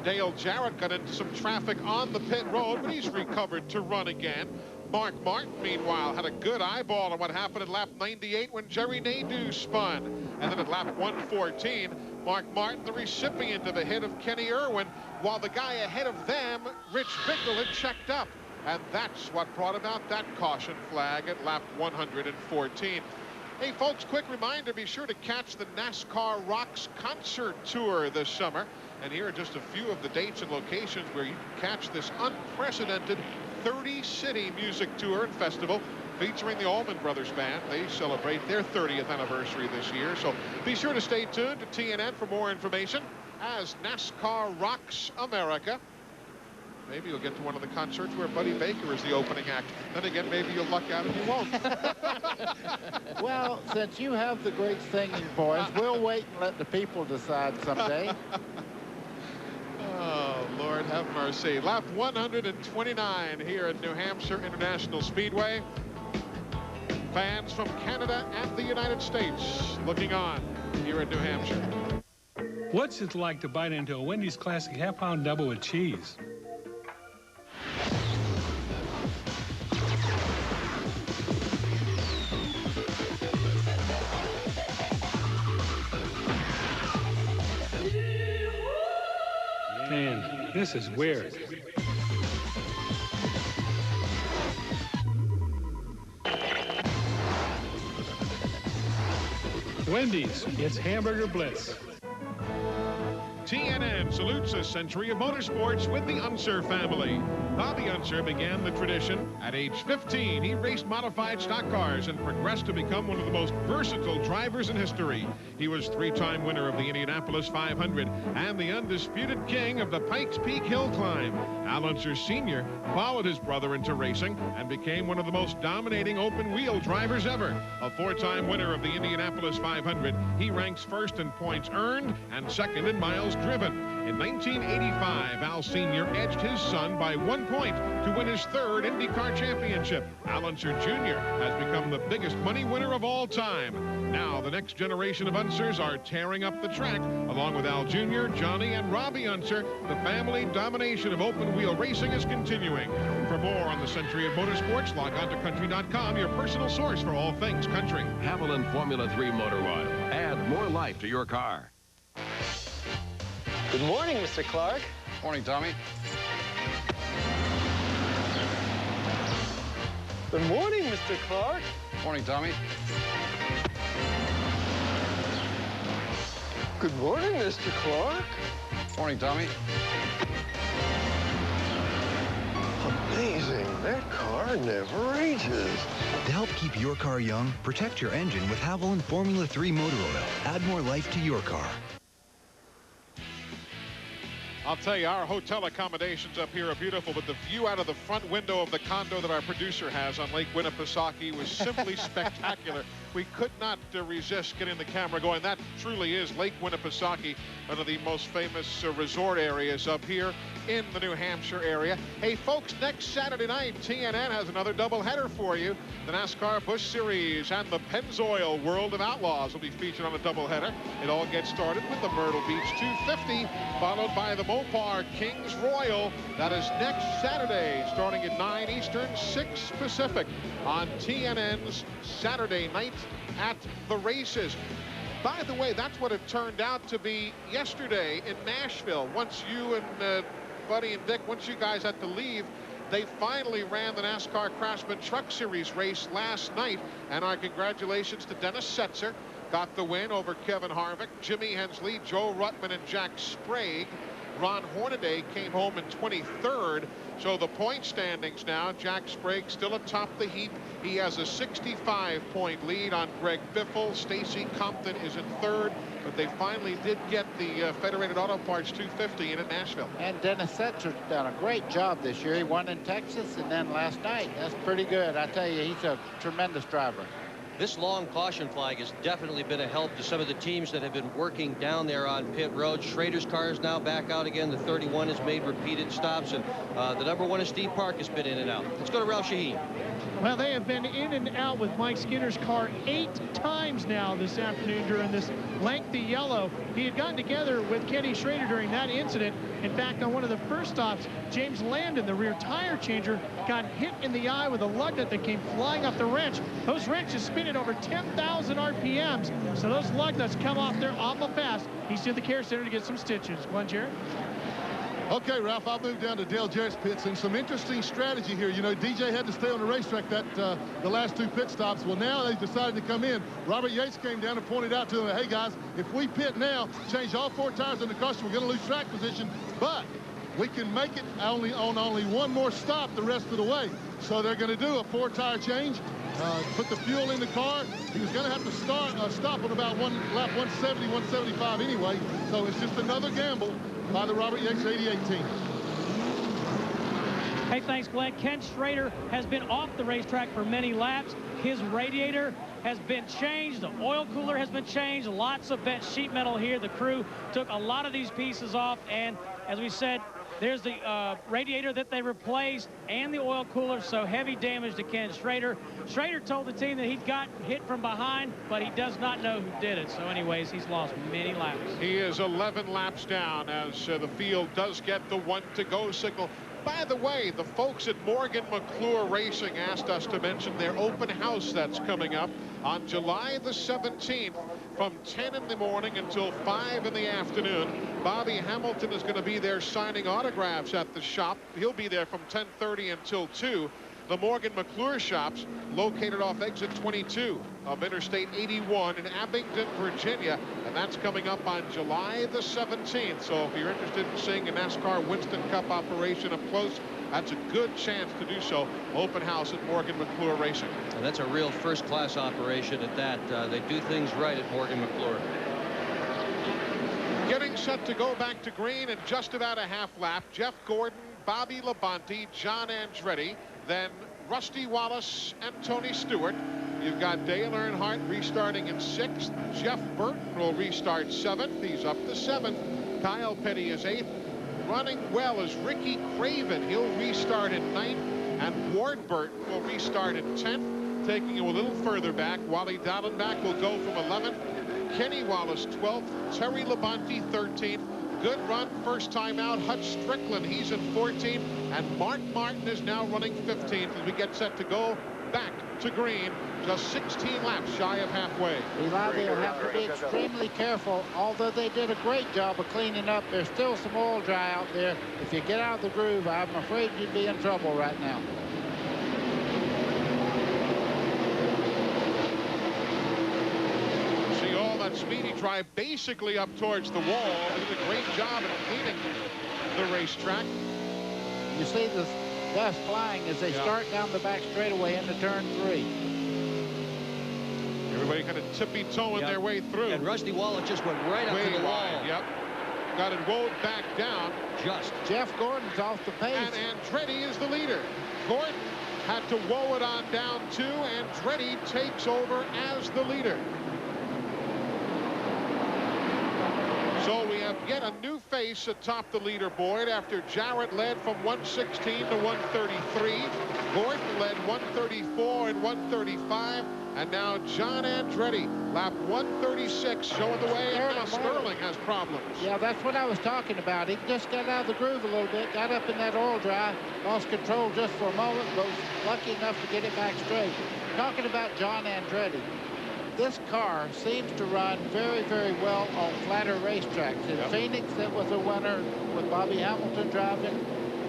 Dale Jarrett got into some traffic on the pit road, but he's recovered to run again. Mark Martin, meanwhile, had a good eyeball on what happened at lap 98 when Jerry Nadeau spun. And then at lap 114, Mark Martin, the recipient of a hit of Kenny Irwin, while the guy ahead of them, Rich Bickle, had checked up. And that's what brought about that caution flag at lap 114. Hey, folks, quick reminder, be sure to catch the NASCAR Rocks concert tour this summer. And here are just a few of the dates and locations where you can catch this unprecedented 30-city music tour and festival featuring the Allman Brothers Band. They celebrate their 30th anniversary this year. So be sure to stay tuned to TNN for more information as NASCAR Rocks America. Maybe you'll get to one of the concerts where Buddy Baker is the opening act. Then again, maybe you'll luck out and you won't. Well, since you have the great singing voice, we'll wait and let the people decide someday. Oh, Lord have mercy. Lap 129 here at New Hampshire International Speedway. Fans from Canada and the United States looking on here at New Hampshire. What's it like to bite into a Wendy's Classic half-pound double with cheese? Man, this is weird. Wendy's, it's hamburger bliss. TNN salutes a century of motorsports with the Unser family. Bobby Unser began the tradition. At age 15, he raced modified stock cars and progressed to become one of the most versatile drivers in history. He was three-time winner of the Indianapolis 500 and the undisputed king of the Pikes Peak Hill Climb. Al Unser Sr. followed his brother into racing and became one of the most dominating open-wheel drivers ever. A four-time winner of the Indianapolis 500, he ranks first in points earned and second in miles driven. In 1985, Al Sr. edged his son by 1 point to win his third IndyCar championship. Al Unser Jr. has become the biggest money winner of all time. Now, the next generation of Unsers are tearing up the track. Along with Al Jr., Johnny, and Robbie Unser, the family domination of open-wheel racing is continuing. For more on the century of motorsports, log on to country.com, your personal source for all things country. Haviland Formula 3 Motor Oil. Add more life to your car. Good morning, Mr. Clark. Morning, Tommy. Good morning, Mr. Clark. Morning, Tommy. Good morning, Mr. Clark. Morning, Tommy. Amazing. That car never ages. To help keep your car young, protect your engine with Haviland Formula 3 Motor Oil. Add more life to your car. I'll tell you, our hotel accommodations up here are beautiful, but the view out of the front window of the condo that our producer has on Lake Winnipesaukee was simply spectacular. We could not resist getting the camera going. That truly is Lake Winnipesaukee, one of the most famous resort areas up here in the New Hampshire area. Hey, folks, next Saturday night, TNN has another doubleheader for you. The NASCAR Busch Series and the Pennzoil World of Outlaws will be featured on a doubleheader. It all gets started with the Myrtle Beach 250, followed by the Mopar Kings Royal. That is next Saturday, starting at 9 Eastern, 6 Pacific, on TNN's Saturday night at the races. By the way, that's what it turned out to be yesterday in Nashville. Once you and Buddy and Dick, once you guys had to leave, they finally ran the NASCAR Craftsman Truck Series race last night. And our congratulations to Dennis Setzer. Got the win over Kevin Harvick, Jimmy Hensley, Joe Ruttman, and Jack Sprague. Ron Hornaday came home in 23rd. So the point standings now, Jack Sprague still atop the heap. He has a 65-point lead on Greg Biffle. Stacy Compton is in third, but they finally did get the Federated Auto Parts 250 in at Nashville. And Dennis Setzer's done a great job this year. He won in Texas and then last night. That's pretty good. I tell you, he's a tremendous driver. This long caution flag has definitely been a help to some of the teams that have been working down there on pit road. Schrader's car is now back out again. The 31 has made repeated stops, and the number 1 is Steve Park has been in and out. Let's go to Ralph Shaheen. Well, they have been in and out with Mike Skinner's car 8 times now this afternoon during this lengthy yellow. He had gotten together with Kenny Schrader during that incident. In fact, on one of the first stops, James Landon, the rear tire changer, got hit in the eye with a lug nut that came flying off the wrench. Those wrenches spin at over 10,000 RPMs, so those lug nuts come off there awful fast. He's to the care center to get some stitches. Glenn Jarrett. Okay, Ralph, I'll move down to Dale Jarrett's pits, and some interesting strategy here. You know, DJ had to stay on the racetrack the last 2 pit stops. Well, now they've decided to come in. Robert Yates came down and pointed out to them, hey, guys, if we pit now, change all 4 tires in the caution, we're going to lose track position, but we can make it on only 1 more stop the rest of the way. So they're going to do a 4-tire change, put the fuel in the car. He was going to have to stop on about lap 170, 175 anyway, so it's just another gamble by the Robert Yates 88 team. Hey, thanks, Glenn. Ken Schrader has been off the racetrack for many laps. His radiator has been changed. The oil cooler has been changed. Lots of bent sheet metal here. The crew took a lot of these pieces off, and as we said, there's the radiator that they replaced and the oil cooler, so heavy damage to Ken Schrader. Schrader told the team that he'd got hit from behind, but he does not know who did it. So anyways, he's lost many laps. He is 11 laps down as the field does get the 1-to-go signal. By the way, the folks at Morgan McClure Racing asked us to mention their open house that's coming up on July the 17th from 10 in the morning until 5 in the afternoon. Bobby Hamilton is going to be there signing autographs at the shop. He'll be there from 10:30 until 2. The Morgan McClure shops located off exit 22 of Interstate 81 in Abingdon, Virginia, and that's coming up on July the 17th. So if you're interested in seeing a NASCAR Winston Cup operation up close, that's a good chance to do so. Open house at Morgan McClure Racing. And that's a real first-class operation at that. They do things right at Morgan McClure. Getting set to go back to green in just about a half lap. Jeff Gordon, Bobby Labonte, John Andretti, then Rusty Wallace and Tony Stewart. You've got Dale Earnhardt restarting in 6th. Jeff Burton will restart 7th. He's up to 7. Kyle Petty is 8th. Running well is Ricky Craven. He'll restart in 9th. And Ward Burton will restart in 10th. Taking you a little further back, Wally Dallenbach will go from 11th. Kenny Wallace 12th. Terry Labonte 13th. Good run first time out. Hutch Strickland, he's in 14th. And Mark Martin is now running 15th as we get set to go back to green. Just 16 laps shy of halfway. Eli, they'll have to be extremely careful. Although they did a great job of cleaning up, there's still some oil dry out there. If you get out of the groove, I'm afraid you'd be in trouble right now. See all that speedy drive basically up towards the wall. They did a great job at cleaning the racetrack. You see the dust flying as they start down the back straightaway into turn 3. Everybody kind of tippy-toeing their way through. And Rusty Wallace just went right up to the wall. Yep. Got it rolled back down. Just. Jeff Gordon's off the pace. And Andretti is the leader. Gordon had to woe it on down 2. Andretti takes over as the leader. So we have yet a new face atop the leaderboard after Jarrett led from 116 to 133. Gordon led 134 and 135. And now John Andretti, lap 136, showing the way. And now Sterling has problems. Yeah, that's what I was talking about. He just got out of the groove a little bit, got up in that oil dry, lost control just for a moment, but was lucky enough to get it back straight. Talking about John Andretti, this car seems to run very, very well on flatter racetracks. In Phoenix, that was a winner with Bobby Hamilton driving.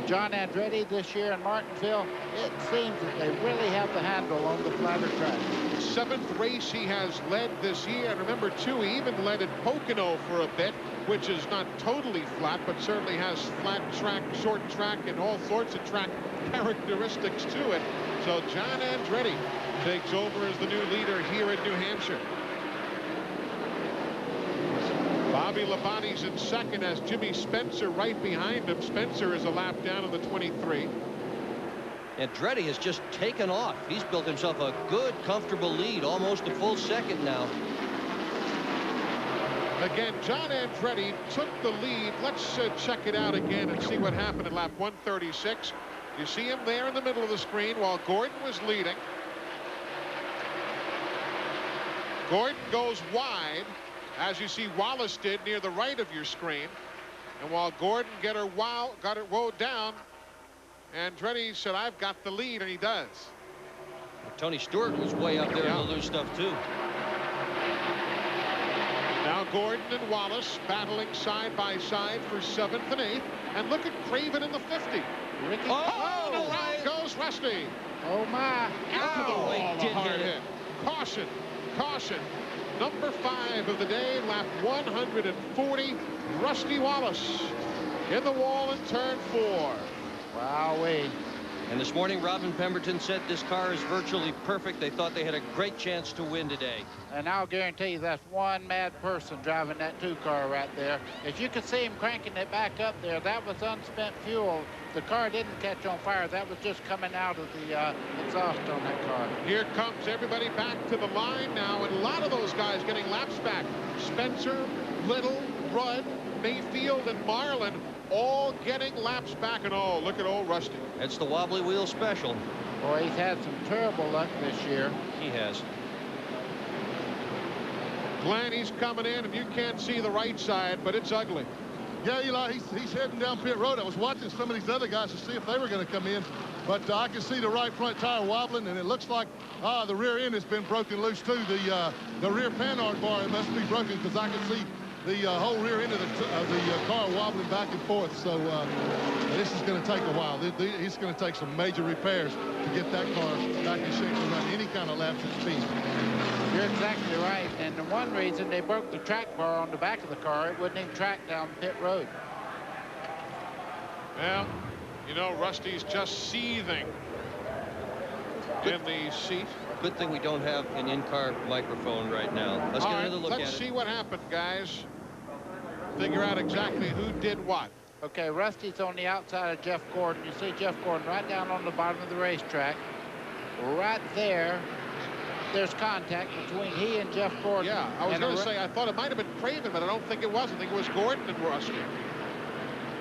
John Andretti this year in Martinsville, it seems that they really have the handle on the flatter track. 7th race he has led this year. And remember, too, he even led at Pocono for a bit, which is not totally flat, but certainly has flat track, short track, and all sorts of track characteristics to it. So John Andretti takes over as the new leader here in New Hampshire. Bobby Labonte's in second as Jimmy Spencer right behind him. Spencer is a lap down in the 23. Andretti has just taken off. He's built himself a good, comfortable lead, almost a full second now. Again, John Andretti took the lead. Let's check it out again and see what happened in lap 136. You see him there in the middle of the screen while Gordon was leading. Gordon goes wide, as you see Wallace did near the right of your screen. And while Gordon got it woed down, Andretti said, I've got the lead, and he does. Tony Stewart was way up there in the loose stuff, too. Now Gordon and Wallace battling side by side for 7th and 8th. And look at Craven in the 50. Ricky. And around goes Rusty. Oh, my. Oh, the hard hit. Caution. Caution. Number 5 of the day, lap 140. Rusty Wallace in the wall in turn 4. Wowee. And this morning, Robin Pemberton said this car is virtually perfect. They thought they had a great chance to win today. And I'll guarantee you that's one mad person driving that 2 car right there. As you can see him cranking it back up there, that was unspent fuel. The car didn't catch on fire. That was just coming out of the exhaust on that car. Here comes everybody back to the line now, and a lot of those guys getting laps back. Spencer, Little, Rudd, Mayfield, and Marlin all getting laps back. And oh, look at old Rusty. That's the wobbly wheel special. Boy, he's had some terrible luck this year. He has. Glenn, he's coming in, and you can't see the right side, but it's ugly. Yeah, Eli, he's heading down pit road. I was watching some of these other guys to see if they were going to come in, but I can see the right front tire wobbling, and it looks like the rear end has been broken loose too. The rear panhard bar must be broken, because I can see the whole rear end of the car wobbling back and forth. So this is going to take a while. He's going to take some major repairs to get that car back in shape to run any kind of laps at speed. You're exactly right. And the one reason they broke the track bar on the back of the car, it wouldn't even track down pit road. Well, you know, Rusty's just seething in the seat. Good thing we don't have an in-car microphone right now. Let's get another look at it. Let's see what happened, guys. Figure out exactly who did what. Okay, Rusty's on the outside of Jeff Gordon. You see Jeff Gordon right down on the bottom of the racetrack. Right there. There's contact between he and Jeff Gordon. Yeah, I was going to say, I thought it might have been Craven, but I don't think it was. I think it was Gordon and Rusty.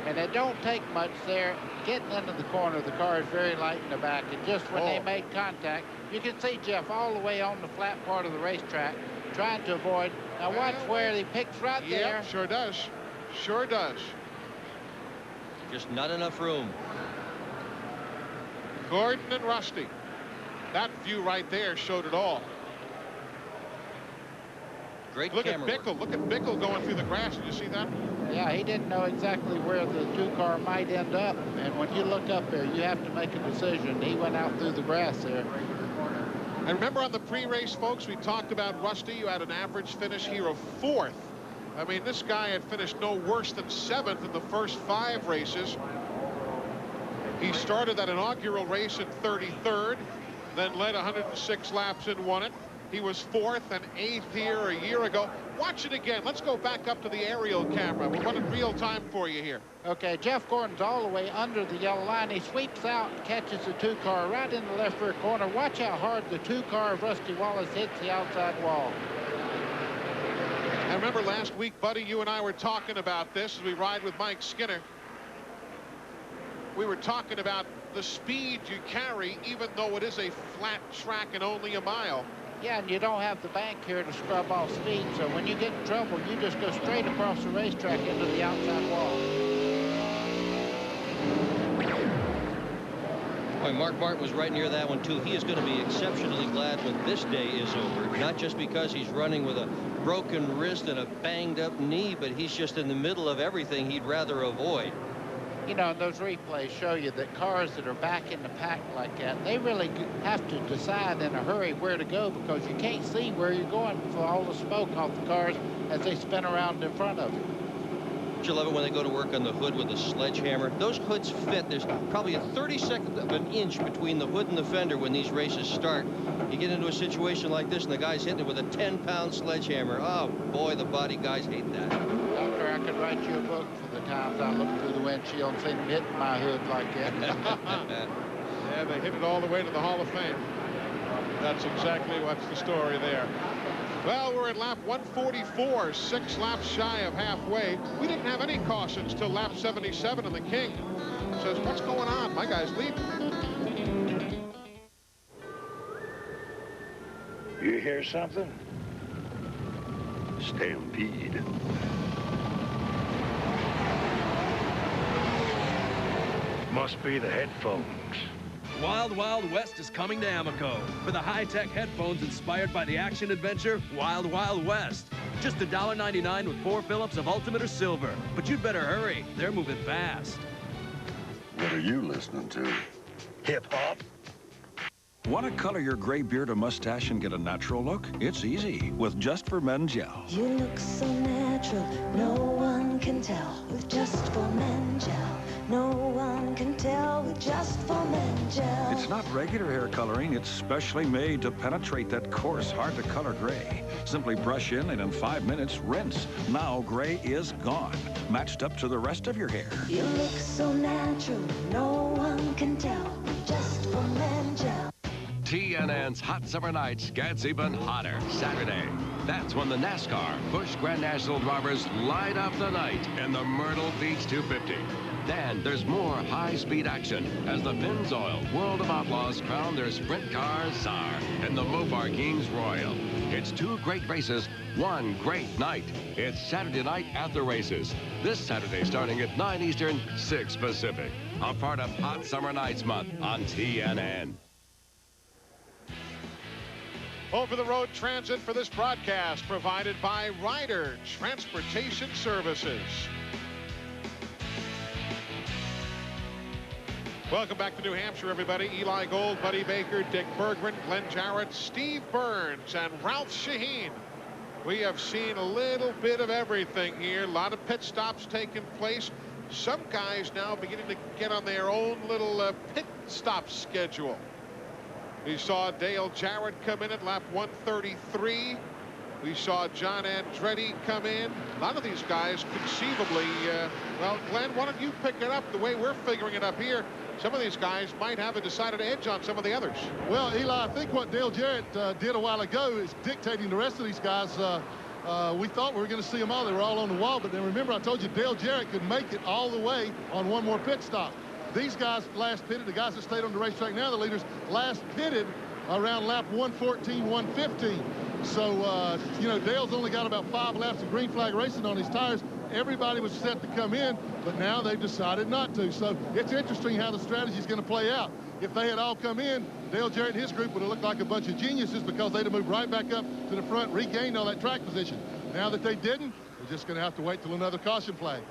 And it don't take much there. Getting into the corner, the car is very light in the back. And just when they made contact, you can see Jeff all the way on the flat part of the racetrack trying to avoid. Now watch where he picks right there. Yeah, sure does. Sure does. Just not enough room. Gordon and Rusty. That view right there showed it all. Great Look camera at Bickle. Look at Bickle going through the grass. Did you see that? Yeah, he didn't know exactly where the 2 car might end up. And when you look up there, you have to make a decision. He went out through the grass there. And remember on the pre-race, folks, we talked about Rusty. You had an average finish here of 4th. I mean, this guy had finished no worse than 7th in the first 5 races. He started that inaugural race in 33rd, then led 106 laps and won it. He was 4th and 8th here a year ago. Watch it again. Let's go back up to the aerial camera. We're running real time for you here. Okay, Jeff Gordon's all the way under the yellow line. He sweeps out and catches the 2 car right in the left rear corner. Watch how hard the 2 car of Rusty Wallace hits the outside wall. I remember last week, Buddy, you and I were talking about this as we ride with Mike Skinner. We were talking about the speed you carry, even though it is a flat track and only a mile. Yeah, and you don't have the bank here to scrub off speed, so when you get in trouble, you just go straight across the racetrack into the outside wall. Boy, Mark Martin was right near that one, too. He is going to be exceptionally glad when this day is over, not just because he's running with a broken wrist and a banged-up knee, but he's just in the middle of everything he'd rather avoid. You know, those replays show you that cars that are back in the pack like that, they really have to decide in a hurry where to go because you can't see where you're going for all the smoke off the cars as they spin around in front of you. Don't you love it when they go to work on the hood with a sledgehammer? Those hoods fit. There's probably a 32nd of an inch between the hood and the fender when these races start. You get into a situation like this and the guy's hitting it with a 10-pound sledgehammer. Oh, boy, the body guys hate that. Doctor, I could write you a book for the times I looked through the windshield and seen them hitting my hood like that. Yeah, they hit it all the way to the Hall of Fame. That's exactly what's the story there. Well, we're at lap 144, 6 laps shy of halfway. We didn't have any cautions till lap 77, and the King says, what's going on? My guy's leading. You hear something? Stampede. Must be the headphones. Wild Wild West is coming to Amoco for the high-tech headphones inspired by the action-adventure Wild Wild West. Just $1.99 with 4 Phillips of Ultimate or Silver. But you'd better hurry. They're moving fast. What are you listening to? Hip-hop? Want to color your gray beard or mustache and get a natural look? It's easy with Just for Men Gel. You look so natural, no one can tell with Just for Men Gel. No one can tell with Just for Men Gel. It's not regular hair coloring. It's specially made to penetrate that coarse, hard-to-color gray. Simply brush in and in 5 minutes, rinse. Now gray is gone, matched up to the rest of your hair. You look so natural, no one can tell with Just for Men Gel. TNN's Hot Summer Nights gets even hotter Saturday. That's when the NASCAR Busch Grand National drivers light up the night in the Myrtle Beach 250. Then there's more high-speed action as the Pennzoil World of Outlaws crown their sprint car czar in the Mopar Kings Royal. It's 2 great races, 1 great night. It's Saturday night at the races. This Saturday starting at 9 Eastern, 6 Pacific. A part of Hot Summer Nights Month on TNN. Over-the-road transit for this broadcast provided by Ryder Transportation Services. Welcome back to New Hampshire, everybody. Eli Gold, Buddy Baker, Dick Bergman, Glenn Jarrett, Steve Burns, and Ralph Shaheen. We have seen a little bit of everything here. A lot of pit stops taking place. Some guys now beginning to get on their own little pit stop schedule. We saw Dale Jarrett come in at lap 133. We saw John Andretti come in. A lot of these guys conceivably, well, Glenn, why don't you pick it up the way we're figuring it up here? Some of these guys might have a decided edge on some of the others. Well, Eli, I think what Dale Jarrett did a while ago is dictating the rest of these guys. We thought we were going to see them all. They were all on the wall. But then remember, I told you Dale Jarrett could make it all the way on one more pit stop. These guys last pitted, the guys that stayed on the racetrack now, the leaders, last pitted around lap 114, 115. So, you know, Dale's only got about 5 laps of green flag racing on his tires. Everybody was set to come in, but now they've decided not to. So it's interesting how the strategy is going to play out. If they had all come in, Dale Jarrett and his group would have looked like a bunch of geniuses because they'd have moved right back up to the front, regained all that track position. Now that they didn't, we're just going to have to wait till another caution flag.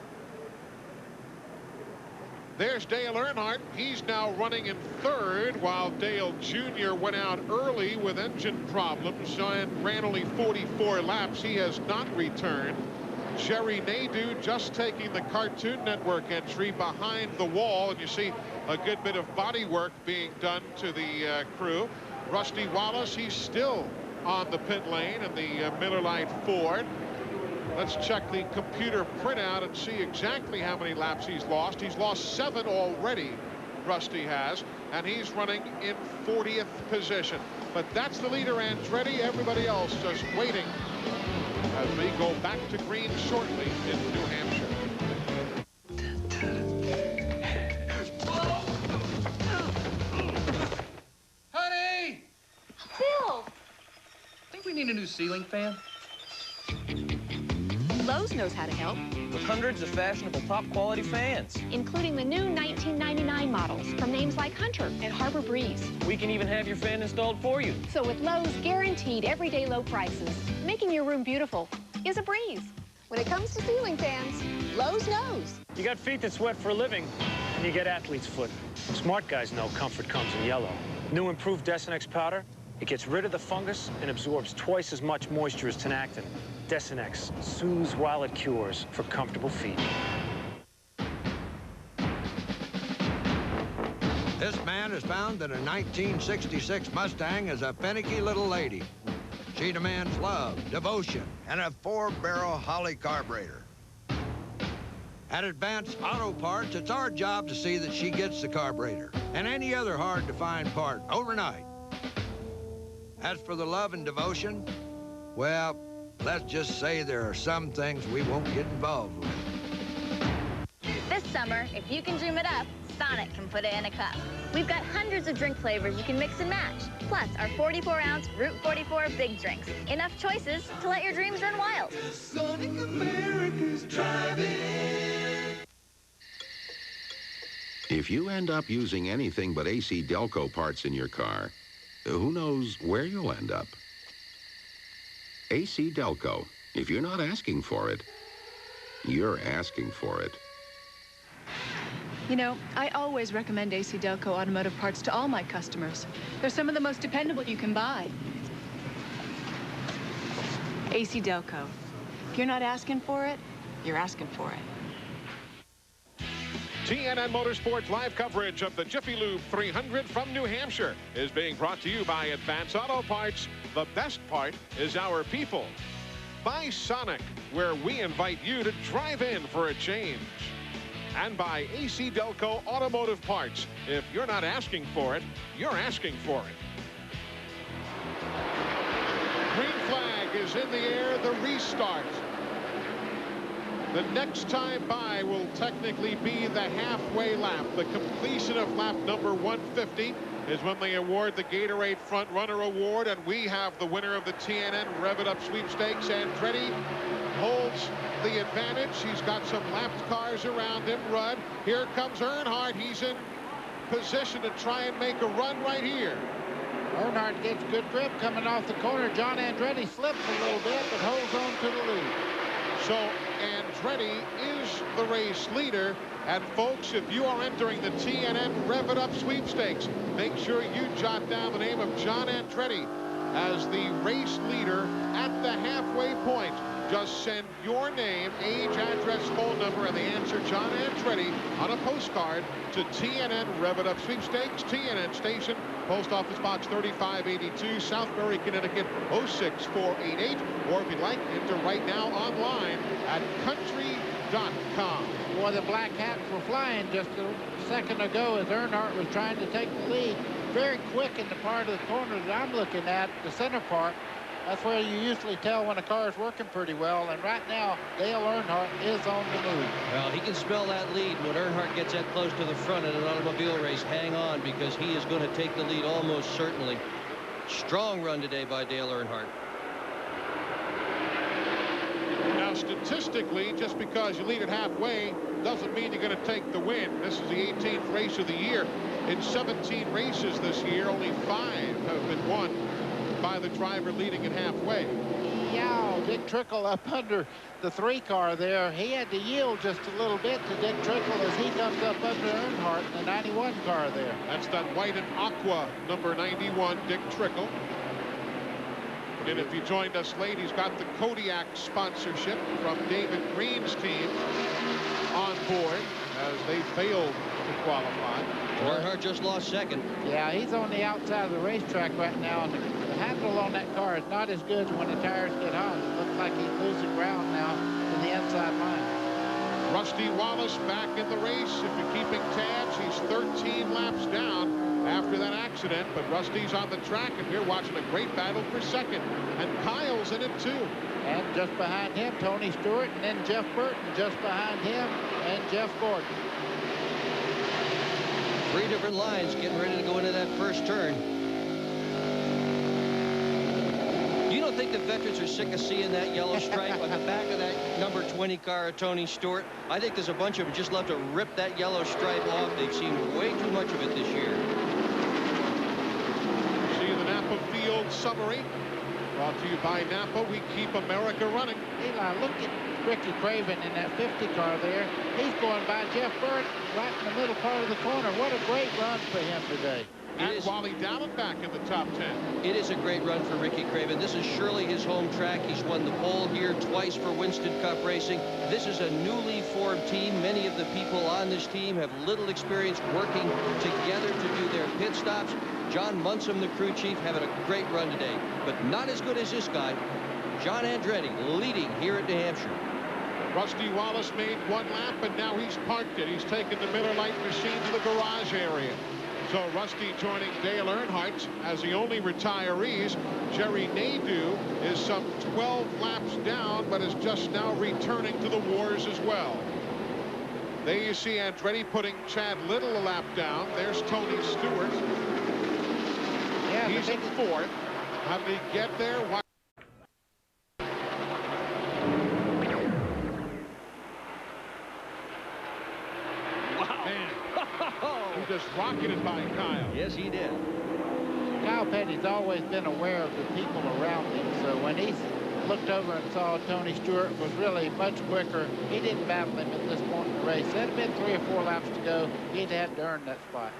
There's Dale Earnhardt. He's now running in 3rd, while Dale Jr. went out early with engine problems and ran only 44 laps. He has not returned. Jerry Nadeau just taking the Cartoon Network entry behind the wall, and you see a good bit of body work being done to the crew. Rusty Wallace, he's still on the pit lane in the Miller Lite Ford. Let's check the computer printout and see exactly how many laps he's lost. He's lost 7 already, Rusty has, and he's running in 40th position. But that's the leader, Andretti. Everybody else just waiting as we go back to green shortly in New Hampshire. Honey! Bill! Think we need a new ceiling fan? Lowe's knows how to help. With hundreds of fashionable top-quality fans. Including the new 1999 models from names like Hunter and Harbor Breeze. We can even have your fan installed for you. So with Lowe's guaranteed everyday low prices, making your room beautiful is a breeze. When it comes to ceiling fans, Lowe's knows. You got feet that sweat for a living, and you get athlete's foot. Smart guys know comfort comes in yellow. New improved Desinex powder, it gets rid of the fungus and absorbs twice as much moisture as Tenactin. Desinex soothes while it cures for comfortable feet. This man has found that a 1966 Mustang is a finicky little lady. She demands love, devotion, and a 4-barrel Holly carburetor. At Advanced Auto Parts, it's our job to see that she gets the carburetor and any other hard-to-find part overnight. As for the love and devotion, well, let's just say there are some things we won't get involved with. This summer, if you can dream it up, Sonic can put it in a cup. We've got hundreds of drink flavors you can mix and match. Plus, our 44-ounce Route 44 big drinks. Enough choices to let your dreams run wild. Sonic America's driving. If you end up using anything but AC Delco parts in your car, who knows where you'll end up? AC Delco. If you're not asking for it, you're asking for it. You know, I always recommend AC Delco automotive parts to all my customers. They're some of the most dependable you can buy. AC Delco. If you're not asking for it, you're asking for it. TNN Motorsports live coverage of the Jiffy Lube 300 from New Hampshire is being brought to you by Advance Auto Parts. The best part is our people. By Sonic, where we invite you to drive in for a change. And by AC Delco Automotive Parts. If you're not asking for it, you're asking for it. Green flag is in the air, the restart. The next time by will technically be the halfway lap. The completion of lap number 150 is when they award the Gatorade Front Runner Award, and we have the winner of the TNN Rev It Up Sweepstakes. Andretti holds the advantage. He's got some lapped cars around him. Rudd. Here comes Earnhardt. He's in position to try and make a run right here. Earnhardt gets good grip coming off the corner. John Andretti slips a little bit, but holds on to the lead. So Andretti is the race leader. And folks, if you are entering the TNN Rev It Up Sweepstakes, make sure you jot down the name of John Andretti as the race leader at the halfway point. Just send your name, age, address, phone number, and the answer, John Andretti, on a postcard to TNN Rev It Up Sweepstakes, TNN Station, Post Office Box 3582, Southbury, Connecticut 06488. Or if you'd like, enter right now online at country.com. Boy, the black hats were flying just a second ago as Earnhardt was trying to take the lead. Very quick in the part of the corner that I'm looking at, the center part. That's where you usually tell when a car is working pretty well. And right now, Dale Earnhardt is on the move. Well, he can spell that lead. When Earnhardt gets that close to the front in an automobile race, hang on, because he is going to take the lead almost certainly. Strong run today by Dale Earnhardt. Now, statistically, just because you lead it halfway doesn't mean you're going to take the win. This is the 18th race of the year. In 17 races this year, only 5 have been won by the driver leading it halfway. Yeah, Dick Trickle up under the 3 car there. He had to yield just a little bit to Dick Trickle as he comes up under Earnhardt in the 91 car there. That's that white and aqua number 91, Dick Trickle. And if you joined us late, he's got the Kodiak sponsorship from David Green's team on board as they failed to qualify. Earnhardt just lost second. Yeah, he's on the outside of the racetrack right now, and the handle on that car is not as good when the tires get hot. It looks like he's losing ground now in the inside line. Rusty Wallace back in the race. If you're keeping tabs, he's 13 laps down after that accident, but Rusty's on the track, and we're watching a great battle for second. And Kyle's in it too. And just behind him, Tony Stewart, and then Jeff Burton just behind him, and Jeff Gordon. 3 different lines getting ready to go into that first turn. You don't think the veterans are sick of seeing that yellow stripe on the back of that number 20 car of Tony Stewart? I think there's a bunch of them just love to rip that yellow stripe off. They've seen way too much of it this year. See the Napa Field summary Brought to you by Napa. We keep America running. Eli, look at Ricky Craven in that 50 car there. He's going by Jeff Burt right in the middle part of the corner. What a great run for him today. And Wally Dallin back in the top 10. It is a great run for Ricky Craven. This is surely his home track. He's won the pole here twice for Winston Cup Racing. This is a newly formed team. Many of the people on this team have little experience working together to do their pit stops. John Munson, the crew chief, having a great run today, but not as good as this guy. John Andretti leading here at New Hampshire. Rusty Wallace made one lap, and now he's parked it. He's taken the Miller Lite machine to the garage area. So Rusty joining Dale Earnhardt as the only retirees. Jerry Nadeau is some 12 laps down, but is just now returning to the wars as well. There you see Andretti putting Chad Little a lap down. There's Tony Stewart. Yeah, he's in fourth. How did he get there? Why? He just rocketed by Kyle. Yes, he did. Kyle Petty's always been aware of the people around him, so when he looked over and saw Tony Stewart was really much quicker, he didn't battle him at this point in the race. There had been 3 or 4 laps to go. He'd had to earn that spot.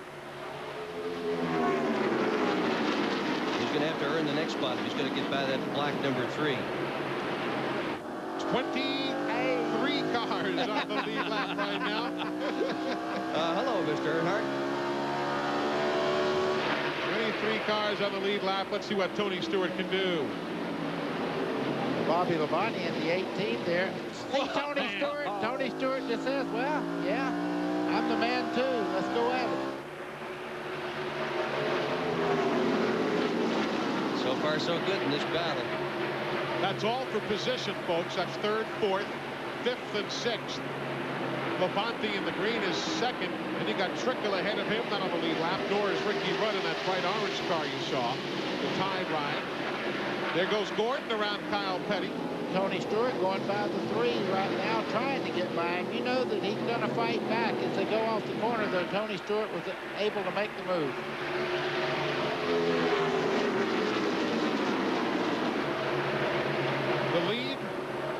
He's going to have to earn the next spot if he's going to get by that black number 3. 23 cars on the lead lap right now. Hello, Mr. Earnhardt. 23 cars on the lead lap. Let's see what Tony Stewart can do. Bobby Labonte in the 18th there. See Tony Stewart. Tony Stewart just says, well, yeah, I'm the man too. Let's go at it. So far, so good in this battle. That's all for position, folks. That's 3rd, 4th, 5th, and 6th. Labonte in the green is 2nd, and you got Trickle ahead of him, not on the lead lap, nor is Ricky Rudd in that bright orange car you saw, the Tide ride. There goes Gordon around Kyle Petty. Tony Stewart going by the 3 right now, trying to get by him. You know that he's going to fight back as they go off the corner, though. Tony Stewart was able to make the move. The lead,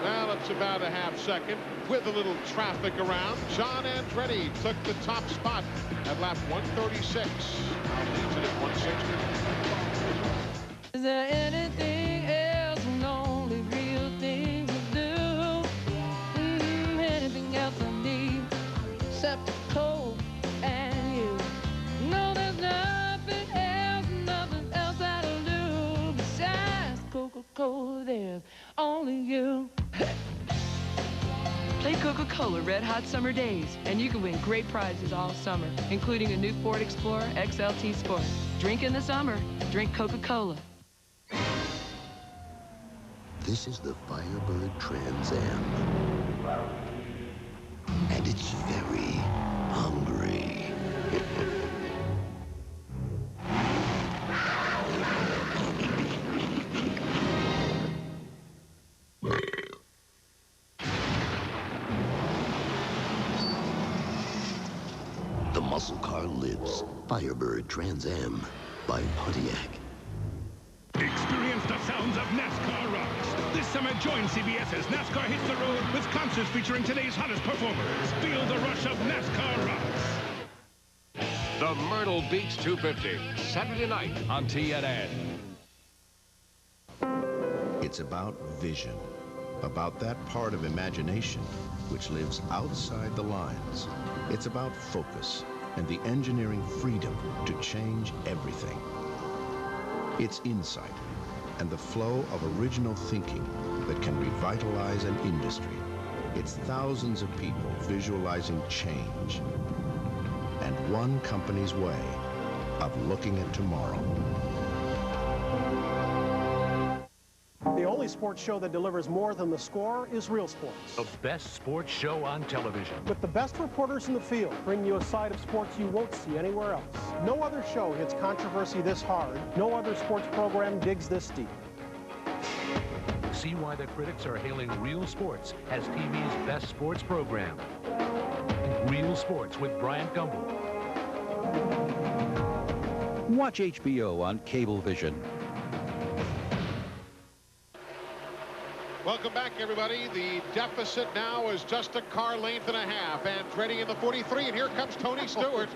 well, it's about a half second with a little traffic around. John Andretti took the top spot at lap 136. Now leads it at 160. Is there anything else? An only real thing to do? Anything else I need except cold and you? No, there's nothing else that'll do besides Coca-Cola. There's only you. Play Coca-Cola Red Hot Summer Days, and you can win great prizes all summer, including a new Ford Explorer XLT Sport. Drink in the summer. Drink Coca-Cola. This is the Firebird Trans Am. And it's very hungry. The muscle car lives. Firebird Trans Am by Pontiac. Experience the sounds of NASCAR rocks. This summer, join CBS as NASCAR hits the road with concerts featuring today's hottest performers. Feel the rush of NASCAR rocks. The Myrtle Beach 250, Saturday night on TNN. It's about vision, about that part of imagination which lives outside the lines. It's about focus and the engineering freedom to change everything. It's insight and the flow of original thinking that can revitalize an industry. It's thousands of people visualizing change and one company's way of looking at tomorrow. The only sports show that delivers more than the score is Real Sports. The best sports show on television. With the best reporters in the field, bring you a side of sports you won't see anywhere else. No other show hits controversy this hard. No other sports program digs this deep. See why the critics are hailing Real Sports as TV's best sports program. Real Sports with Brian Gumbel. Watch HBO on Cablevision. Welcome back, everybody. The deficit now is just a car length and a half. Andretti in the 43, and here comes Tony Stewart.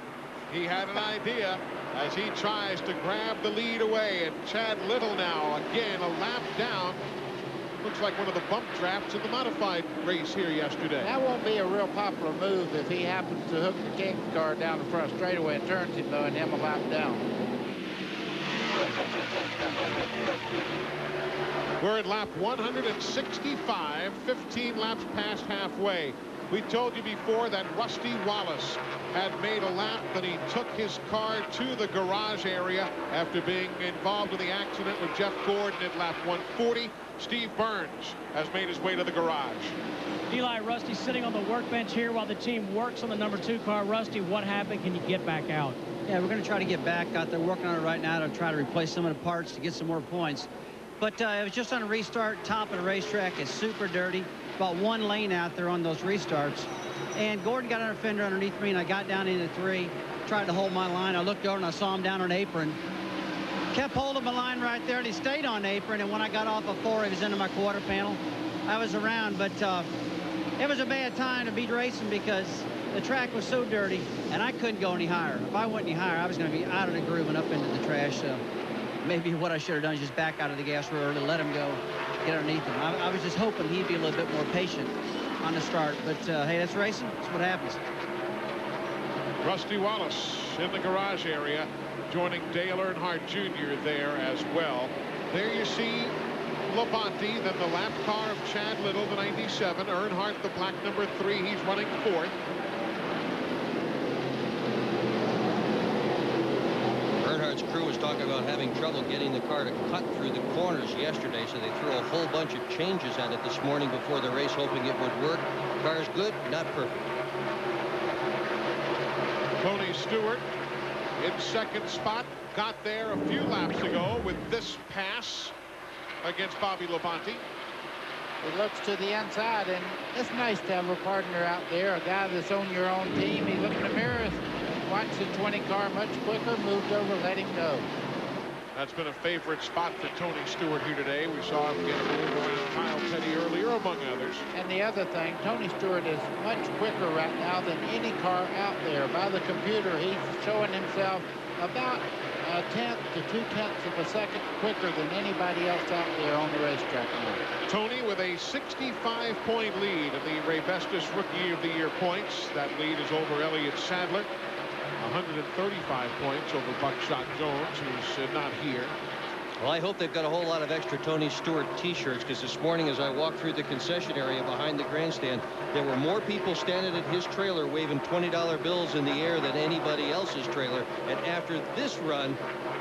He had an idea as he tries to grab the lead away, and Chad Little now again a lap down. Looks like one of the bump drafts in the modified race here yesterday. That won't be a real popular move if he happens to hook the King's car down the front straightaway and turns him, though, and him a lap down. We're at lap 165, 15 laps past halfway. We told you before that Rusty Wallace had made a lap, then he took his car to the garage area after being involved in the accident with Jeff Gordon at lap 140. Steve Burns has made his way to the garage. Eli, Rusty's sitting on the workbench here while the team works on the number 2 car. Rusty, what happened? Can you get back out? Yeah, we're going to try to get back out there, working on it right now to try to replace some of the parts to get some more points. But it was just on a restart, top of the racetrack. It's super dirty. About 1 lane out there on those restarts. And Gordon got under fender underneath me, and I got down into 3, tried to hold my line. I looked over, and I saw him down on apron. Kept holding my line right there, and he stayed on apron. And when I got off of 4, he was into my quarter panel. I was around, but it was a bad time to be racing because the track was so dirty, and I couldn't go any higher. If I went any higher, I was going to be out of the groove and up into the trash. So maybe what I should have done is just back out of the gas real early, let him go, get underneath him. I was just hoping he'd be a little bit more patient on the start. But, hey, that's racing. That's what happens. Rusty Wallace in the garage area, joining Dale Earnhardt Jr. there as well. There you see Labonte, then the lap car of Chad Little, the 97. Earnhardt, the black number 3. He's running 4th. Earnhardt's crew was talking about having trouble getting the car to cut through the corners yesterday, so they threw a whole bunch of changes at it this morning before the race, hoping it would work. Car is good, not perfect. Tony Stewart in 2nd spot, got there a few laps ago with this pass against Bobby Labonte. He looks to the inside, and it's nice to have a partner out there, a guy that's on your own team. He looked in the mirror, watched the 20 car much quicker, moved over, let him go. That's been a favorite spot for Tony Stewart here today. We saw him get a move around Kyle Petty earlier, among others. And the other thing, Tony Stewart is much quicker right now than any car out there. By the computer, he's showing himself about a 1/10 to 2/10 of a second quicker than anybody else out there on the racetrack now. Tony with a 65-point lead in the Ray Bestis Rookie of the Year points. That lead is over Elliott Sadler. 135 points over Buckshot Jones, who's not here. Well, I hope they've got a whole lot of extra Tony Stewart t-shirts, because this morning as I walked through the concession area behind the grandstand, there were more people standing at his trailer waving $20 bills in the air than anybody else's trailer. And after this run,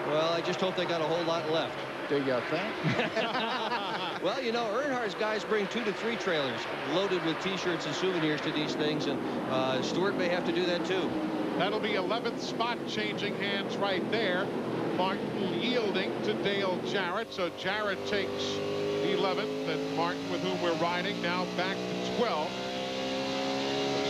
well, I just hope they got a whole lot left. Do you think? Well, you know, Earnhardt's guys bring 2 to 3 trailers loaded with t-shirts and souvenirs to these things, and Stewart may have to do that too. That'll be 11th spot changing hands right there. Martin yielding to Dale Jarrett. So Jarrett takes 11th, and Martin, with whom we're riding, now back to 12th.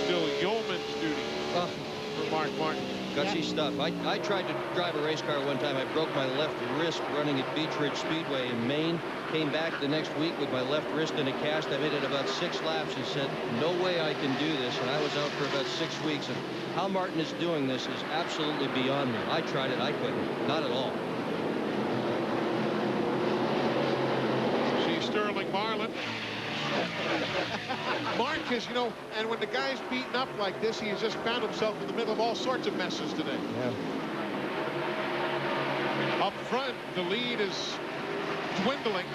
Still yeoman's duty for Mark Martin. Gutsy stuff. I tried to drive a race car one time. I broke my left wrist running at Beach Ridge Speedway in Maine. Came back the next week with my left wrist in a cast. I made it about 6 laps and said, no way I can do this. And I was out for about 6 weeks. And how Martin is doing this is absolutely beyond me. I tried it. I couldn't. Not at all. See Sterling Marlin. Mark is, you know, and when the guy's beaten up like this, he has just found himself in the middle of all sorts of messes today. Yeah. Up front, the lead is dwindling.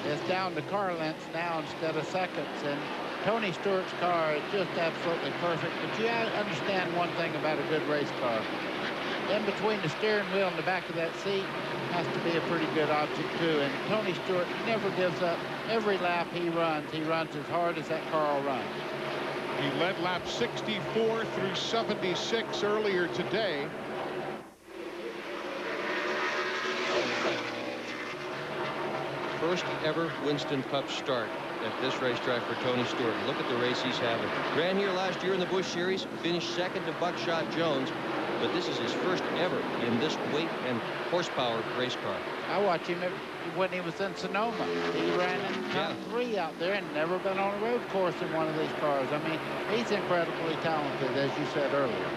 It's down to car lengths now instead of seconds, and Tony Stewart's car is just absolutely perfect. But you understand one thing about a good race car. In between the steering wheel and the back of that seat has to be a pretty good object too. And Tony Stewart never gives up. Every lap he runs as hard as that car will run. He led lap 64 through 76 earlier today. First ever Winston Cup start at this racetrack for Tony Stewart. Look at the race he's having. Ran here last year in the Busch Series, finished second to Buckshot Jones. but this is his first ever in this weight and horsepower race car. I watched him when he was in Sonoma. He ran in top 3 out there and never been on a road course in one of these cars. I mean, he's incredibly talented, as you said earlier.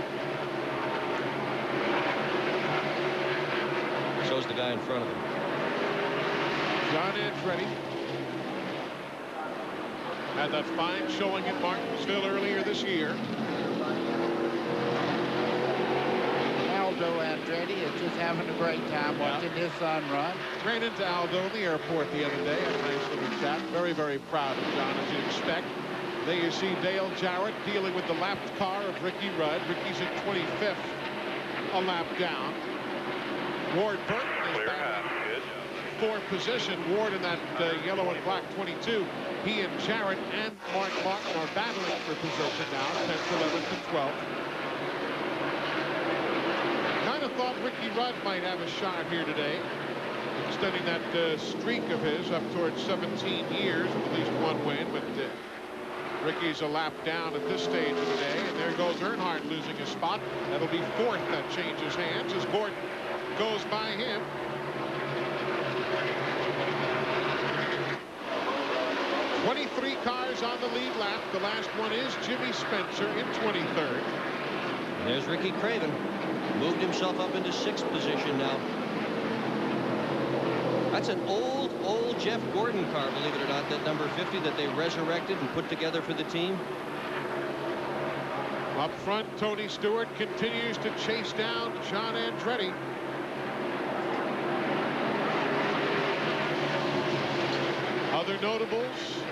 So's the guy in front of him. John Andretti had that fine showing at Martinsville earlier this year. Aldo Andretti is just having a great time watching his son run. Ran into Aldo in the airport the other day. Had a nice little chat. Very, very proud of John, as you'd expect. There you see Dale Jarrett dealing with the lapped car of Ricky Rudd. Ricky's in 25th, a lap down. Ward Burton is back for position. Ward in that yellow and black 22. He and Jarrett and Mark Martin are battling for position now, 10th, 11th, and 12th. Kind of thought Ricky Rudd might have a shot here today, extending that streak of his up towards 17 years with at least one win, but Ricky's a lap down at this stage of the day, and there goes Earnhardt losing a spot. That'll be 4th. That changes hands as Gordon goes by him. Three cars on the lead lap. The last one is Jimmy Spencer in 23rd. And there's Ricky Craven. Moved himself up into 6th position now. That's an old Jeff Gordon car, believe it or not, that number 50 that they resurrected and put together for the team. Up front, Tony Stewart continues to chase down John Andretti. Other notables,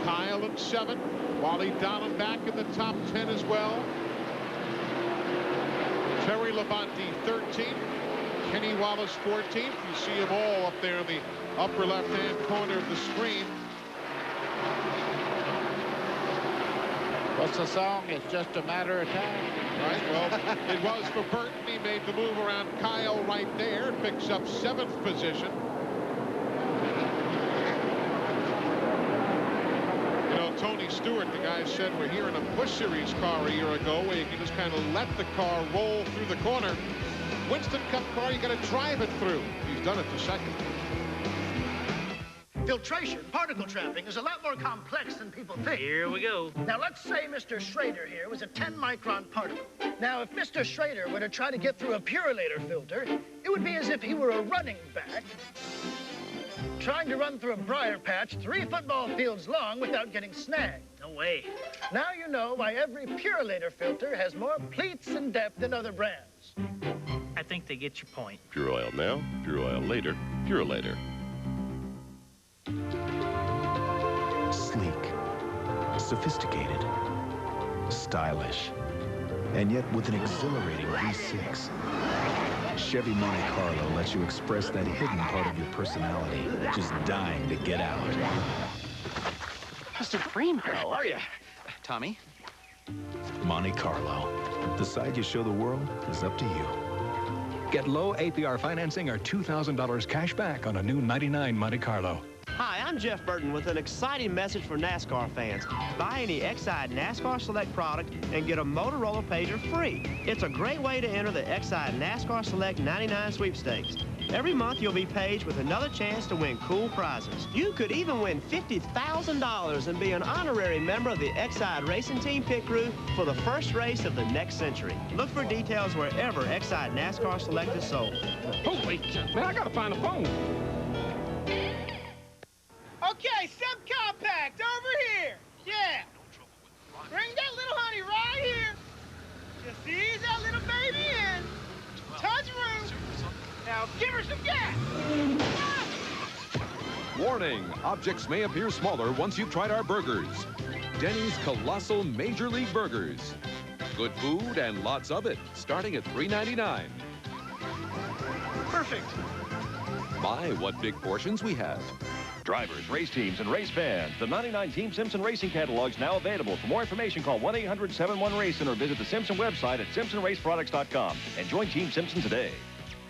Kyle in 7, Wally Dallin back in the top 10 as well. Terry Labonte 13th, Kenny Wallace 14th. You see them all up there in the upper left-hand corner of the screen. What's the song? It's just a matter of time. Right, well, it was for Burton. He made the move around Kyle right there. Picks up 7th position. Tony Stewart, the guy said, we're here in a Busch Series car a year ago where you can just kind of let the car roll through the corner. Winston Cup car, you got to drive it through. He's done it to 2nd. Filtration, particle trapping, is a lot more complex than people think. Here we go. Now, let's say Mr. Schrader here was a 10-micron particle. Now, if Mr. Schrader were to try to get through a Purolator filter, it would be as if he were a running back trying to run through a briar patch 3 football fields long without getting snagged. No way. Now you know why every Purolator filter has more pleats and depth than other brands. I think they get your point. Pure oil now, pure oil later, Purolator. Sleek, sophisticated, stylish, and yet with an exhilarating V6. Chevy Monte Carlo lets you express that hidden part of your personality, just dying to get out. Mr. Freeman. How are you? Tommy? Monte Carlo. The side you show the world is up to you. Get low APR financing or $2,000 cash back on a new 99 Monte Carlo. Hi, I'm Jeff Burton with an exciting message for NASCAR fans. Buy any Exide NASCAR Select product and get a Motorola pager free. It's a great way to enter the Exide NASCAR Select 99 sweepstakes. Every month you'll be paged with another chance to win cool prizes. You could even win $50,000 and be an honorary member of the Exide Racing Team Pit Crew for the first race of the next century. Look for details wherever Exide NASCAR Select is sold. Oh, wait, man, I gotta find the phone. Okay, subcompact, over here. Yeah. Bring that little honey right here. Just ease that little baby in. Touch room. Now give her some gas. Warning, objects may appear smaller once you've tried our burgers. Denny's Colossal Major League Burgers. Good food and lots of it, starting at $3.99. Perfect. My, what big portions we have. Drivers, race teams, and race fans, the 99 Team Simpson Racing Catalog is now available. For more information, call 1-800-71-RACIN or visit the Simpson website at simpsonraceproducts.com and join Team Simpson today.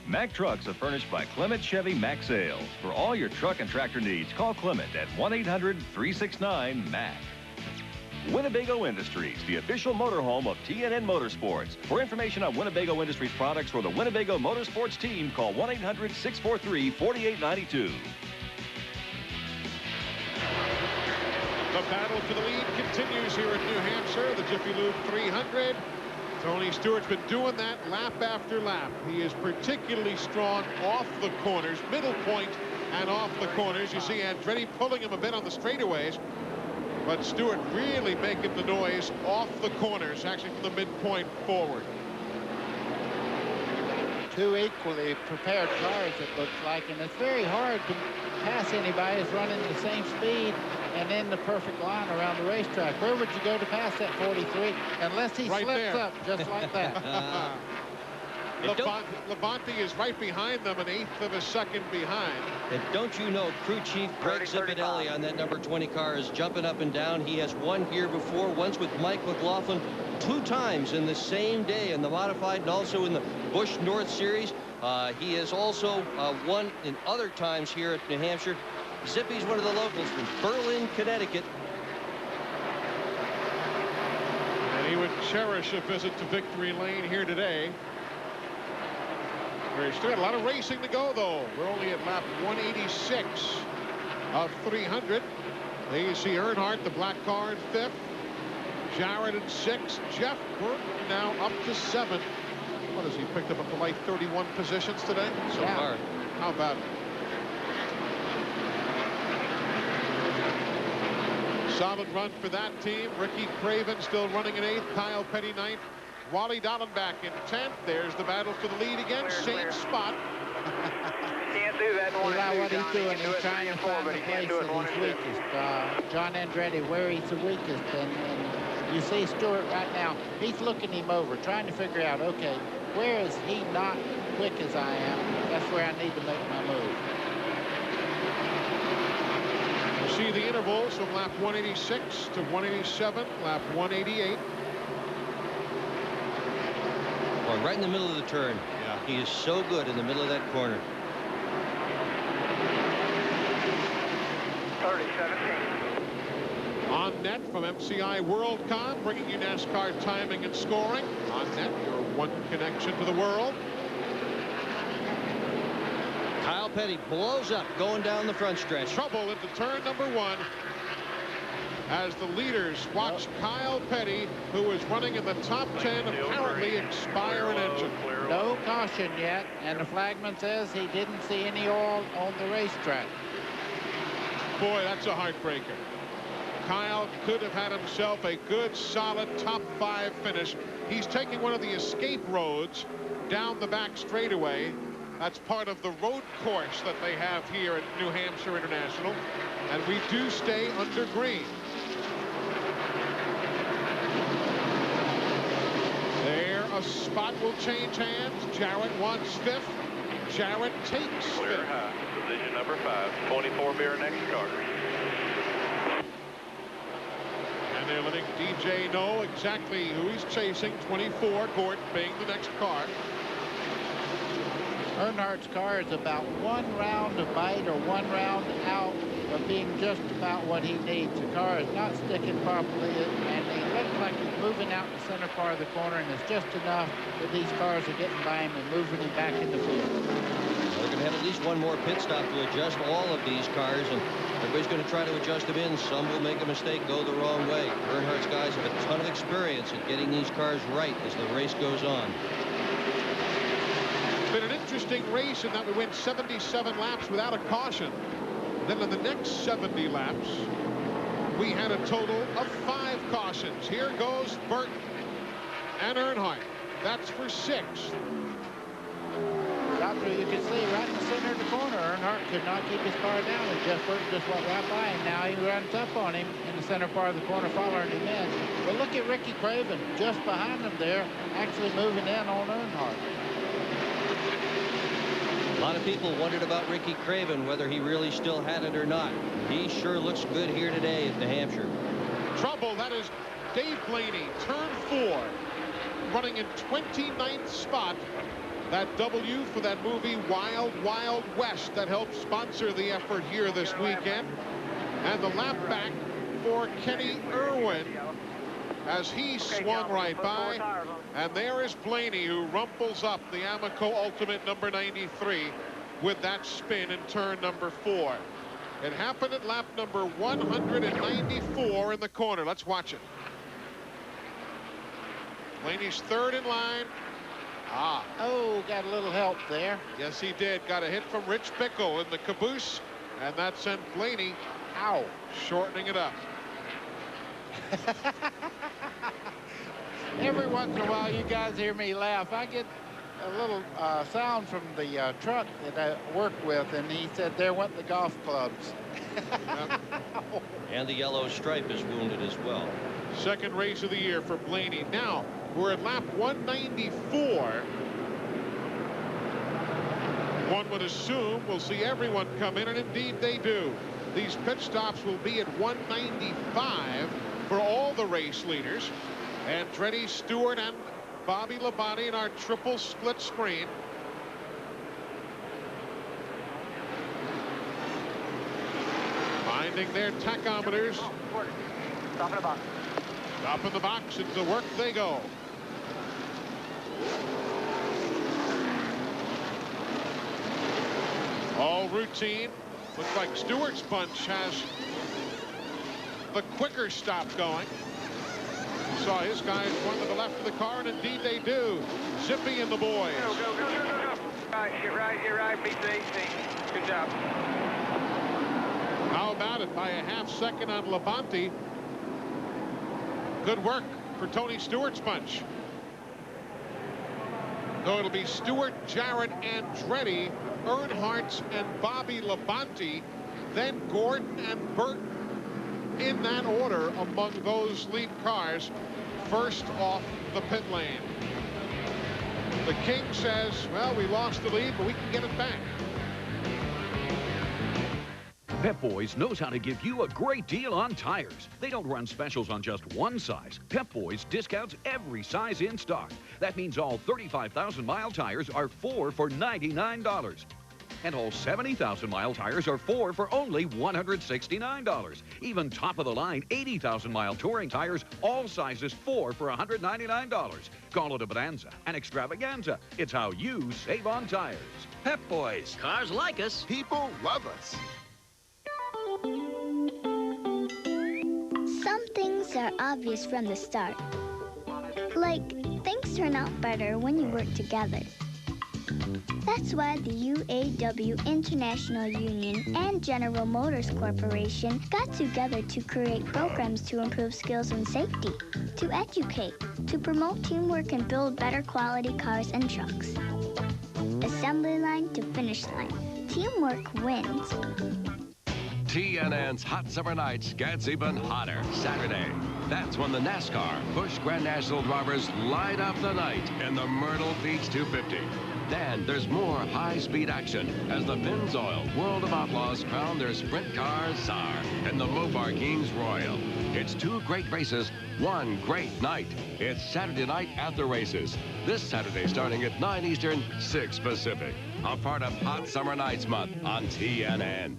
Mack Trucks are furnished by Clement Chevy Mack Sales. For all your truck and tractor needs, call Clement at 1-800-369-MACK. Winnebago Industries, the official motorhome of TNN Motorsports. For information on Winnebago Industries products or the Winnebago Motorsports team, call 1-800-643-4892. The battle for the lead continues here at New Hampshire. The Jiffy Lube 300. Tony Stewart's been doing that lap after lap. He is particularly strong off the corners, middle point and off the corners. You see Andretti pulling him a bit on the straightaways, but Stewart really making the noise off the corners, actually from the midpoint forward. Two equally prepared cars, it looks like, and it's very hard to pass anybody who's running the same speed and in the perfect line around the racetrack. Where would you go to pass that 43 unless he right slips there. up just like that? Labonte is right behind them, an eighth of a second behind. And don't you know, crew chief Greg Zipadelli on that number 20 car is jumping up and down. He has won here before, once with Mike McLaughlin, 2 times in the same day in the modified and also in the Busch North Series. He has also won in other times here at New Hampshire. Zippy's one of the locals from Berlin, Connecticut. And he would cherish a visit to Victory Lane here today. We've still got a lot of racing to go, though. We're only at lap 186 of 300. There you see Earnhardt, the black car, in 5th. Jarrett in 6th. Jeff Burton now up to 7th. What has he picked up the light 31 positions today so far? How about it? Solid run for that team. Ricky Craven still running in 8th. Kyle Petty 9th. Wally Dallenbach in 10th. There's the battle for the lead again. Same spot. Can't do that in 1 and 2, what he's doing. He's trying to find the place that he's weakest. John Andretti, where he's the weakest. And you see Stewart right now. He's looking him over, trying to figure out, okay, where is he not quick as I am? That's where I need to make my move. You see the intervals from lap 186 to 187, lap 188. Well, right in the middle of the turn. Yeah. He is so good in the middle of that corner. 30-17. On net from MCI WorldCom, bringing you NASCAR timing and scoring. On net, your one connection to the world. Kyle Petty blows up going down the front stretch. Trouble into turn number 1 as the leaders watch Kyle Petty, who is running in the top 10, apparently expire an engine. No caution yet, and the flagman says he didn't see any oil on the racetrack. Boy, that's a heartbreaker. Kyle could have had himself a good, solid top 5 finish. He's taking one of the escape roads down the back straightaway. That's part of the road course that they have here at New Hampshire International. And we do stay under green. There, a spot will change hands. Jarrett wants 5th. Jarrett takes 5th. Clear high. Position number 5. 24 beer next car. And they're letting DJ know exactly who he's chasing. 24, Gordon being the next car. Earnhardt's car is about 1 round of bite or 1 round out of being just about what he needs. The car is not sticking properly, and he looks like he's moving out the center part of the corner, and it's just enough that these cars are getting by him and moving him back in the field. They're going to have at least one more pit stop to adjust all of these cars, and everybody's going to try to adjust them in. Some will make a mistake, go the wrong way. Earnhardt's guys have a ton of experience at getting these cars right as the race goes on. It's been an interesting race in that we went 77 laps without a caution. Then in the next 70 laps, we had a total of 5 cautions. Here goes Burton and Earnhardt. That's for 6th. Doctor, you can see right in the center of the corner, Earnhardt could not keep his car down, and Jeff Burton just went right by him. Now he runs up on him in the center part of the corner, following him in. But look at Ricky Craven just behind him there, actually moving in on Earnhardt. A lot of people wondered about Ricky Craven, whether he really still had it or not. He sure looks good here today at New Hampshire. Trouble, that is Dave Blaney, turn 4, running in 29th spot. That W for that movie Wild Wild West that helped sponsor the effort here this weekend. And the lap back for Kenny Irwin as he swung right by. And there is Blaney, who rumples up the Amoco Ultimate number 93 with that spin in turn number 4. It happened at lap number 194 in the corner. Let's watch it. Blaney's third in line. Oh, got a little help there. Yes, he did. Got a hit from Rich Bickle in the caboose, and that sent Blaney shortening it up. Every once in a while, you guys hear me laugh. I get a little sound from the truck that I work with, and he said, there went the golf clubs. And the yellow stripe is wounded as well. Second race of the year for Blaney. Now, we're at lap 194. One would assume we'll see everyone come in, and indeed they do. These pit stops will be at 195 for all the race leaders. Andretti, Stewart, and Bobby Labonte in our triple split screen. Finding their tachometers. Stop in the box. Stop in the box. Into work they go. All routine. Looks like Stewart's bunch has the quicker stop going. You saw his guys run to the left of the car, and indeed they do. Zippy and the boys. Go, go, go, go, go, go. Get right, beat the 18. Good job. How about it? By a half-second on Labonte. Good work for Tony Stewart's bunch. So it'll be Stewart, Jarrett, Andretti, Earnhardt, and Bobby Labonte, then Gordon and Burton in that order among those lead cars first off the pit lane. The King says, well, we lost the lead, but we can get it back. Pep Boys knows how to give you a great deal on tires. They don't run specials on just one size. Pep Boys discounts every size in stock. That means all 35,000-mile tires are 4 for $99. And all 70,000-mile tires are 4 for only $169. Even top-of-the-line 80,000-mile touring tires, all sizes 4 for $199. Call it a bonanza, an extravaganza. It's how you save on tires. Pep Boys. Cars like us. People love us. Some things are obvious from the start. Like, things turn out better when you work together. That's why the UAW International Union and General Motors Corporation got together to create programs to improve skills and safety, to educate, to promote teamwork and build better quality cars and trucks. Assembly line to finish line. Teamwork wins. TNN's Hot Summer Nights gets even hotter Saturday. That's when the NASCAR Busch Grand National drivers light up the night in the Myrtle Beach 250. Then there's more high-speed action as the Pennzoil World of Outlaws crown their sprint car czar and the Mopar Kings Royal. It's 2 great races, 1 great night. It's Saturday night at the races. This Saturday starting at 9 Eastern, 6 Pacific. A part of Hot Summer Nights Month on TNN.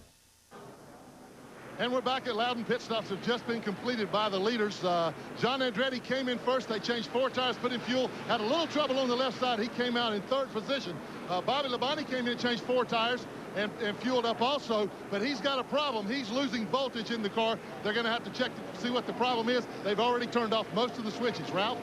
And we're back at Loudon. Pit stops have just been completed by the leaders. John Andretti came in first. They changed 4 tires, put in fuel. Had a little trouble on the left side. He came out in 3rd position. Bobby Labonte came in and changed 4 tires and fueled up also. But he's got a problem. He's losing voltage in the car. They're going to have to check to see what the problem is. They've already turned off most of the switches. Ralph?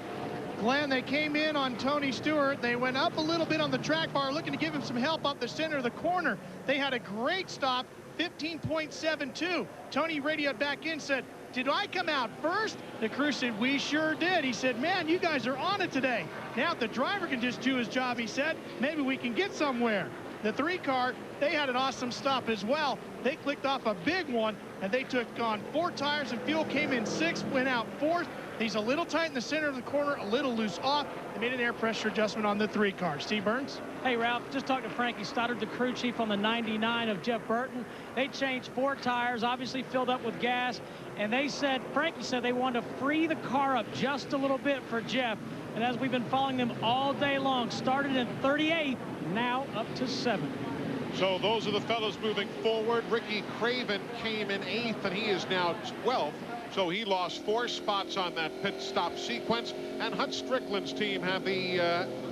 Glenn, they came in on Tony Stewart. They went up a little bit on the track bar, looking to give him some help up the center of the corner. They had a great stop. 15.72. Tony radioed back in, said, did I come out first? The crew said, we sure did. He said, man, you guys are on it today. Now if the driver can just do his job, he said, maybe we can get somewhere. The 3 car, they had an awesome stop as well. They clicked off a big one, and they took on 4 tires and fuel, came in 6th, went out 4th. He's a little tight in the center of the corner, a little loose off. They made an air pressure adjustment on the 3 car. Steve Burns? Hey, Ralph, just talked to Frankie Stoddard, the crew chief on the 99 of Jeff Burton. They changed 4 tires, obviously filled up with gas, and they said, Frankie said they wanted to free the car up just a little bit for Jeff. And as we've been following them all day long, started in 38th, now up to 7th. So those are the fellows moving forward. Ricky Craven came in 8th, and he is now 12th. So he lost 4 spots on that pit stop sequence. And Hut Strickland's team have the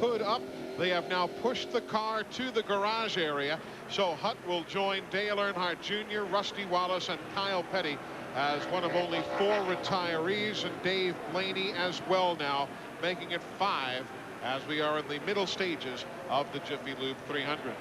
hood up. They have now pushed the car to the garage area. So Hut will join Dale Earnhardt Jr., Rusty Wallace, and Kyle Petty as one of only 4 retirees, and Dave Blaney as well now, making it 5 as we are in the middle stages of the Jiffy Lube 300.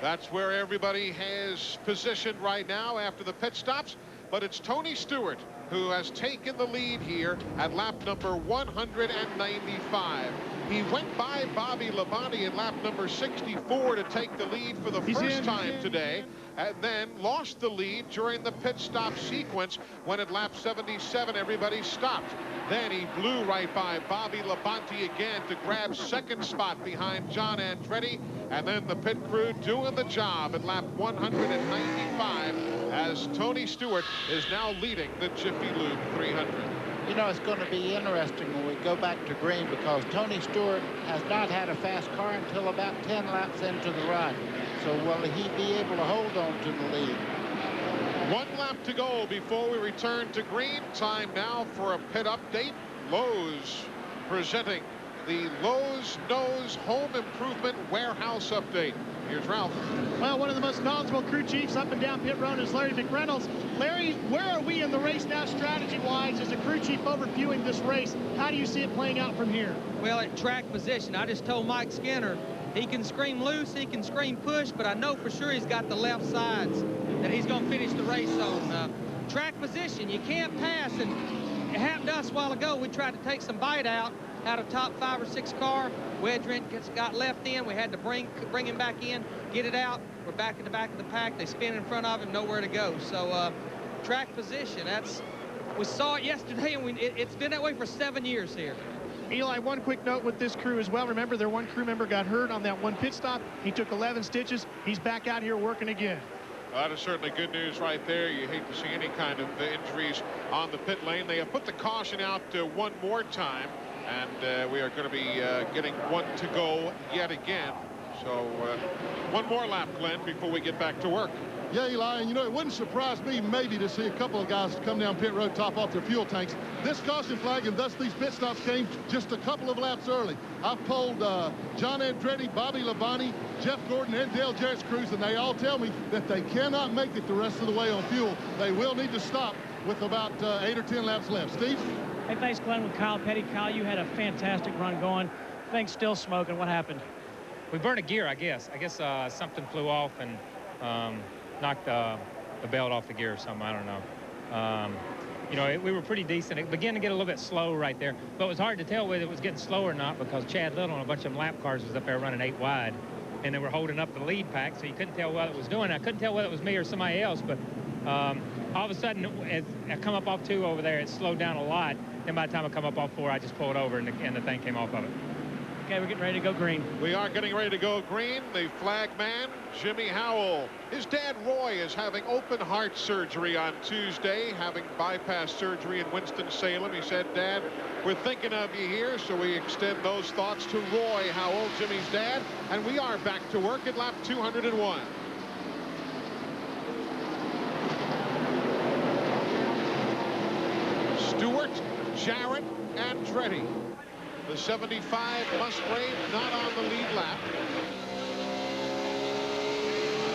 That's where everybody has positioned right now after the pit stops, but it's Tony Stewart who has taken the lead here at lap number 195. He went by Bobby Labonte in lap number 64 to take the lead for the first time today, and then lost the lead during the pit stop sequence when at lap 77 everybody stopped. Then he blew right by Bobby Labonte again to grab second spot behind John Andretti, and then the pit crew doing the job at lap 195 as Tony Stewart is now leading the Jiffy Lube 300. You know, it's going to be interesting when we go back to green, because Tony Stewart has not had a fast car until about 10 laps into the run. So will he be able to hold on to the lead? 1 lap to go before we return to green. Time now for a pit update. Lowe's presenting the Lowe's Nose Home Improvement Warehouse update. Here's Ralph. Well, one of the most knowledgeable crew chiefs up and down pit road is Larry McReynolds. Larry, where are we in the race now strategy-wise as a crew chief overviewing this race? How do you see it playing out from here? Well, at track position, I just told Mike Skinner he can scream loose, he can scream push, but I know for sure he's got the left sides that he's going to finish the race on. Track position, you can't pass, and it happened to us a while ago. We tried to take some bite out of top 5 or 6 car. Wedgren got left in. We had to bring him back in, get it out. We're back in the back of the pack. They spin in front of him, nowhere to go. So track position, we saw it yesterday, and it's been that way for 7 years here. Eli, one quick note with this crew as well. Remember, their one crew member got hurt on that one pit stop. He took 11 stitches. He's back out here working again. Well, that is certainly good news right there. You hate to see any kind of injuries on the pit lane. They have put the caution out one more time, and we are going to be getting 1 to go yet again. So 1 more lap, Glenn, before we get back to work. Yeah, Eli, and you know, it wouldn't surprise me maybe to see a couple of guys come down pit road, top off their fuel tanks. This caution flag and thus these pit stops came just a couple of laps early. I've polled John Andretti, Bobby Labonte, Jeff Gordon, and Dale Jarrett's crews, and they all tell me that they cannot make it the rest of the way on fuel. They will need to stop with about 8 or 10 laps left. Steve? Hey, thanks, Glenn, with Kyle Petty. Kyle, you had a fantastic run going. Things still smoking. What happened? We burned a gear, I guess. Something flew off and knocked the belt off the gear or something. I don't know. You know, we were pretty decent. It began to get a little bit slow right there, but it was hard to tell whether it was getting slow or not, because Chad Little and a bunch of them lap cars was up there running 8 wide, and they were holding up the lead pack, so you couldn't tell what it was doing. I couldn't tell whether it was me or somebody else, but all of a sudden, as I come up off 2 over there, it slowed down a lot. Then by the time I come up off 4, I just pulled over, and the thing came off of it. Okay, we're getting ready to go green. We are getting ready to go green. The flag man, Jimmy Howell. His dad, Roy, is having open heart surgery on Tuesday, having bypass surgery in Winston-Salem. He said, Dad, we're thinking of you here, so we extend those thoughts to Roy Howell, Jimmy's dad, and we are back to work at lap 201. Stewart, Jarrett, Andretti. The 75 Musgrave not on the lead lap.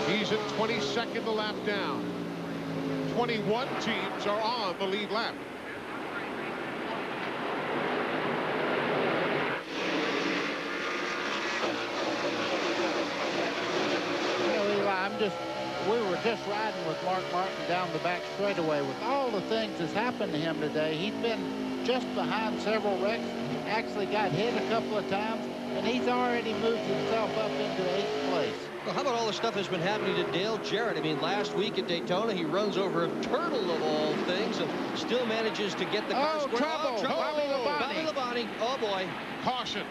He's at 22nd a lap down. 21 teams are on the lead lap. You know, Eli, we were just riding with Mark Martin down the back straightaway. With all the things that's happened to him today, he's been just behind several wrecks. Actually got hit a couple of times, and he's already moved himself up into 8th place. Well, how about all the stuff that's been happening to Dale Jarrett? I mean, last week at Daytona, he runs over a turtle of all things and still manages to get the car squared. Oh, trouble! Bobby Labonte. Oh, boy. Caution.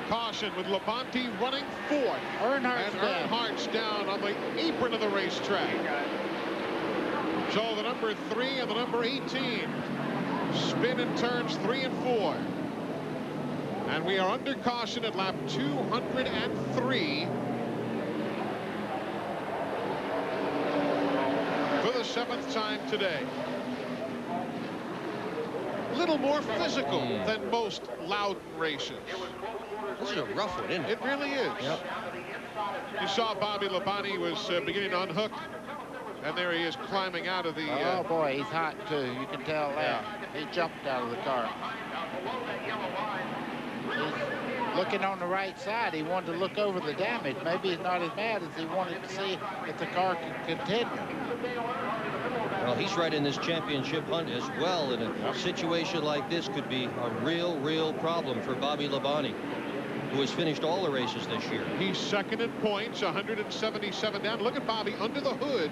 Caution with Labonte running 4th. Earnhardt's down on the apron of the racetrack. So the number 3 and the number 18 spin in turns 3 and 4. And we are under caution at lap 203 4th time today. A little more physical than most Loudon races. This is a rough one, isn't it? It really is. Yep. You saw Bobby Labonte was beginning to unhook, and there he is climbing out of the... oh, boy, he's hot, too. You can tell that. He jumped out of the car. He's looking on the right side. He wanted to look over the damage. Maybe he's not as mad as he wanted to see if the car could continue. Well, he's right in this championship hunt as well, and a situation like this could be a real problem for Bobby Labonte, who has finished all the races this year. He's second in points, 177 down. Look at Bobby under the hood,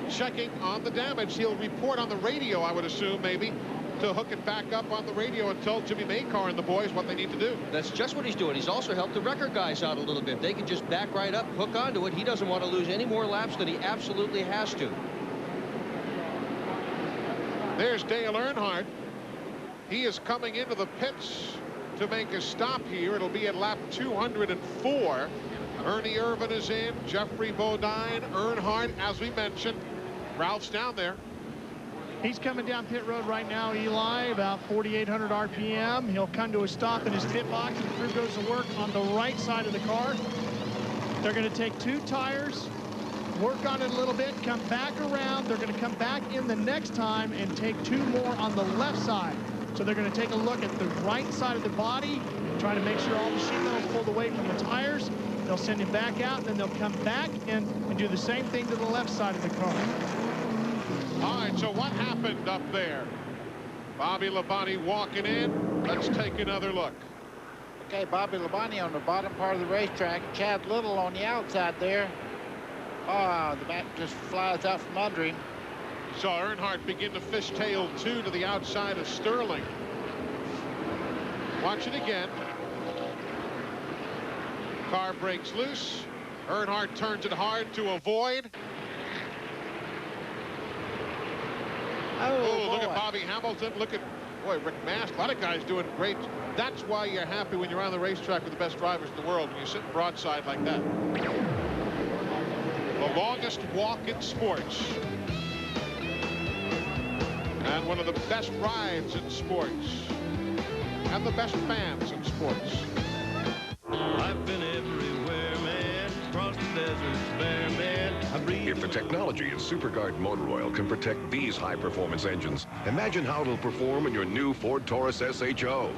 checking on the damage. He'll report on the radio, I would assume, maybe, to hook it back up on the radio and tell Jimmy Maycar and the boys what they need to do. That's just what he's doing. He's also helped the record guys out a little bit. They can just back right up, hook onto it. He doesn't want to lose any more laps than he absolutely has to. There's Dale Earnhardt. He is coming into the pits to make a stop here. It'll be at lap 204. Ernie Irvin is in, Jeffrey Bodine, Earnhardt, as we mentioned. Ralph's down there. He's coming down pit road right now, Eli, about 4,800 RPM. He'll come to a stop in his pit box, and the crew goes to work on the right side of the car. They're going to take 2 tires, work on it a little bit, come back around. They're going to come back in the next time and take 2 more on the left side. So they're going to take a look at the right side of the body, try to make sure all the sheet metal is pulled away from the tires. They'll send him back out, and then they'll come back in and do the same thing to the left side of the car. All right, so what happened up there? Bobby Labonte walking in. Let's take another look. Okay, Bobby Labonte on the bottom part of the racetrack. Chad Little on the outside there. Oh, the back just flies out from under him. Saw Earnhardt begin to fishtail 2 to the outside of Sterling. Watch it again. Car breaks loose. Earnhardt turns it hard to avoid. Oh, look at Bobby Hamilton. Look at, boy, Rick Mast. A lot of guys doing great. That's why you're happy when you're on the racetrack with the best drivers in the world, when you sit broadside like that. The longest walk in sports. And one of the best rides in sports. And the best fans in sports. I've been everywhere, man. Across the deserts bare, man. If the technology in SuperGuard motor oil can protect these high-performance engines, imagine how it'll perform in your new Ford Taurus SHO.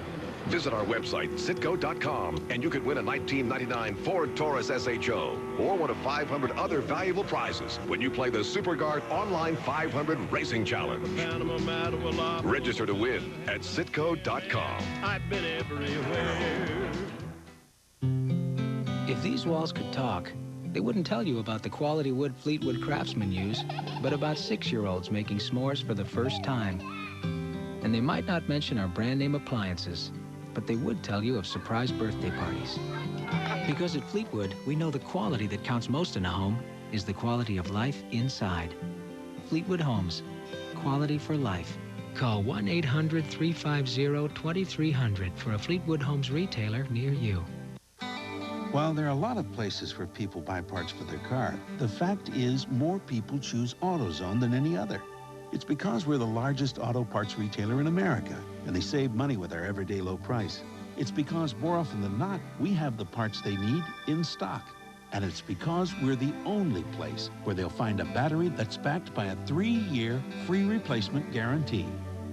Visit our website, Citgo.com, and you could win a 1999 Ford Taurus SHO or one of 500 other valuable prizes when you play the SuperGuard Online 500 Racing Challenge. Register to win at Citgo.com. I've been everywhere. If these walls could talk, they wouldn't tell you about the quality wood Fleetwood craftsmen use, but about 6-year-olds making s'mores for the first time. And they might not mention our brand name appliances, but they would tell you of surprise birthday parties. Because at Fleetwood, we know the quality that counts most in a home is the quality of life inside. Fleetwood Homes, quality for life. Call 1-800-350-2300 for a Fleetwood Homes retailer near you. While there are a lot of places where people buy parts for their car, the fact is more people choose AutoZone than any other. It's because we're the largest auto parts retailer in America, and they save money with our everyday low price. It's because more often than not, we have the parts they need in stock. And it's because we're the only place where they'll find a battery that's backed by a 3-year free replacement guarantee.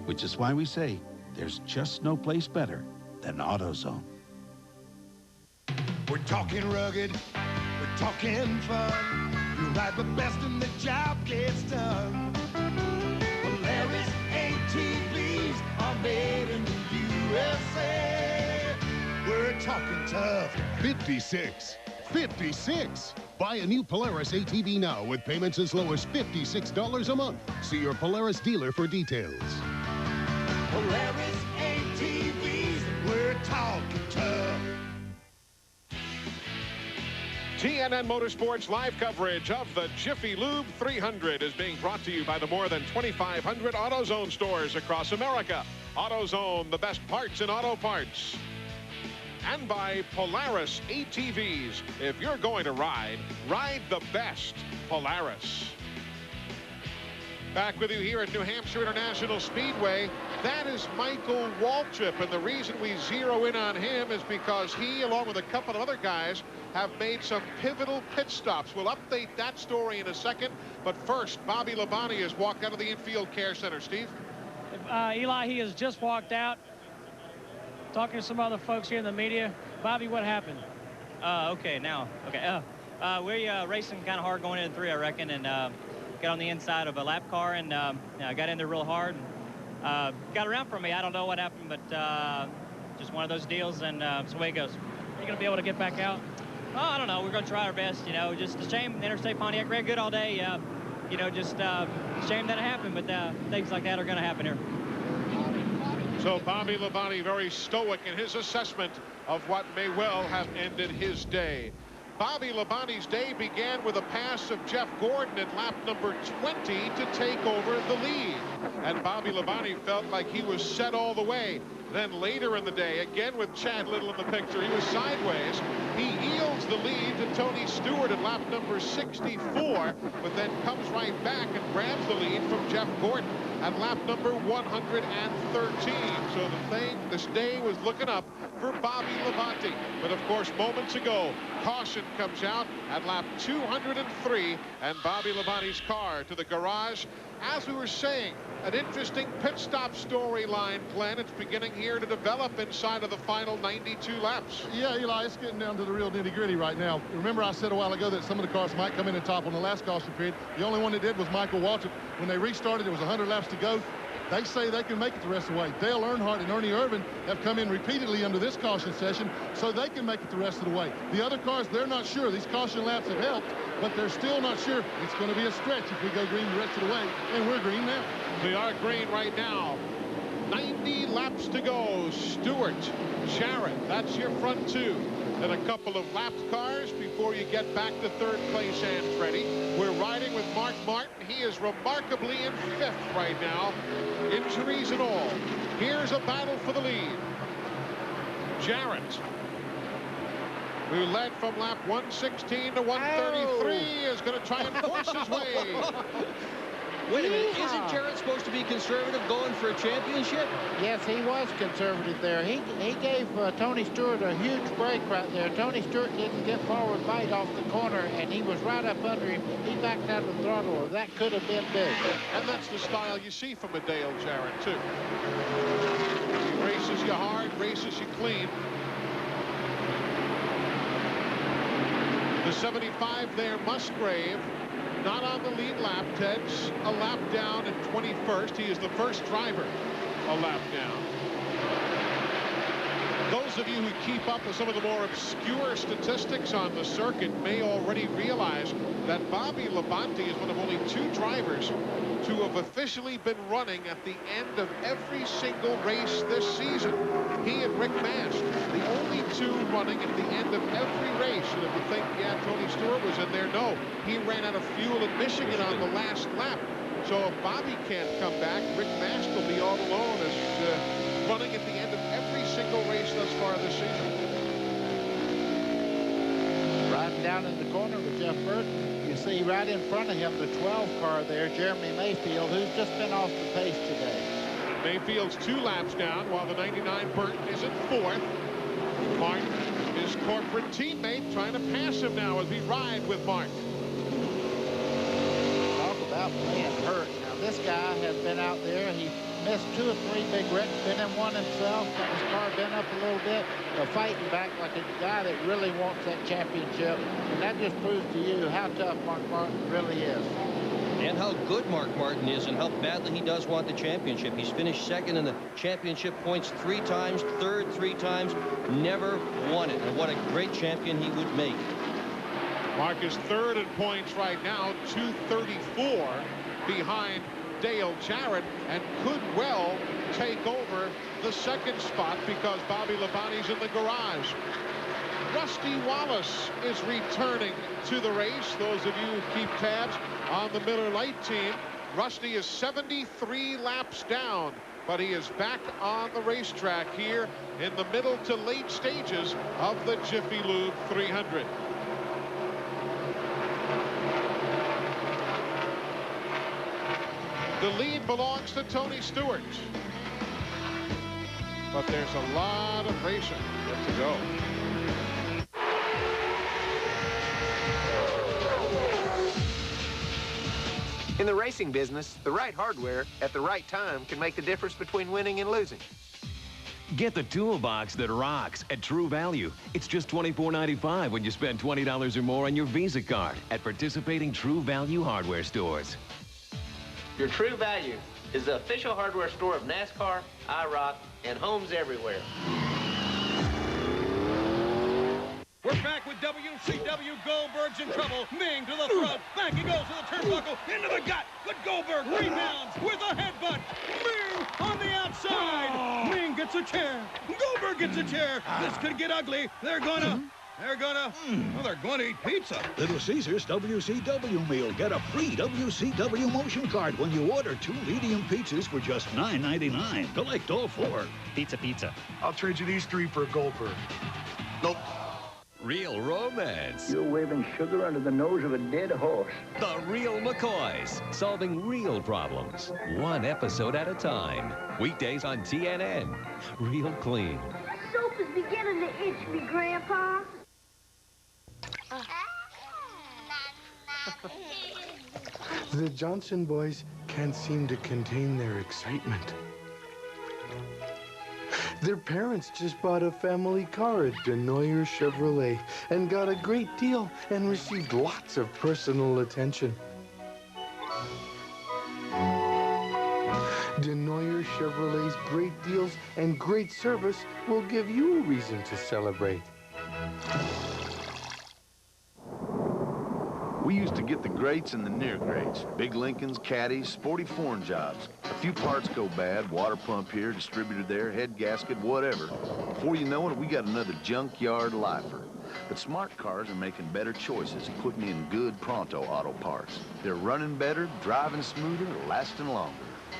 Which is why we say there's just no place better than AutoZone. We're talking rugged, we're talking fun. You ride the best and the job gets done. Polaris ATVs are made in the USA. We're talking tough. 56. 56. Buy a new Polaris ATV now with payments as low as $56 a month. See your Polaris dealer for details. Polaris ATVs, we're talking tough. TNN Motorsports live coverage of the Jiffy Lube 300 is being brought to you by the more than 2,500 AutoZone stores across America. AutoZone, the best parts in auto parts. And by Polaris ATVs. If you're going to ride, ride the best Polaris. Back with you here at New Hampshire International Speedway. That is Michael Waltrip, and the reason we zero in on him is because he, along with a couple of other guys, have made some pivotal pit stops. We'll update that story in a second, but first, Bobby Labonte has walked out of the infield care center. Steve? Eli, he has just walked out. Talking to some other folks here in the media. Bobby, what happened? Okay, we're racing kind of hard going into 3, I reckon, and got on the inside of a lap car and got in there real hard. And, got around for me. I don't know what happened, but just one of those deals, and it's the way it goes. Are you going to be able to get back out? Oh, I don't know. We're going to try our best. You know, just a shame. Interstate Pontiac ran good all day. You know, just a shame that it happened, but things like that are going to happen here. So Bobby Labonte very stoic in his assessment of what may well have ended his day. Bobby Labonte's day began with a pass of Jeff Gordon at lap number 20 to take over the lead. And Bobby Labonte felt like he was set all the way. Then later in the day, again with Chad Little in the picture, he was sideways. He yields the lead to Tony Stewart at lap number 64, but then comes right back and grabs the lead from Jeff Gordon at lap number 113. So this day was looking up for Bobby Labonte. But of course, moments ago, caution comes out at lap 203, and Bobby Labonte's car to the garage. As we were saying, an interesting pit stop storyline, Glenn. It's beginning here to develop inside of the final 92 laps. Yeah, Eli, it's getting down to the real nitty-gritty right now. Remember I said a while ago that some of the cars might come in and top on the last caution period. The only one that did was Michael Waltrip. When they restarted, there was 100 laps to go. They say they can make it the rest of the way. Dale Earnhardt and Ernie Irvin have come in repeatedly under this caution session, so they can make it the rest of the way. The other cars, they're not sure. These caution laps have helped, but they're still not sure. It's going to be a stretch if we go green the rest of the way, and we're green now. We are green right now. 90 laps to go. Stewart, Jarrett, that's your front two. And a couple of lapped cars before you get back to third place, Andretti. We're riding with Mark Martin. He is remarkably in 5th right now. Injuries and all. Here's a battle for the lead. Jarrett, who led from lap 116 to 133, is going to try and force his way. Wait a minute, isn't Jarrett supposed to be conservative going for a championship? Yes, he was conservative there. He gave Tony Stewart a huge break right there. Tony Stewart didn't get forward bite off the corner, and he was right up under him. He backed out of the throttle. That could have been big. And that's the style you see from a Dale Jarrett, too. He races you hard, races you clean. The 75 there, Musgrave. Not on the lead lap. Ted's a lap down at 21st. He is the first driver a lap down. Those of you who keep up with some of the more obscure statistics on the circuit may already realize that Bobby Labonte is one of only 2 drivers to have officially been running at the end of every single race this season. He and Rick Mast, the only 2 running at the end of every race. And if you think, yeah, Tony Stewart was in there, no. He ran out of fuel at Michigan on the last lap. So if Bobby can't come back, Rick Mast will be all alone as running at the end of every single race thus far this season. Riding down in the corner with Jeff Burton. You see right in front of him the 12 car there, Jeremy Mayfield, who's just been off the pace today. Mayfield's 2 laps down, while the 99 Burton is in 4th. Martin, his corporate teammate, trying to pass him now as we ride with Martin. Talk about being hurt. Now this guy has been out there. He missed 2 or 3 big wrecks, been in one himself, got his car bent up a little bit, fighting back like a guy that really wants that championship. And that just proves to you how tough Mark Martin really is. And how good Mark Martin is and how badly he does want the championship. He's finished 2nd in the championship points 3 times, 3rd 3 times, never won it. And what a great champion he would make. Mark is 3rd in points right now, 234 behind Dale Jarrett, and could well take over the 2nd spot because Bobby Labonte's in the garage. Rusty Wallace is returning to the race. Those of you who keep tabs on the Miller Lite team, Rusty is 73 laps down, but he is back on the racetrack here in the middle to late stages of the Jiffy Lube 300. The lead belongs to Tony Stewart. But there's a lot of racing yet to go. In the racing business, the right hardware at the right time can make the difference between winning and losing. Get the toolbox that rocks at True Value. It's just $24.95 when you spend $20 or more on your Visa card at participating True Value hardware stores. Your True Value is the official hardware store of NASCAR, IROC, and homes everywhere. We're back with WCW. Goldberg's in trouble. Ming to the throat. Back he goes to the turnbuckle. Into the gut. But Goldberg rebounds with a headbutt. Ming on the outside. Ming gets a chair. Goldberg gets a chair. This could get ugly. They're gonna eat pizza. Little Caesars WCW meal. Get a free WCW motion card when you order 2 medium pizzas for just $9.99. Collect all 4. Pizza. I'll trade you these 3 for a Goldberg. Nope. Real romance. You're waving sugar under the nose of a dead horse. The Real McCoys, solving real problems, 1 episode at a time. Weekdays on TNN. Real clean. Soap is beginning to itch me, Grandpa. The Johnson boys can't seem to contain their excitement. Their parents just bought a family car at Denoyer Chevrolet and got a great deal and received lots of personal attention. Denoyer Chevrolet's great deals and great service will give you a reason to celebrate. We used to get the greats and the near greats. Big Lincolns, caddies, sporty foreign jobs. A few parts go bad, water pump here, distributor there, head gasket, whatever. Before you know it, we got another junkyard lifer. But smart cars are making better choices, putting in good Pronto auto parts. They're running better, driving smoother, lasting longer.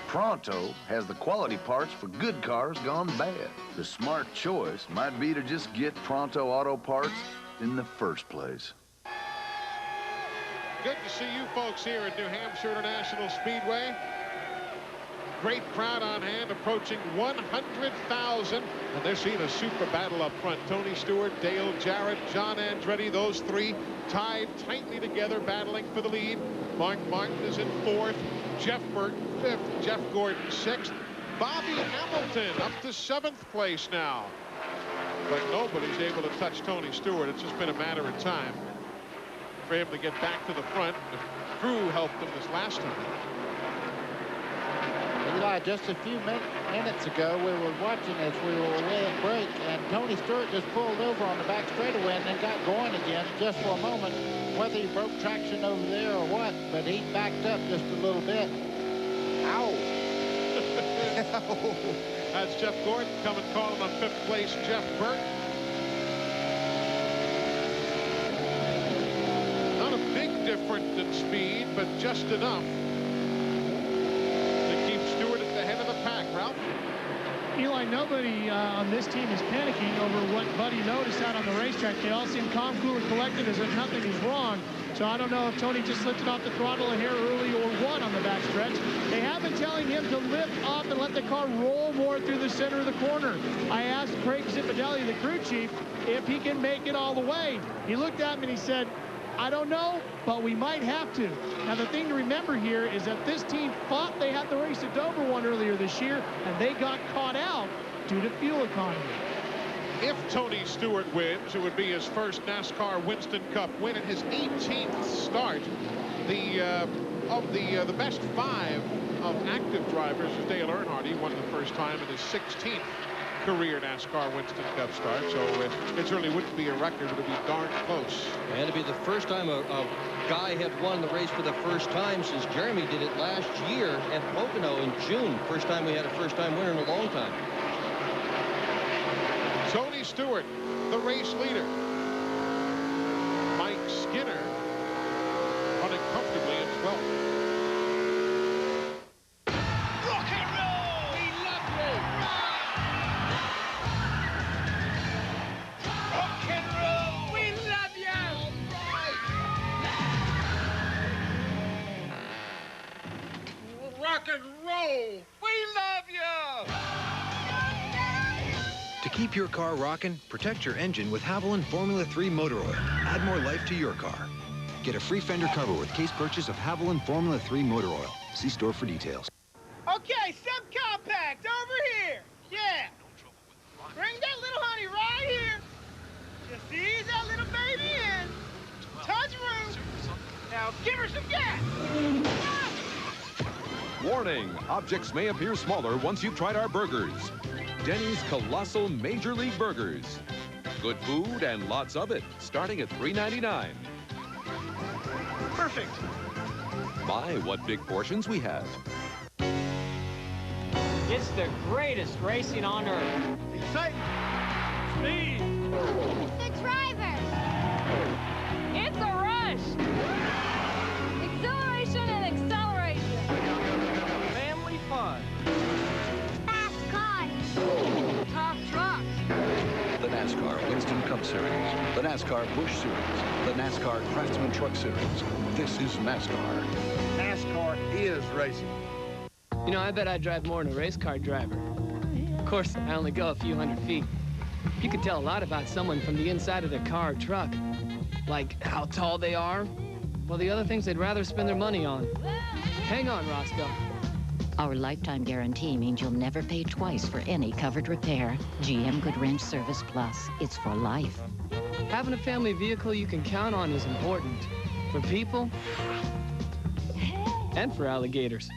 Pronto has the quality parts for good cars gone bad. The smart choice might be to just get Pronto auto parts in the first place. Good to see you folks here at New Hampshire International Speedway. Great crowd on hand, approaching 100,000. And they're seeing a super battle up front. Tony Stewart, Dale Jarrett, John Andretti, those 3 tied tightly together, battling for the lead. Mark Martin is in 4th. Jeff Burton 5th. Jeff Gordon 6th. Bobby Hamilton up to 7th place now. But nobody's able to touch Tony Stewart. It's just been a matter of time for him to get back to the front. Drew helped him this last time. Eli, just a few minutes ago, we were watching as we were away at break, and Tony Stewart just pulled over on the back straightaway and then got going again just for a moment. Whether he broke traction over there or what, but he backed up just a little bit. Ow. That's Jeff Gordon coming calling on 5th place, Jeff Burton. Not a big difference in speed, but just enough to keep Stewart at the head of the pack. Ralph? Eli, nobody on this team is panicking over what Buddy noticed out on the racetrack. They all seem calm, cool, and collected as if nothing is wrong. So I don't know if Tony just lifted off the throttle a hair early or what on the backstretch. They have been telling him to lift up and let the car roll more through the center of the corner. I asked Craig Zipadelli, the crew chief, if he can make it all the way. He looked at me and he said, I don't know, but we might have to. Now, the thing to remember here is that this team thought they had the race at Dover won earlier this year, and they got caught out due to fuel economy. If Tony Stewart wins, it would be his first NASCAR Winston Cup win and his 18th start. The best 5 of active drivers is Dale Earnhardt. He won the first time in his 16th career NASCAR Winston Cup start, so it certainly wouldn't be a record. It would be darn close. And it'd be the first time a guy had won the race for the first time since Jeremy did it last year at Pocono in June. First time we had a first-time winner in a long time. Tony Stewart, the race leader. Mike Skinner running comfortably in 12th. Rock and roll! We love you! Rock and roll! We love you! Rock and roll. We love you. To keep your car rocking, protect your engine with Haviland Formula 3 motor oil. Add more life to your car. Get a free fender cover with case purchase of Haviland Formula 3 motor oil. See store for details. Okay, subcompact, over here. Yeah. Bring that little honey right here. Just ease that little baby in. Touch room. Now give her some gas. Warning, objects may appear smaller once you've tried our burgers. Denny's Colossal Major League Burgers. Good food and lots of it, starting at $3.99. Perfect. My, what big portions we have. It's the greatest racing on earth. Exciting. Speed. The driver. It's a rush. Exhilaration and acceleration. Family fun. Fast cars. Top trucks. The NASCAR Winston Cup Series, the NASCAR Busch Series, the NASCAR Craftsman Truck Series. This is NASCAR. NASCAR is racing. You know, I bet I drive more than a race car driver. Of course, I only go a few hundred feet. You can tell a lot about someone from the inside of their car or truck. Like how tall they are, or the other things they'd rather spend their money on. Hang on, Roscoe. Our lifetime guarantee means you'll never pay twice for any covered repair. GM Good Wrench Service Plus. It's for life. Having a family vehicle you can count on is important. For people and for alligators.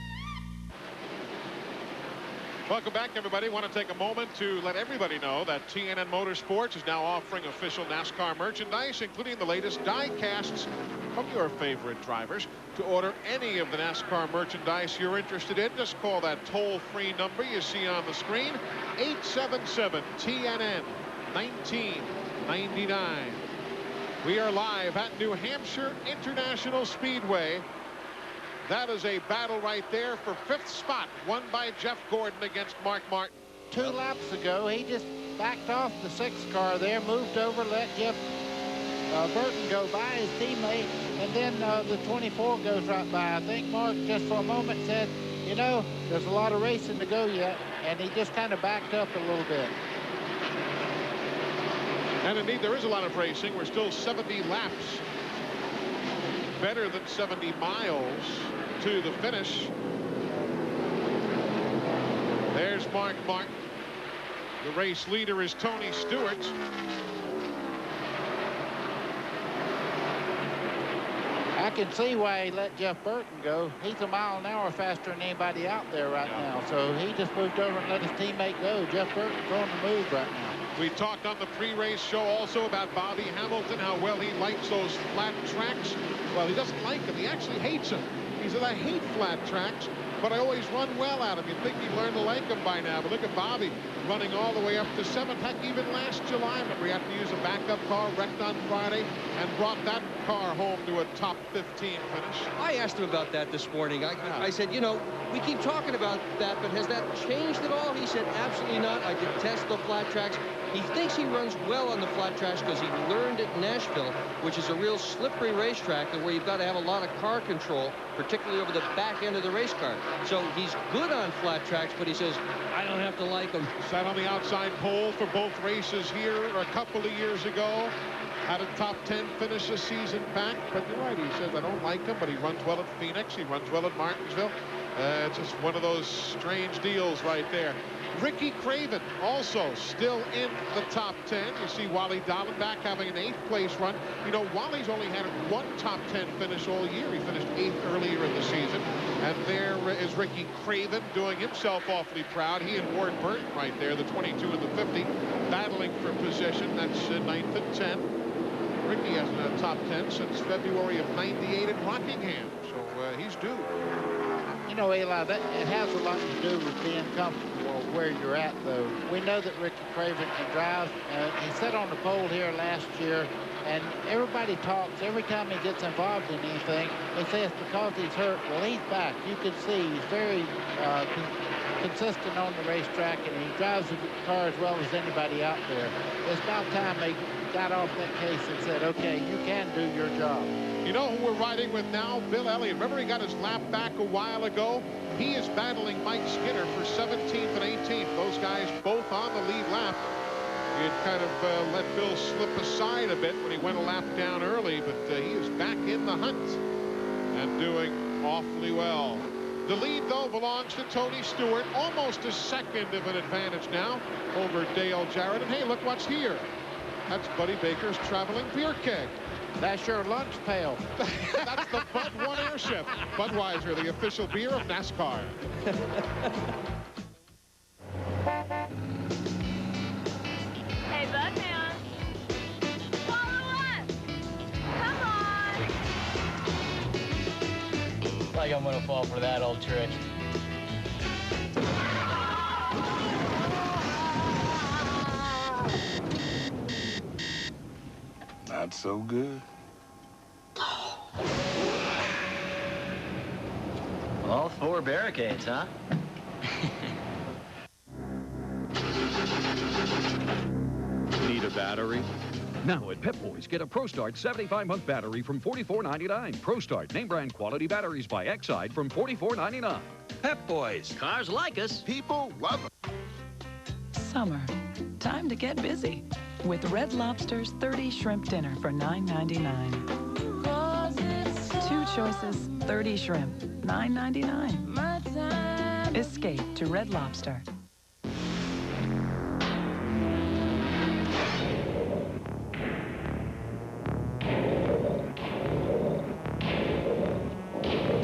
Welcome back, everybody. Want to take a moment to let everybody know that TNN Motorsports is now offering official NASCAR merchandise, including the latest die casts from your favorite drivers. To order any of the NASCAR merchandise you're interested in, just call that toll-free number you see on the screen, 877-TNN-1999. We are live at New Hampshire International Speedway. That is a battle right there for 5th spot, won by Jeff Gordon against Mark Martin. 2 laps ago, he just backed off the 6th car there, moved over, let Jeff Burton go by his teammate, and then the 24 goes right by. I think Mark just for a moment said, you know, there's a lot of racing to go yet, and he just kind of backed up a little bit. And indeed, there is a lot of racing. We're still 70 laps. Better than 70 miles to the finish. There's Mark Martin. The race leader is Tony Stewart. I can see why he let Jeff Burton go. He's a mile an hour faster than anybody out there right now. So he just moved over and let his teammate go. Jeff Burton's on the move right now. We talked on the pre-race show also about Bobby Hamilton, how well he likes those flat tracks. Well, he doesn't like them. He actually hates them. He said, I hate flat tracks, but I always run well out of them. You'd think he'd learn to like them by now. But look at Bobby running all the way up to 7th. Heck, even last July, remember, he had to use a backup car, wrecked on Friday, and brought that car home to a top 15 finish. I asked him about that this morning. I said, you know, we keep talking about that, but has that changed at all? He said, absolutely not. I detest the flat tracks. He thinks he runs well on the flat tracks because he learned at Nashville, which is a real slippery racetrack and where you've got to have a lot of car control, particularly over the back end of the race car. So he's good on flat tracks, but he says, I don't have to like them. Sat on the outside pole for both races here a couple of years ago. Had a top 10 finish a season back, but you're right, he says, I don't like him, but he runs well at Phoenix, he runs well at Martinsville. It's just one of those strange deals right there. Ricky Craven also still in the top 10. You see Wally Dallenbach having an 8th place run. You know, Wally's only had one top 10 finish all year. He finished 8th earlier in the season. And there is Ricky Craven doing himself awfully proud. He and Ward Burton right there, the 22 and the 50, battling for position. That's 9th and 10. Ricky hasn't had a top 10 since February of '98 in Rockingham. So he's due. You know, Eli, it has a lot to do with being comfortable where you're at, though. We know that Ricky Craven can drive. He sat on the pole here last year, and everybody talks. Every time he gets involved in anything, they say it's because he's hurt. Well, he's back. You can see he's very consistent on the racetrack, and he drives the car as well as anybody out there. It's about time they got off that case and said, okay, you can do your job. You You know who we're riding with now? Bill Elliott. Remember he got his lap back a while ago? He is battling Mike Skinner for 17th and 18th. Those guys both on the lead lap. He had kind of let Bill slip aside a bit when he went a lap down early, but he is back in the hunt and doing awfully well. The lead, though, belongs to Tony Stewart. Almost a second of an advantage now over Dale Jarrett. And hey, look what's here. That's Buddy Baker's traveling beer keg. That's your lunch pail. That's the Bud One Airship. Budweiser, the official beer of NASCAR. Hey, Budman. Follow us. Come on. Like I'm gonna fall for that old trick. Not so good. All 4 barricades, huh? Need a battery? Now at Pep Boys, get a ProStart 75-month battery from $44.99. ProStart name brand quality batteries by Exide from $44.99. Pep Boys. Cars like us. People love them. Summer. Time to get busy with Red Lobster's 30 shrimp dinner for $9.99. 2 choices, 30 shrimp, $9.99. Escape to Red Lobster.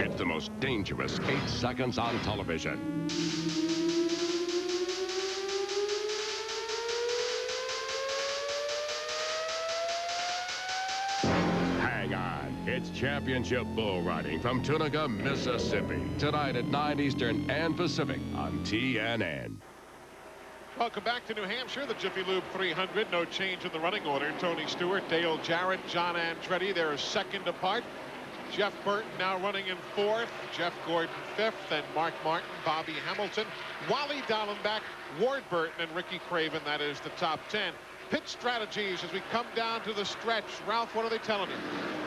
It's the most dangerous 8 seconds on television. Hang on. It's championship bull riding from Tunica, Mississippi. Tonight at 9 Eastern and Pacific on TNN. Welcome back to New Hampshire, the Jiffy Lube 300. No change in the running order. Tony Stewart, Dale Jarrett, John Andretti. They're a second apart. Jeff Burton now running in 4th. Jeff Gordon 5th. And Mark Martin, Bobby Hamilton, Wally Dallenbach, Ward Burton, and Ricky Craven. That is the top 10. Pit strategies as we come down to the stretch. Ralph, what are they telling you?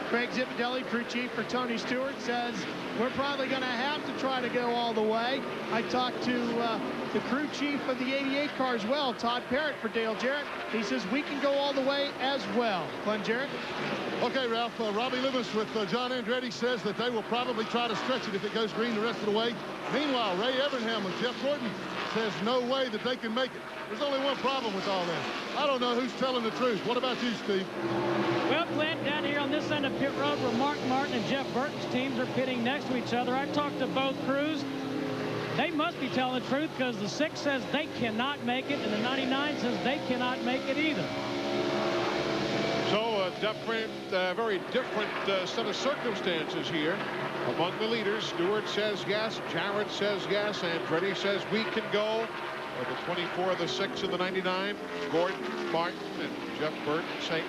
Craig Zipadelli, crew chief for Tony Stewart, says we're probably going to have to try to go all the way. I talked to the crew chief of the 88 car as well, Todd Parrott, for Dale Jarrett. He says we can go all the way as well. Glenn Jarrett? Okay, Ralph. Robbie Loomis with John Andretti says that they will probably try to stretch it if it goes green the rest of the way. Meanwhile, Ray Evernham and Jeff Gordon says no way that they can make it. There's only one problem with all this. I don't know who's telling the truth. What about you, Steve? Well, Clint, down here on this end of pit road where Mark Martin and Jeff Burton's teams are pitting next to each other, I talked to both crews. They must be telling the truth because the 6 says they cannot make it and the 99 says they cannot make it either. So a different, very different set of circumstances here among the leaders. Stewart says yes, Jarrett says yes, Andretti says we can go. The 24, the 6, and the 99. Gordon, Martin, and Jeff Burton say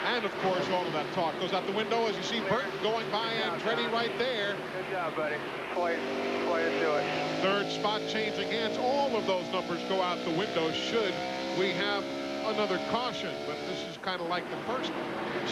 and of course all of that talk goes out the window as you see Burton going by Andretti right there. Good job, buddy. Quite do it. 3rd spot changing hands. All of those numbers go out the window should we have another caution, but this is kind of like the first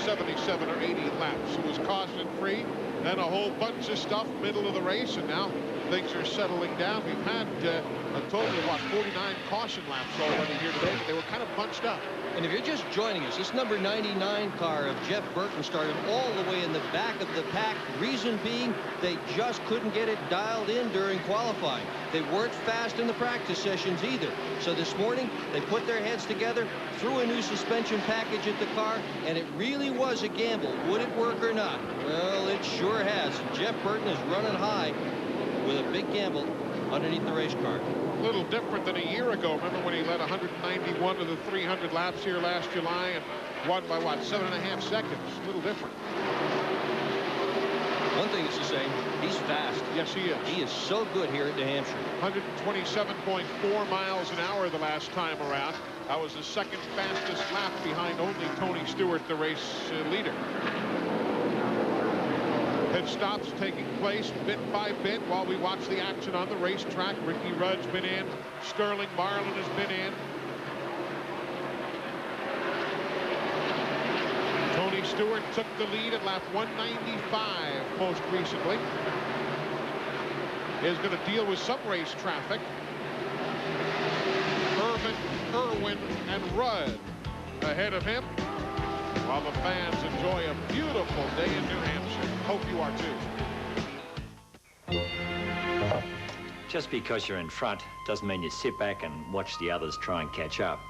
77 or 80 laps. It was caution free, then a whole bunch of stuff middle of the race, and now things are settling down. We've had a total of, what, 49 caution laps already here today, but they were kind of bunched up. And if you're just joining us, this number 99 car of Jeff Burton started all the way in the back of the pack. Reason being, they just couldn't get it dialed in during qualifying. They weren't fast in the practice sessions either. So this morning, they put their heads together, threw a new suspension package at the car, and it really was a gamble. Would it work or not? Well, it sure has. Jeff Burton is running high with a big gamble underneath the race car. A little different than a year ago. Remember when he led 191 of the 300 laps here last July and won by, what, 7.5 seconds? A little different. One thing is the same. He's fast. Yes, he is. He is so good here at New Hampshire. 127.4 miles an hour the last time around. That was the 2nd fastest lap behind only Tony Stewart, the race leader. Pit stops taking place bit by bit while we watch the action on the racetrack. Ricky Rudd's been in. Sterling Marlin has been in. Tony Stewart took the lead at lap 195 most recently. Is going to deal with some race traffic. Irwin, and Rudd ahead of him, while the fans enjoy a beautiful day in New Hampshire. Hope you are too. Just because you're in front doesn't mean you sit back and watch the others try and catch up.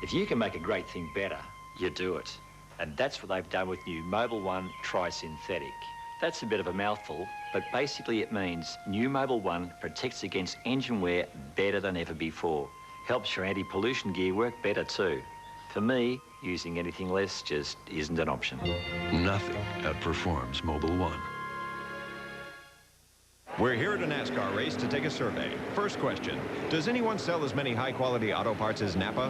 If you can make a great thing better, you do it. And that's what they've done with new Mobil 1 Tri-Synthetic. That's a bit of a mouthful, but basically it means new Mobil 1 protects against engine wear better than ever before. Helps your anti-pollution gear work better too. For me, using anything less just isn't an option. Nothing outperforms Mobil 1. We're here at a NASCAR race to take a survey. First question, does anyone sell as many high-quality auto parts as Napa?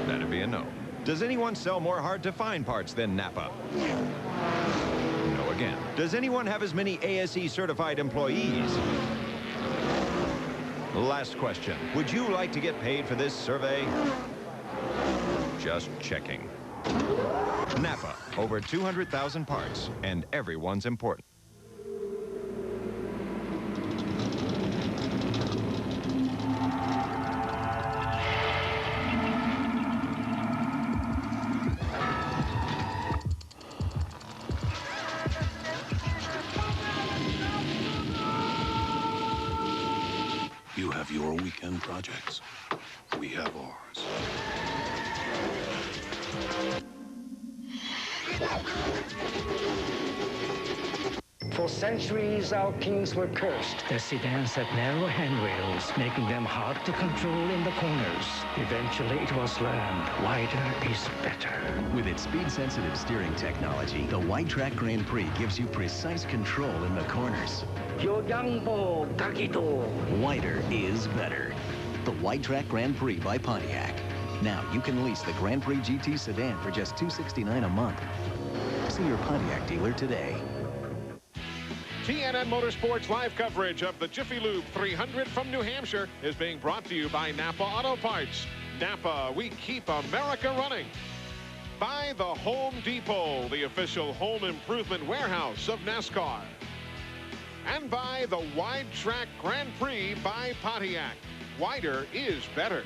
That'd be a no. Does anyone sell more hard-to-find parts than Napa? No again. Does anyone have as many ASE-certified employees? Last question. Would you like to get paid for this survey? Just checking. Napa, over 200,000 parts, and everyone's important. You have your weekend projects. We have ours. For centuries, our kings were cursed. Their sedans had narrow handrails, making them hard to control in the corners. Eventually, it was learned wider is better. With its speed-sensitive steering technology, the Wide Track Grand Prix gives you precise control in the corners. Wider is better. The Wide Track Grand Prix by Pontiac. Now you can lease the Grand Prix GT sedan for just $269 a month. See your Pontiac dealer today. TNN Motorsports live coverage of the Jiffy Lube 300 from New Hampshire is being brought to you by Napa Auto Parts. Napa, we keep America running. By the Home Depot, the official home improvement warehouse of NASCAR. And by the Wide Track Grand Prix by Pontiac. Wider is better.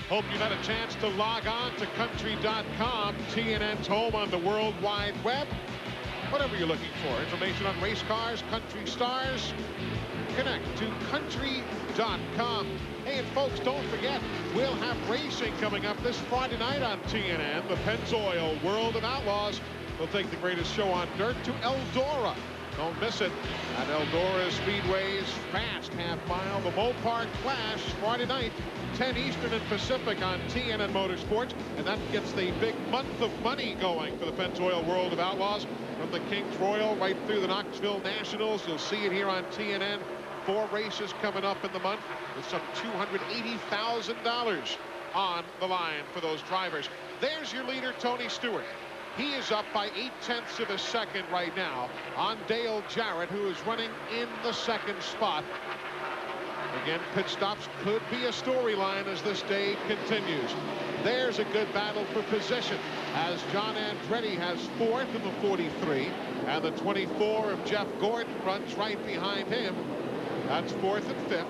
Hope you've had a chance to log on to country.com, TNN's home on the World Wide Web. Whatever you're looking for, information on race cars, country stars, connect to country.com. Hey, and folks, don't forget, we'll have racing coming up this Friday night on TNN. The Pennzoil World of Outlaws will take the greatest show on dirt to Eldora. Don't miss it at Eldora Speedway's fast half-mile, the Mopar Clash, Friday night, 10 Eastern and Pacific on TNN Motorsports, and that gets the big month of money going for the Pennzoil World of Outlaws. From the Kings Royal right through the Knoxville Nationals. You'll see it here on TNN. 4 races coming up in the month with some $280,000 on the line for those drivers. There's your leader, Tony Stewart. He is up by 0.8 of a second right now on Dale Jarrett, who is running in the second spot. Again, pit stops could be a storyline as this day continues. There's a good battle for position as John Andretti has 4th in the 43, and the 24 of Jeff Gordon runs right behind him. That's 4th and 5th.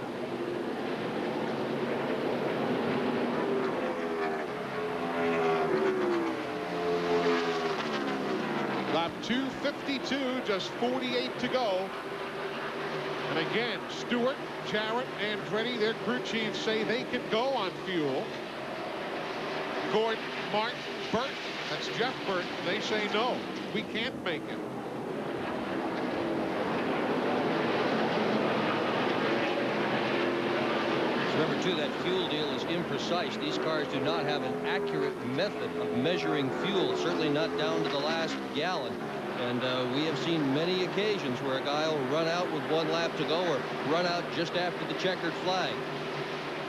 Lap 252, just 48 to go. And again, Stewart, Jarrett, Andretti, their crew chiefs say they can go on fuel. Gordon, Martin, Burton, that's Jeff Burton, they say no, we can't make it. Remember, too, that fuel deal is imprecise. These cars do not have an accurate method of measuring fuel, certainly not down to the last gallon. And we have seen many occasions where a guy will run out with 1 lap to go or run out just after the checkered flag.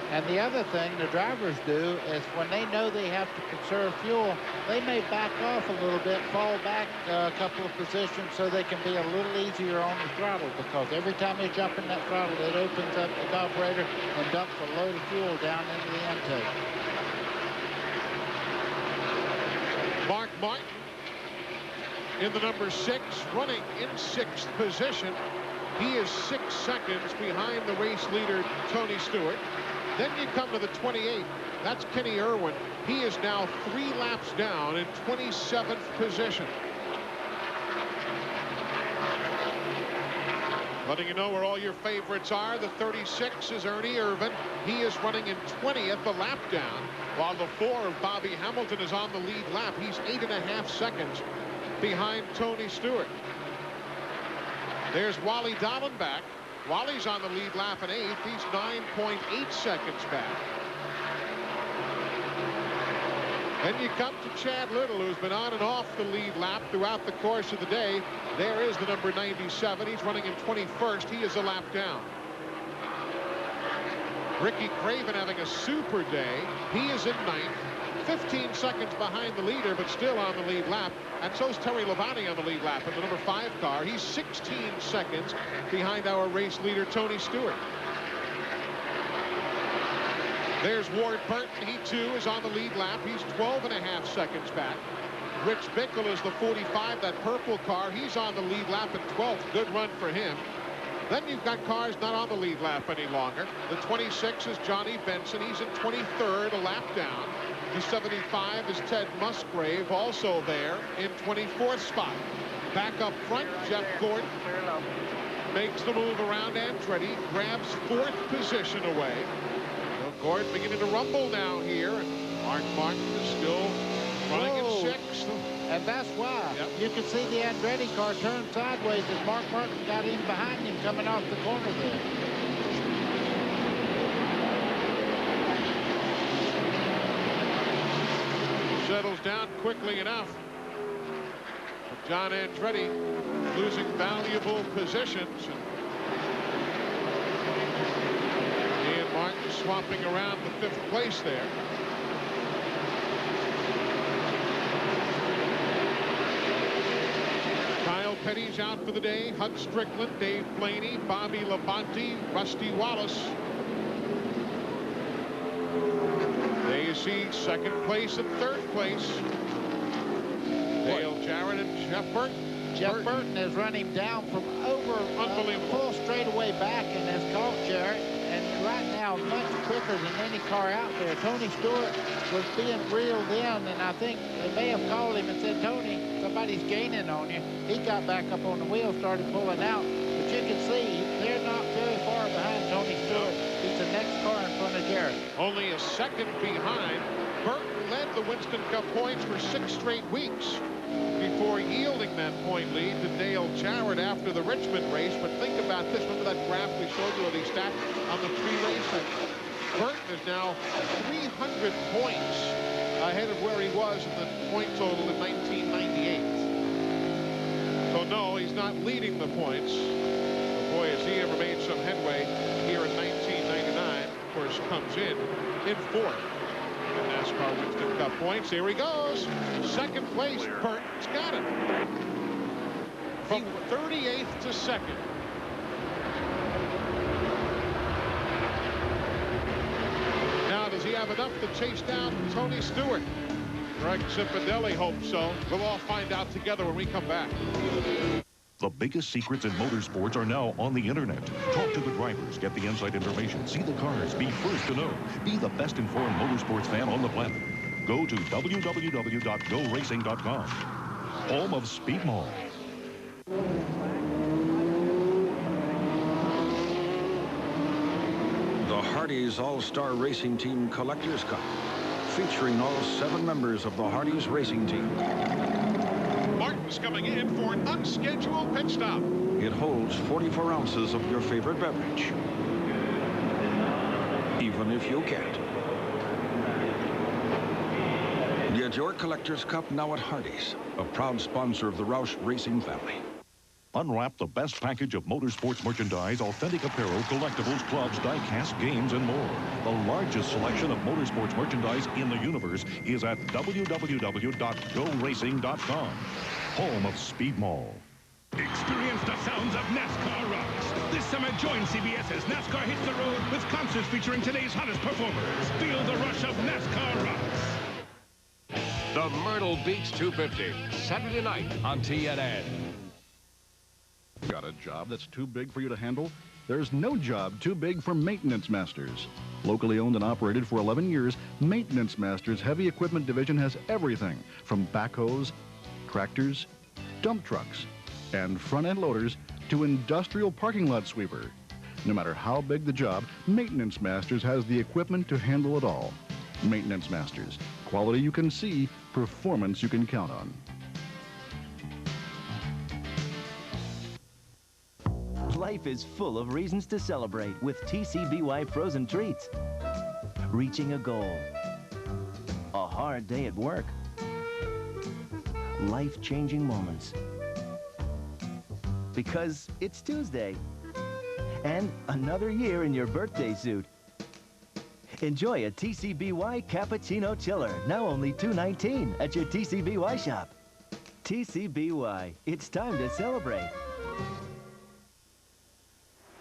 And the other thing the drivers do is when they know they have to conserve fuel, they may back off a little bit, fall back a couple of positions so they can be a little easier on the throttle, because every time they jump in that throttle, it opens up the carburetor and dumps a load of fuel down into the intake. Mark Martin in the number 6, running in 6th position. He is 6 seconds behind the race leader, Tony Stewart. Then you come to the 28. That's Kenny Irwin. He is now 3 laps down in 27th position. Letting you know where all your favorites are. The 36 is Ernie Irvin. He is running in 20th, a lap down, while the 4 of Bobby Hamilton is on the lead lap. He's 8.5 seconds behind Tony Stewart. There's Wally Dallenbach. Wally's on the lead lap in 8th. He's 9.8 seconds back. Then you come to Chad Little, who's been on and off the lead lap throughout the course of the day. There is the number 97. He's running in 21st. He is a lap down. Ricky Craven having a super day. He is in 9th. 15 seconds behind the leader, but still on the lead lap. And so's Terry Labonte on the lead lap in the number 5 car. He's 16 seconds behind our race leader, Tony Stewart. There's Ward Burton. He, too, is on the lead lap. He's 12.5 seconds back. Rich Bickle is the 45, that purple car. He's on the lead lap at 12th. Good run for him. Then you've got cars not on the lead lap any longer. The 26 is Johnny Benson. He's in 23rd, a lap down. The 75 is Ted Musgrave, also there in 24th spot. Back up front, Jeff Gordon makes the move around Andretti, grabs 4th position away. Gordon beginning to rumble now here, and Mark Martin is still running in 6th. And that's why you can see the Andretti car turn sideways as Mark Martin got in behind him coming off the corner there. Settles down quickly enough. But John Andretti losing valuable positions. Martin swapping around the 5th place there. Kyle Petty's out for the day. Hug Strickland, Dave Blaney, Bobby Labonte, Rusty Wallace. There you see 2nd place and 3rd place. Dale Jarrett and Jeff Burton. Jeff Burton has run him down from over full straightaway back and has caught Jarrett. And right now, much quicker than any car out there. Tony Stewart was being reeled in, and I think they may have called him and said, Tony, somebody's gaining on you. He got back up on the wheel, started pulling out. But you can see they're not very far behind Tony Stewart. He's the next car in front of Jarrett. Only a second behind. Burton led the Winston Cup points for 6 straight weeks before yielding that point lead to Dale Jarrett after the Richmond race. But think about this. Remember that graph we showed you of these stats on the 3 races? Burton is now 300 points ahead of where he was in the point total in 1998. So no, he's not leading the points. But boy, has he ever made some headway here in 1999. Of course, comes in 4th. NASCAR Winston Cup points. Here he goes. 2nd place. Burton's got it. From 38th to 2nd. Now, does he have enough to chase down Tony Stewart? Greg Cipodelli hopes so. We'll all find out together when we come back. The biggest secrets in motorsports are now on the internet. Talk to the drivers, get the inside information, see the cars, be first to know. Be the best informed motorsports fan on the planet. Go to www.goracing.com. Home of Speed Mall. The Hardee's All-Star Racing Team Collectors Cup, featuring all 7 members of the Hardee's Racing Team. Martin's coming in for an unscheduled pit stop. It holds 44 ounces of your favorite beverage, even if you can't. Get your Collector's Cup now at Hardee's, a proud sponsor of the Roush Racing family. Unwrap the best package of motorsports merchandise, authentic apparel, collectibles, clubs, die-cast games, and more. The largest selection of motorsports merchandise in the universe is at www.goracing.com. Home of Speed Mall. Experience the sounds of NASCAR Rocks. This summer, join CBS as NASCAR hits the road with concerts featuring today's hottest performers. Feel the rush of NASCAR Rocks. The Myrtle Beach 250, Saturday night on TNN. Got a job that's too big for you to handle? There's no job too big for Maintenance Masters. Locally owned and operated for 11 years, Maintenance Masters Heavy Equipment Division has everything from backhoes, tractors, dump trucks, and front-end loaders to industrial parking lot sweeper. No matter how big the job, Maintenance Masters has the equipment to handle it all. Maintenance Masters. Quality you can see, performance you can count on. Life is full of reasons to celebrate with TCBY frozen treats. Reaching a goal. A hard day at work. Life-changing moments. Because it's Tuesday. And another year in your birthday suit. Enjoy a TCBY Cappuccino Chiller, now only $2.19 at your TCBY shop. TCBY, it's time to celebrate.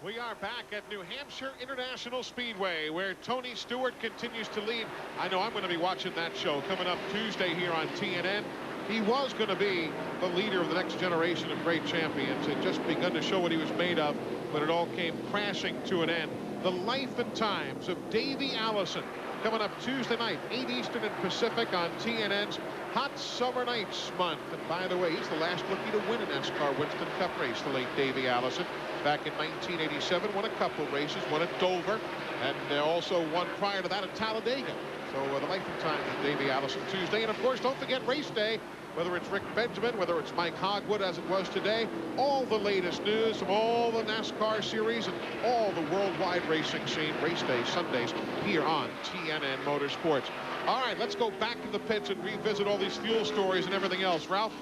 We are back at New Hampshire International Speedway, where Tony Stewart continues to lead. I know I'm going to be watching that show coming up Tuesday here on TNN. He was going to be the leader of the next generation of great champions. Had just begun to show what he was made of when it all came crashing to an end. The life and times of Davey Allison coming up Tuesday night, 8 Eastern and Pacific on TNN's Hot Summer Nights month. And by the way, he's the last rookie to win an NASCAR Winston Cup race, the late Davey Allison. Back in 1987, won a couple races, won at Dover, and also won prior to that at Talladega. So the life and times of Davey Allison Tuesday. And of course, don't forget race day. Whether it's Rick Benjamin, whether it's Mike Hogwood as it was today, all the latest news from all the NASCAR series and all the worldwide racing scene. Race day Sundays here on TNN Motorsports. All right, let's go back to the pits and revisit all these fuel stories and everything else. Ralph?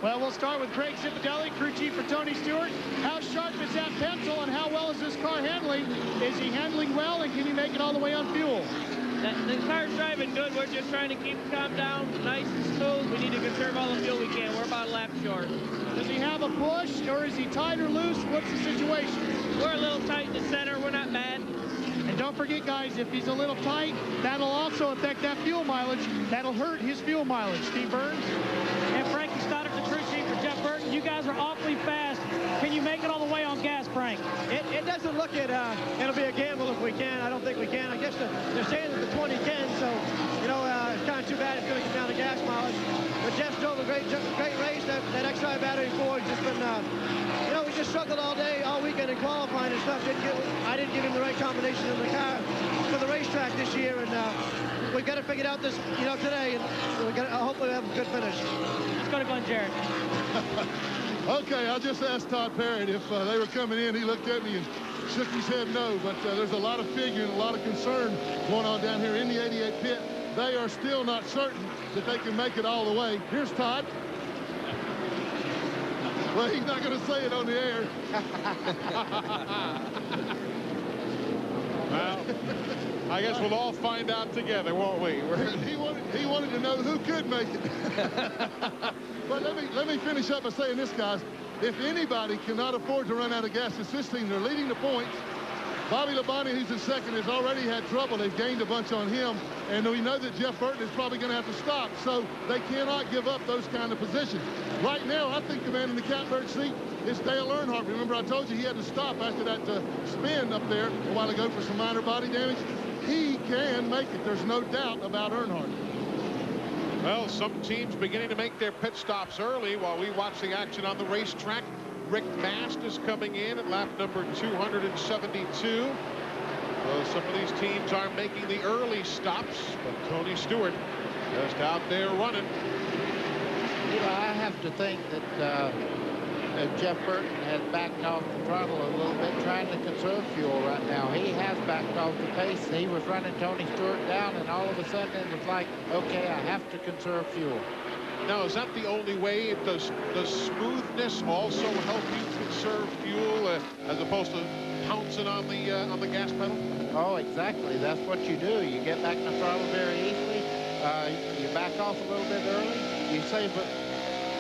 Well, we'll start with Craig Zipadelli, crew chief for Tony Stewart. How sharp is that pencil and how well is this car handling? Is he handling well and can he make it all the way on fuel? The car's driving good. We're just trying to keep it calm down, nice and smooth. We need to conserve all the fuel we can. We're about a lap short. Does he have a push or is he tight or loose? What's the situation? We're a little tight in the center. We're not bad. And don't forget, guys, if he's a little tight, that'll also affect that fuel mileage. That'll hurt his fuel mileage. Steve Burns? And Frankie Stoddard, the crew chief for Jeff Burton. You guys are awfully fast. Can you make it all the way on gas, Frank? It doesn't look it. It'll be a gamble if we can. I don't think we can. I guess they're saying that the 20 can, so, you know, it's kind of too bad it's going to get down to gas mileage. But Jeff drove a great race. That XI battery 4 has just been, you know, we just struggled all day, all weekend in qualifying and stuff. I didn't give him the right combination in the car for the racetrack this year, and we've got to figure it out this, you know, today, and hopefully we have a good finish. Let's go to Glenn Jarrett. Okay, I just asked Todd Parrott if they were coming in. He looked at me and shook his head no, but there's a lot of figuring, a lot of concern going on down here in the 88 pit. They are still not certain that they can make it all the way. Here's Todd. Well, he's not going to say it on the air. Well, I guess we'll all find out together, won't we? He wanted to know who could make it. But let me finish up by saying this, guys. If anybody cannot afford to run out of gas, it's this team. They're leading the points. Bobby Labonte, who's in second, has already had trouble. They've gained a bunch on him. And we know that Jeff Burton is probably going to have to stop. So they cannot give up those kind of positions. Right now, I think the man in the catbird seat is Dale Earnhardt. Remember, I told you he had to stop after that spin up there a while ago for some minor body damage. He can make it. There's no doubt about Earnhardt. Well, some teams beginning to make their pit stops early while we watch the action on the racetrack. Rick Mast is coming in at lap number 272. So some of these teams are making the early stops, but Tony Stewart just out there running. You know, I have to think that Jeff Burton has backed off the throttle a little bit, trying to conserve fuel right now. He has backed off the pace. He was running Tony Stewart down, and all of a sudden it was like, okay, I have to conserve fuel. Now, is that the only way? Does smoothness also help you conserve fuel as opposed to pouncing on the gas pedal? Oh, exactly. That's what you do. You get back in the throttle very easily. You back off a little bit early. You save it.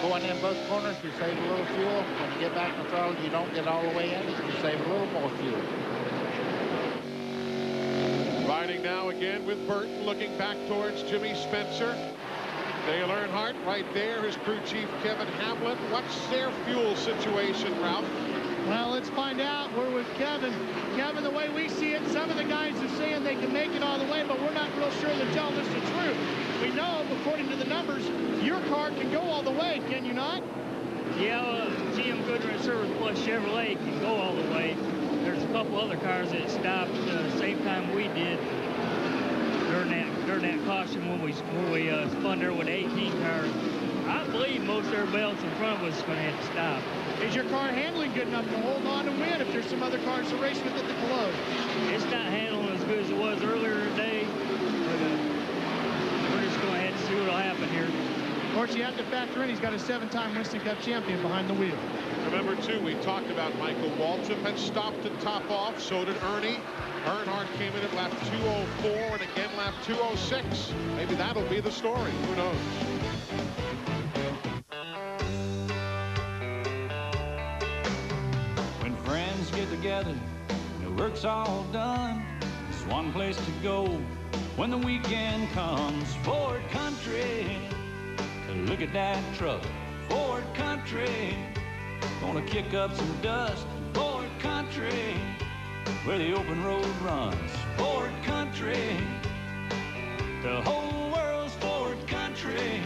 Going in both corners, you save a little fuel. When you get back in the throttle, you don't get all the way in. You save a little more fuel. Riding now again with Burton, looking back towards Jimmy Spencer. Dale Earnhardt right there, his crew chief Kevin Hamlin. What's their fuel situation, Ralph? Well, let's find out. We're with Kevin. Kevin, the way we see it, some of the guys are saying they can make it all the way, but we're not real sure they're telling us the truth. We know, according to the numbers, your car can go all the way, can you not? Yeah, GM Goodrich Service Plus Chevrolet can go all the way. There's a couple other cars that stopped the same time we did during that caution when we spun there with 18 cars. I believe most everybody else in front of us is going to have to stop. Is your car handling good enough to hold on and win if there's some other cars to race with at the Cologne? It's not handling as good as it was earlier today, but we're just going to have to see what will happen here. Of course, you have to factor in he's got a 7-time Winston Cup champion behind the wheel. Remember, too, we talked about Michael Waltrip had stopped to top off. So did Ernie. Earnhardt came in at lap 204 and again lap 206. Maybe that'll be the story. Who knows? When friends get together, the work's all done. There's one place to go when the weekend comes. Ford Country. Look at that truck, Ford Country. Gonna kick up some dust, Ford Country. Where the open road runs, Ford Country. The whole world's Ford Country.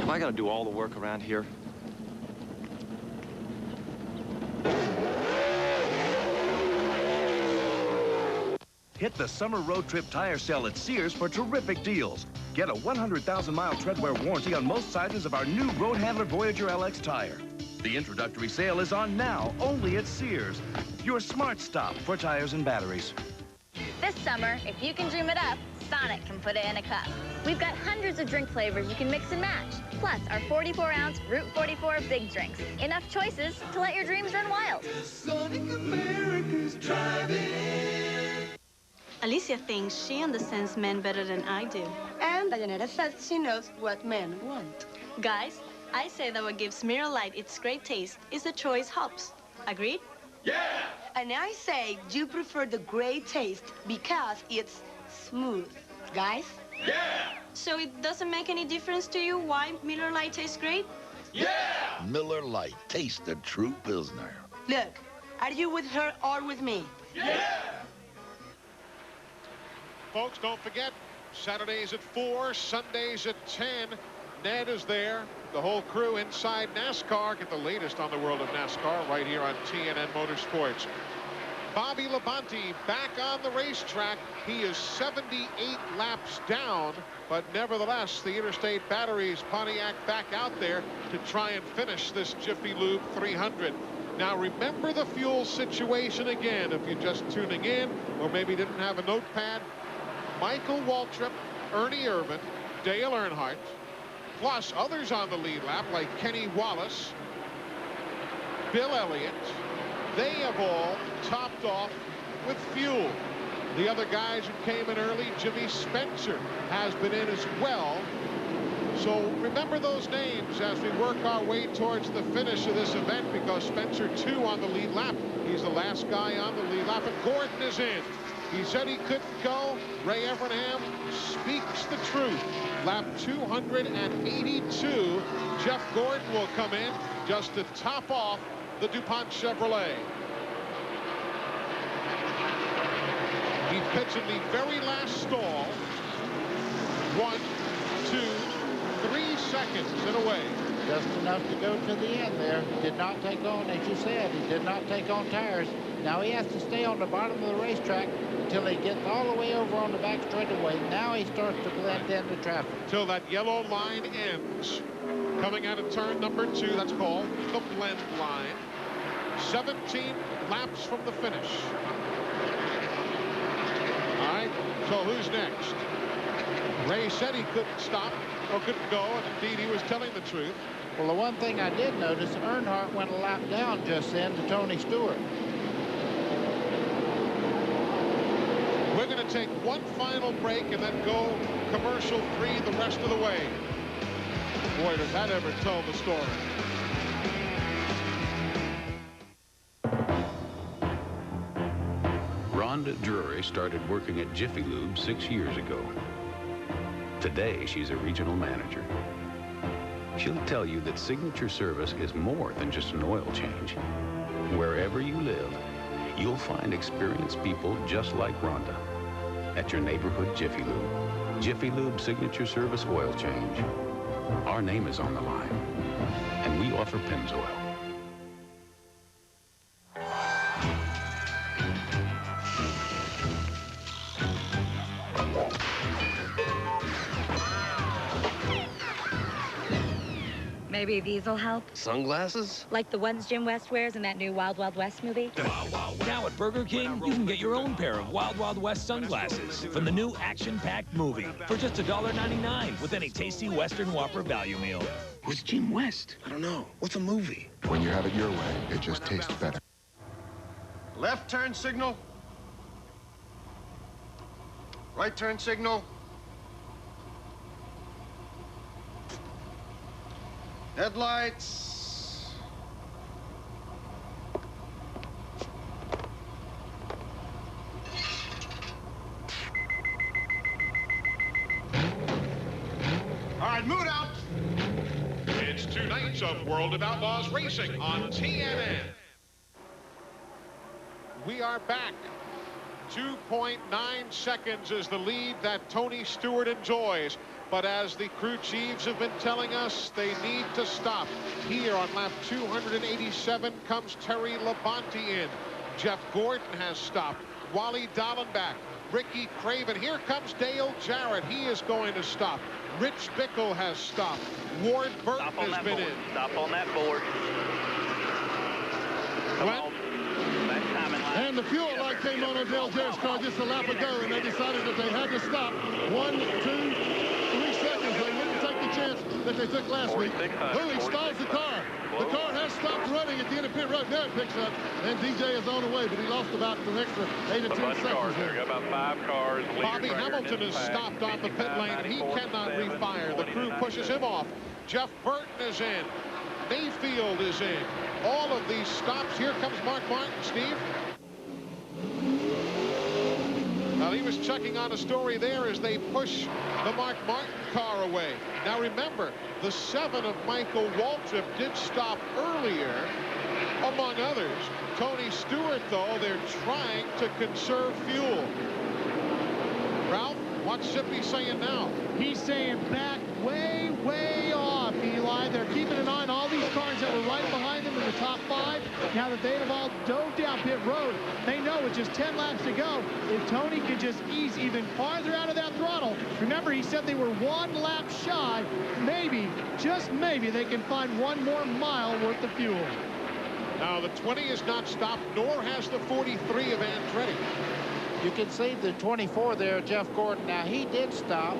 I got to do all the work around here. Hit the summer road trip tire sale at Sears for terrific deals. Get a 100,000-mile treadwear warranty on most sizes of our new Road Handler Voyager LX tire. The introductory sale is on now, only at Sears. Your smart stop for tires and batteries. This summer, if you can dream it up, Sonic can put it in a cup. We've got hundreds of drink flavors you can mix and match. Plus, our 44-ounce Route 44 big drinks. Enough choices to let your dreams run wild. Sonic America's driving. Alicia thinks she understands men better than I do. And Dayanara says she knows what men want. Guys, I say that what gives Miller Lite its great taste is the choice hops. Agreed? Yeah! And I say you prefer the great taste because it's smooth. Guys? Yeah! So it doesn't make any difference to you why Miller Lite tastes great? Yeah! Miller Lite, taste the true Pilsner. Look, are you with her or with me? Yeah! Folks, don't forget, Saturdays at 4, Sundays at 10. Ned is there. The whole crew inside NASCAR. Get the latest on the world of NASCAR right here on TNN Motorsports. Bobby Labonte back on the racetrack. He is 78 laps down, but nevertheless, the Interstate Batteries Pontiac back out there to try and finish this Jiffy Lube 300. Now, remember the fuel situation again. If you're just tuning in or maybe didn't have a notepad, Michael Waltrip, Ernie Irvan, Dale Earnhardt, plus others on the lead lap like Kenny Wallace, Bill Elliott, they have all topped off with fuel. The other guys who came in early, Jimmy Spencer has been in as well. So remember those names as we work our way towards the finish of this event, because Spencer, too, on the lead lap. He's the last guy on the lead lap, and Gordon is in. He said he couldn't go. Ray Evernham speaks the truth. Lap 282, Jeff Gordon will come in just to top off the DuPont Chevrolet. He pits in the very last stall. 1, 2, 3 seconds and away. Just enough to go to the end there. Did not take on, as you said, he did not take on tires. Now he has to stay on the bottom of the racetrack until he gets all the way over on the back straightaway. Now he starts to blend into traffic. Till that yellow line ends. Coming out of turn number 2, that's called the blend line. 17 laps from the finish. All right, so who's next? Ray said he couldn't stop or couldn't go, and indeed he was telling the truth. Well, the one thing I did notice, Earnhardt went a lap down just then to Tony Stewart. We're going to take one final break and then go commercial-free the rest of the way. Boy, does that ever tell the story. Rhonda Drury started working at Jiffy Lube 6 years ago. Today, she's a regional manager. She'll tell you that signature service is more than just an oil change. Wherever you live, you'll find experienced people just like Rhonda at your neighborhood Jiffy Lube. Jiffy Lube Signature Service Oil Change. Our name is on the line, and we offer Pennzoil. Maybe these'll help. Sunglasses? Like the ones Jim West wears in that new Wild Wild West movie. Now at Burger King, you can get your own pair of Wild Wild West sunglasses from the new action-packed movie for just $1.99 with any tasty Western Whopper value meal. Who's Jim West? I don't know. What's a movie? When you have it your way, it just tastes better. Left turn signal. Right turn signal. Headlights. All right, move it out. It's 2 nights of World of Outlaws Racing on TNN. We are back. 2.9 seconds is the lead that Tony Stewart enjoys. But as the crew chiefs have been telling us, they need to stop. Here on lap 287 comes Terry Labonte in. Jeff Gordon has stopped. Wally Dallenbach, Ricky Craven. Here comes Dale Jarrett. He is going to stop. Rich Bickle has stopped. Ward Burton has been in. Stop on that board. And the fuel light came on Dale Jarrett's car just a lap ago, and they decided that they had to stop. 1, 2, 3 seconds. They wouldn't take the chance that they took last week. Louis stalls the car. The car has stopped running at the end of pit road. Now it picks up, and DJ is on the way, but he lost about an extra 8 to 10 seconds there. Got about 5 cars. Bobby Hamilton has stopped on the pit lane, and he cannot refire. The crew pushes him off. Jeff Burton is in. Mayfield is in. All of these stops. Here comes Mark Martin, Steve. Now, he was checking on a story there as they push the Mark Martin car away. Now, remember, the 7 of Michael Waltrip did stop earlier, among others. Tony Stewart, though, they're trying to conserve fuel. Ralph, what's Zippy saying now? He's saying back way, way off, Eli. They're keeping an eye on all these cars that were right behind them in the top 5. Now that they have all dove down pit road, they know with just 10 laps to go, if Tony could just ease even farther out of that throttle. Remember, he said they were 1 lap shy. Maybe, just maybe, they can find 1 more mile worth of fuel. Now, the 20 is not stopped, nor has the 43 of Andretti. You can see the 24 there, Jeff Gordon. Now, he did stop,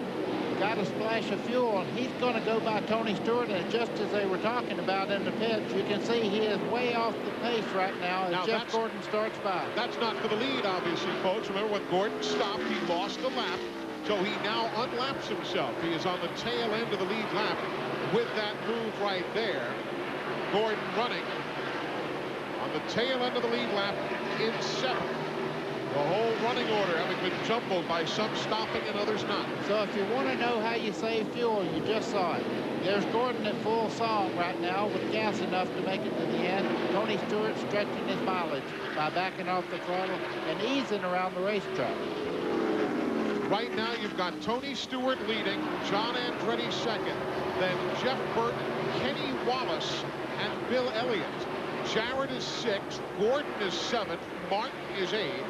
got a splash of fuel, and he's going to go by Tony Stewart. And just as they were talking about in the pits, you can see he is way off the pace right now as Jeff Gordon starts by. That's not for the lead, obviously, folks. Remember, when Gordon stopped, he lost a lap, so he now unlaps himself. He is on the tail end of the lead lap with that move right there. Gordon running on the tail end of the lead lap in 7th. The whole running order having been jumbled by some stopping and others not. So if you want to know how you save fuel, you just saw it. There's Gordon at full song right now with gas enough to make it to the end. Tony Stewart stretching his mileage by backing off the throttle and easing around the racetrack. Right now you've got Tony Stewart leading, John Andretti second, then Jeff Burton, Kenny Wallace, and Bill Elliott. Jarrett is 6th, Gordon is 7th, Martin is 8th,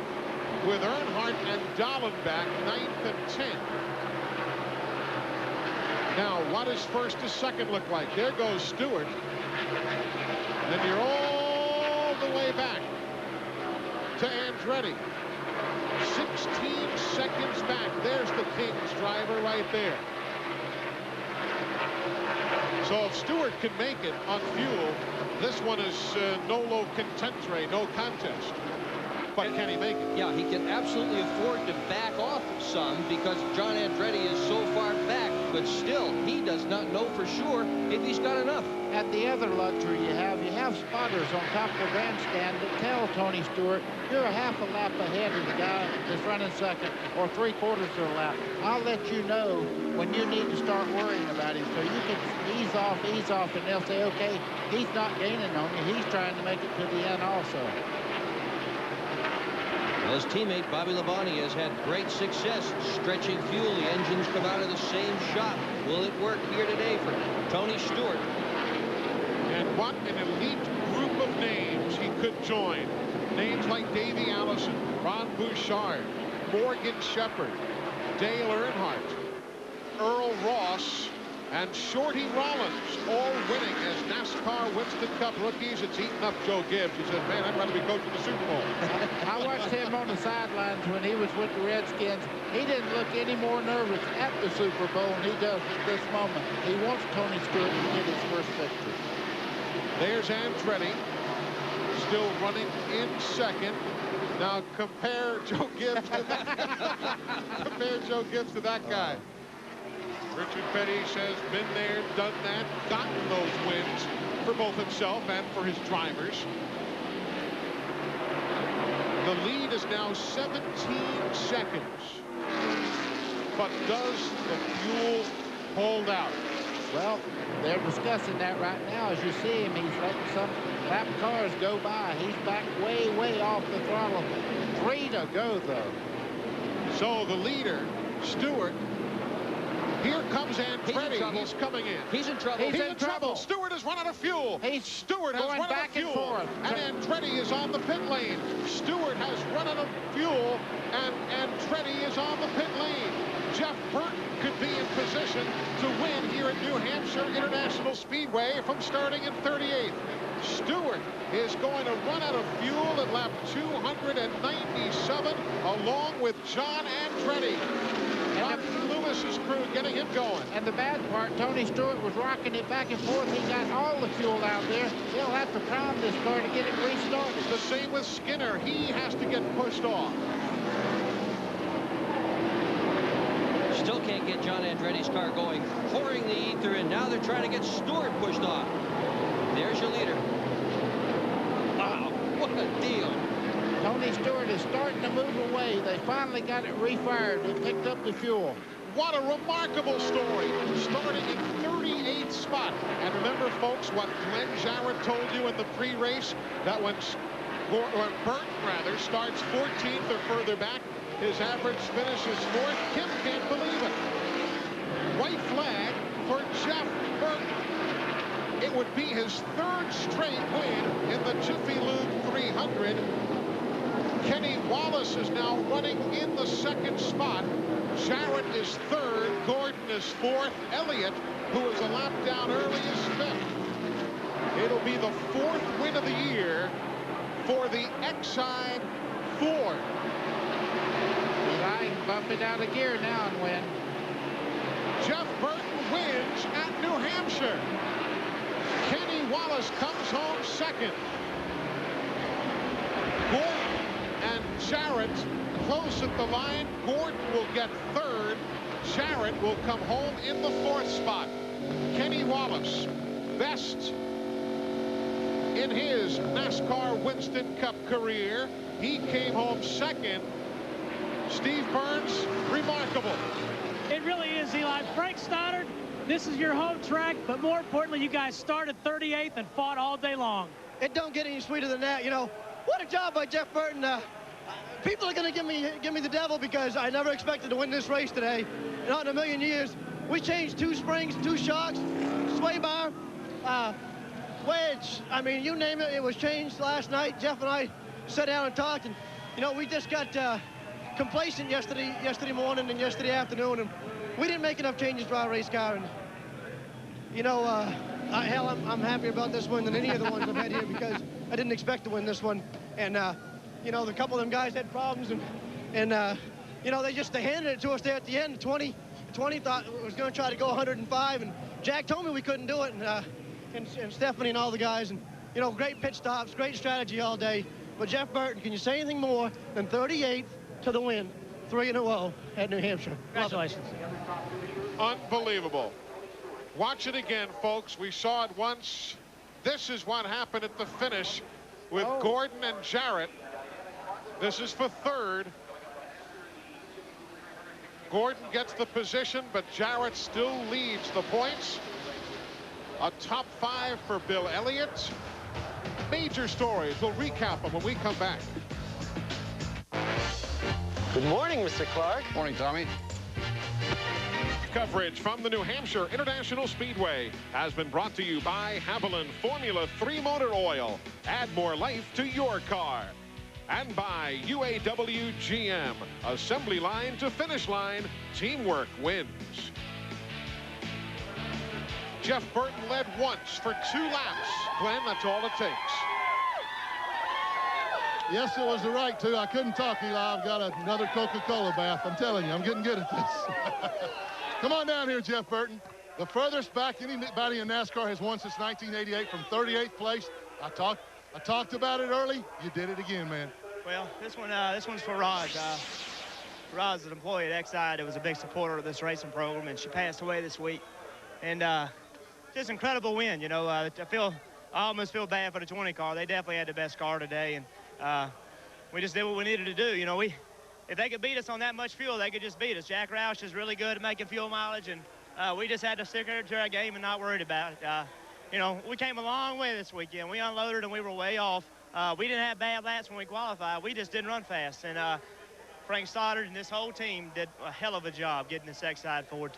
with Earnhardt and Dallenbach 9th and 10th. Now, what does 1st to 2nd look like? There goes Stewart. Then you're all the way back to Andretti. 16 seconds back. There's the King's driver right there. So if Stewart can make it on fuel, this one is nolo contendere, no contest. But can he make it? Yeah, he can absolutely afford to back off some because John Andretti is so far back, but still, he does not know for sure if he's got enough. And the other luxury you have spotters on top of the grandstand that tell Tony Stewart, you're a half a lap ahead of the guy that's running second, or 3/4 of a lap. I'll let you know when you need to start worrying about him. So you can ease off, and they'll say, okay, he's not gaining on you. He's trying to make it to the end also. Well, his teammate Bobby Labonte has had great success stretching fuel. The engines come out of the same shop. Will it work here today for Tony Stewart? And what an elite group of names he could join. Names like Davey Allison, Ron Bouchard, Morgan Shepherd, Dale Earnhardt, Earl Ross, and Shorty Rollins, all winning as NASCAR Winston Cup rookies. It's eaten up Joe Gibbs. He said, man, I'd rather be coaching the Super Bowl. I watched him on the sidelines when he was with the Redskins. He didn't look any more nervous at the Super Bowl than he does at this moment. He wants Tony Stewart to get his first victory. There's Andretti, still running in second. Now compare Joe Gibbs to that. Compare Joe Gibbs to that guy. Richard Petty says, been there, done that, gotten those wins for both himself and for his drivers. The lead is now 17 seconds. But does the fuel hold out? Well, they're discussing that right now. As you see him, he's letting some lap cars go by. He's back way, way off the throttle. 3 to go, though. So the leader, Stewart. Here comes Andretti. He's coming in. He's in trouble. He's in trouble. Stewart has run out of fuel. Stewart has run out of fuel. And Andretti is on the pit lane. Stewart has run out of fuel, and Andretti is on the pit lane. Jeff Burton could be in position to win here at New Hampshire International Speedway from starting in 38th. Stewart is going to run out of fuel at lap 297 along with John Andretti. Lewis's crew getting him going. And the bad part, Tony Stewart was rocking it back and forth. He got all the fuel out there. He'll have to prime this car to get it restarted. The same with Skinner. He has to get pushed off. Still can't get John Andretti's car going. Pouring the ether in. Now they're trying to get Stewart pushed off. There's your leader. Wow, what a deal. Tony Stewart is starting to move away. They finally got it refired. They picked up the fuel. What a remarkable story. Starting in 38th spot. And remember, folks, what Glenn Jarrett told you in the pre-race, that when Burton starts 14th or further back, his average finish is 4th. Kim can't believe it. White flag for Jeff Burton. It would be his 3rd straight win in the Jiffy Lube 300. Kenny Wallace is now running in the 2nd spot. Jarrett is 3rd. Gordon is 4th. Elliott, who is a lap down early, is 5th. It'll be the 4th win of the year for the Exide Ford. Eli can bump it out of gear now and win. Jeff Burton wins at New Hampshire. Kenny Wallace comes home 2nd. Gordon and Jarrett close at the line. Gordon will get 3rd. Jarrett will come home in the 4th spot. Kenny Wallace, best in his NASCAR Winston Cup career. He came home 2nd. Steve Burns, remarkable. It really is, Eli. Frank Stoddard, this is your home track, but more importantly, you guys started 38th and fought all day long. It don't get any sweeter than that. You know, what a job by Jeff Burton. People are going to give me the devil because I never expected to win this race today. Not in a million years. We changed 2 springs, 2 shocks, sway bar, wedge. I mean, you name it, it was changed last night. Jeff and I sat down and talked, and you know, we just got complacent yesterday morning and yesterday afternoon, and we didn't make enough changes for our race car. And you know, hell, I'm happier about this one than any of the ones I've had here because I didn't expect to win this one. And you know, the couple of them guys had problems, and you know, they handed it to us there at the end. 20 thought it was going to try to go 105, and Jack told me we couldn't do it, and Stephanie and all the guys, and you know, great pit stops, great strategy all day. But Jeff Burton, can you say anything more than 38th to the win? 3 in a row at New Hampshire. Congratulations. Unbelievable. Watch it again, folks. We saw it once. This is what happened at the finish with Gordon and Jarrett. This is for third. Gordon gets the position, but Jarrett still leads the points. A top 5 for Bill Elliott. Major stories. We'll recap them when we come back. Good morning, Mr. Clark. Morning, Tommy. Coverage from the New Hampshire International Speedway has been brought to you by Haviland Formula 3 Motor Oil. Add more life to your car. And by UAW GM. Assembly line to finish line. Teamwork wins. Jeff Burton led once for 2 laps. Glenn, that's all it takes. Yes, it was the right to. I couldn't talk, Eli. I've got another Coca-Cola bath. I'm telling you, I'm getting good at this. Come on down here, Jeff Burton. The furthest back anybody in NASCAR has won since 1988 from 38th place. I talked about it early. You did it again, man. Well, this one's for Roz. Roz is an employee at Exide. Was a big supporter of this racing program, and she passed away this week. And just incredible win. You know, I almost feel bad for the 20 car. They definitely had the best car today, and we just did what we needed to do. You know, if they could beat us on that much fuel, they could just beat us. Jack Roush is really good at making fuel mileage, and we just had to stick to our game and not worried about it. You know, we came a long way this weekend. We unloaded and we were way off. We didn't have bad laps when we qualified. We just didn't run fast. And Frank Stoddard and this whole team did a hell of a job getting this Exide forward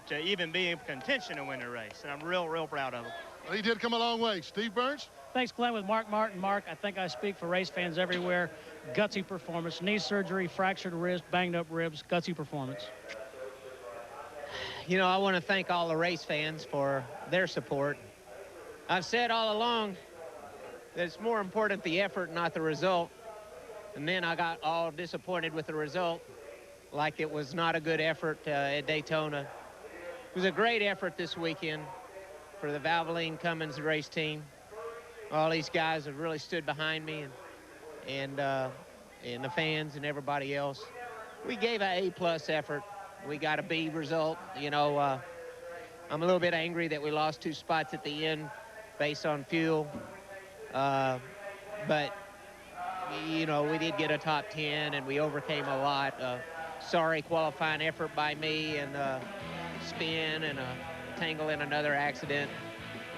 to even be in contention to win the race. And I'm real, real proud of them. Well, he did come a long way. Steve Burns? Thanks, Glenn, with Mark Martin. Mark, I think I speak for race fans everywhere. Gutsy performance. Knee surgery, fractured wrist, banged up ribs. Gutsy performance. You know, I want to thank all the race fans for their support. I've said all along that it's more important the effort, not the result. And then I got all disappointed with the result, like it was not a good effort at Daytona. It was a great effort this weekend for the Valvoline Cummins race team. All these guys have really stood behind me, and the fans and everybody else. We gave an A+ effort. We got a B result. You know, I'm a little bit angry that we lost 2 spots at the end based on fuel. But, you know, we did get a top 10, and we overcame a lot. Sorry qualifying effort by me, and spin and a tangle in another accident.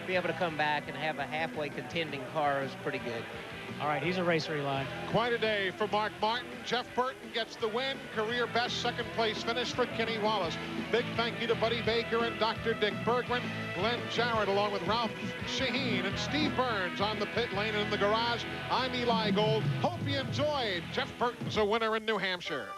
Be able to come back and have a halfway contending car is pretty good. All right, he's a racer, Eli. Quite a day for Mark Martin. Jeff Burton gets the win. Career best second-place finish for Kenny Wallace. Big thank you to Buddy Baker and Dr. Dick Bergman, Glenn Jarrett, along with Ralph Shaheen and Steve Burns on the pit lane and in the garage. I'm Eli Gold. Hope you enjoyed. Jeff Burton's a winner in New Hampshire.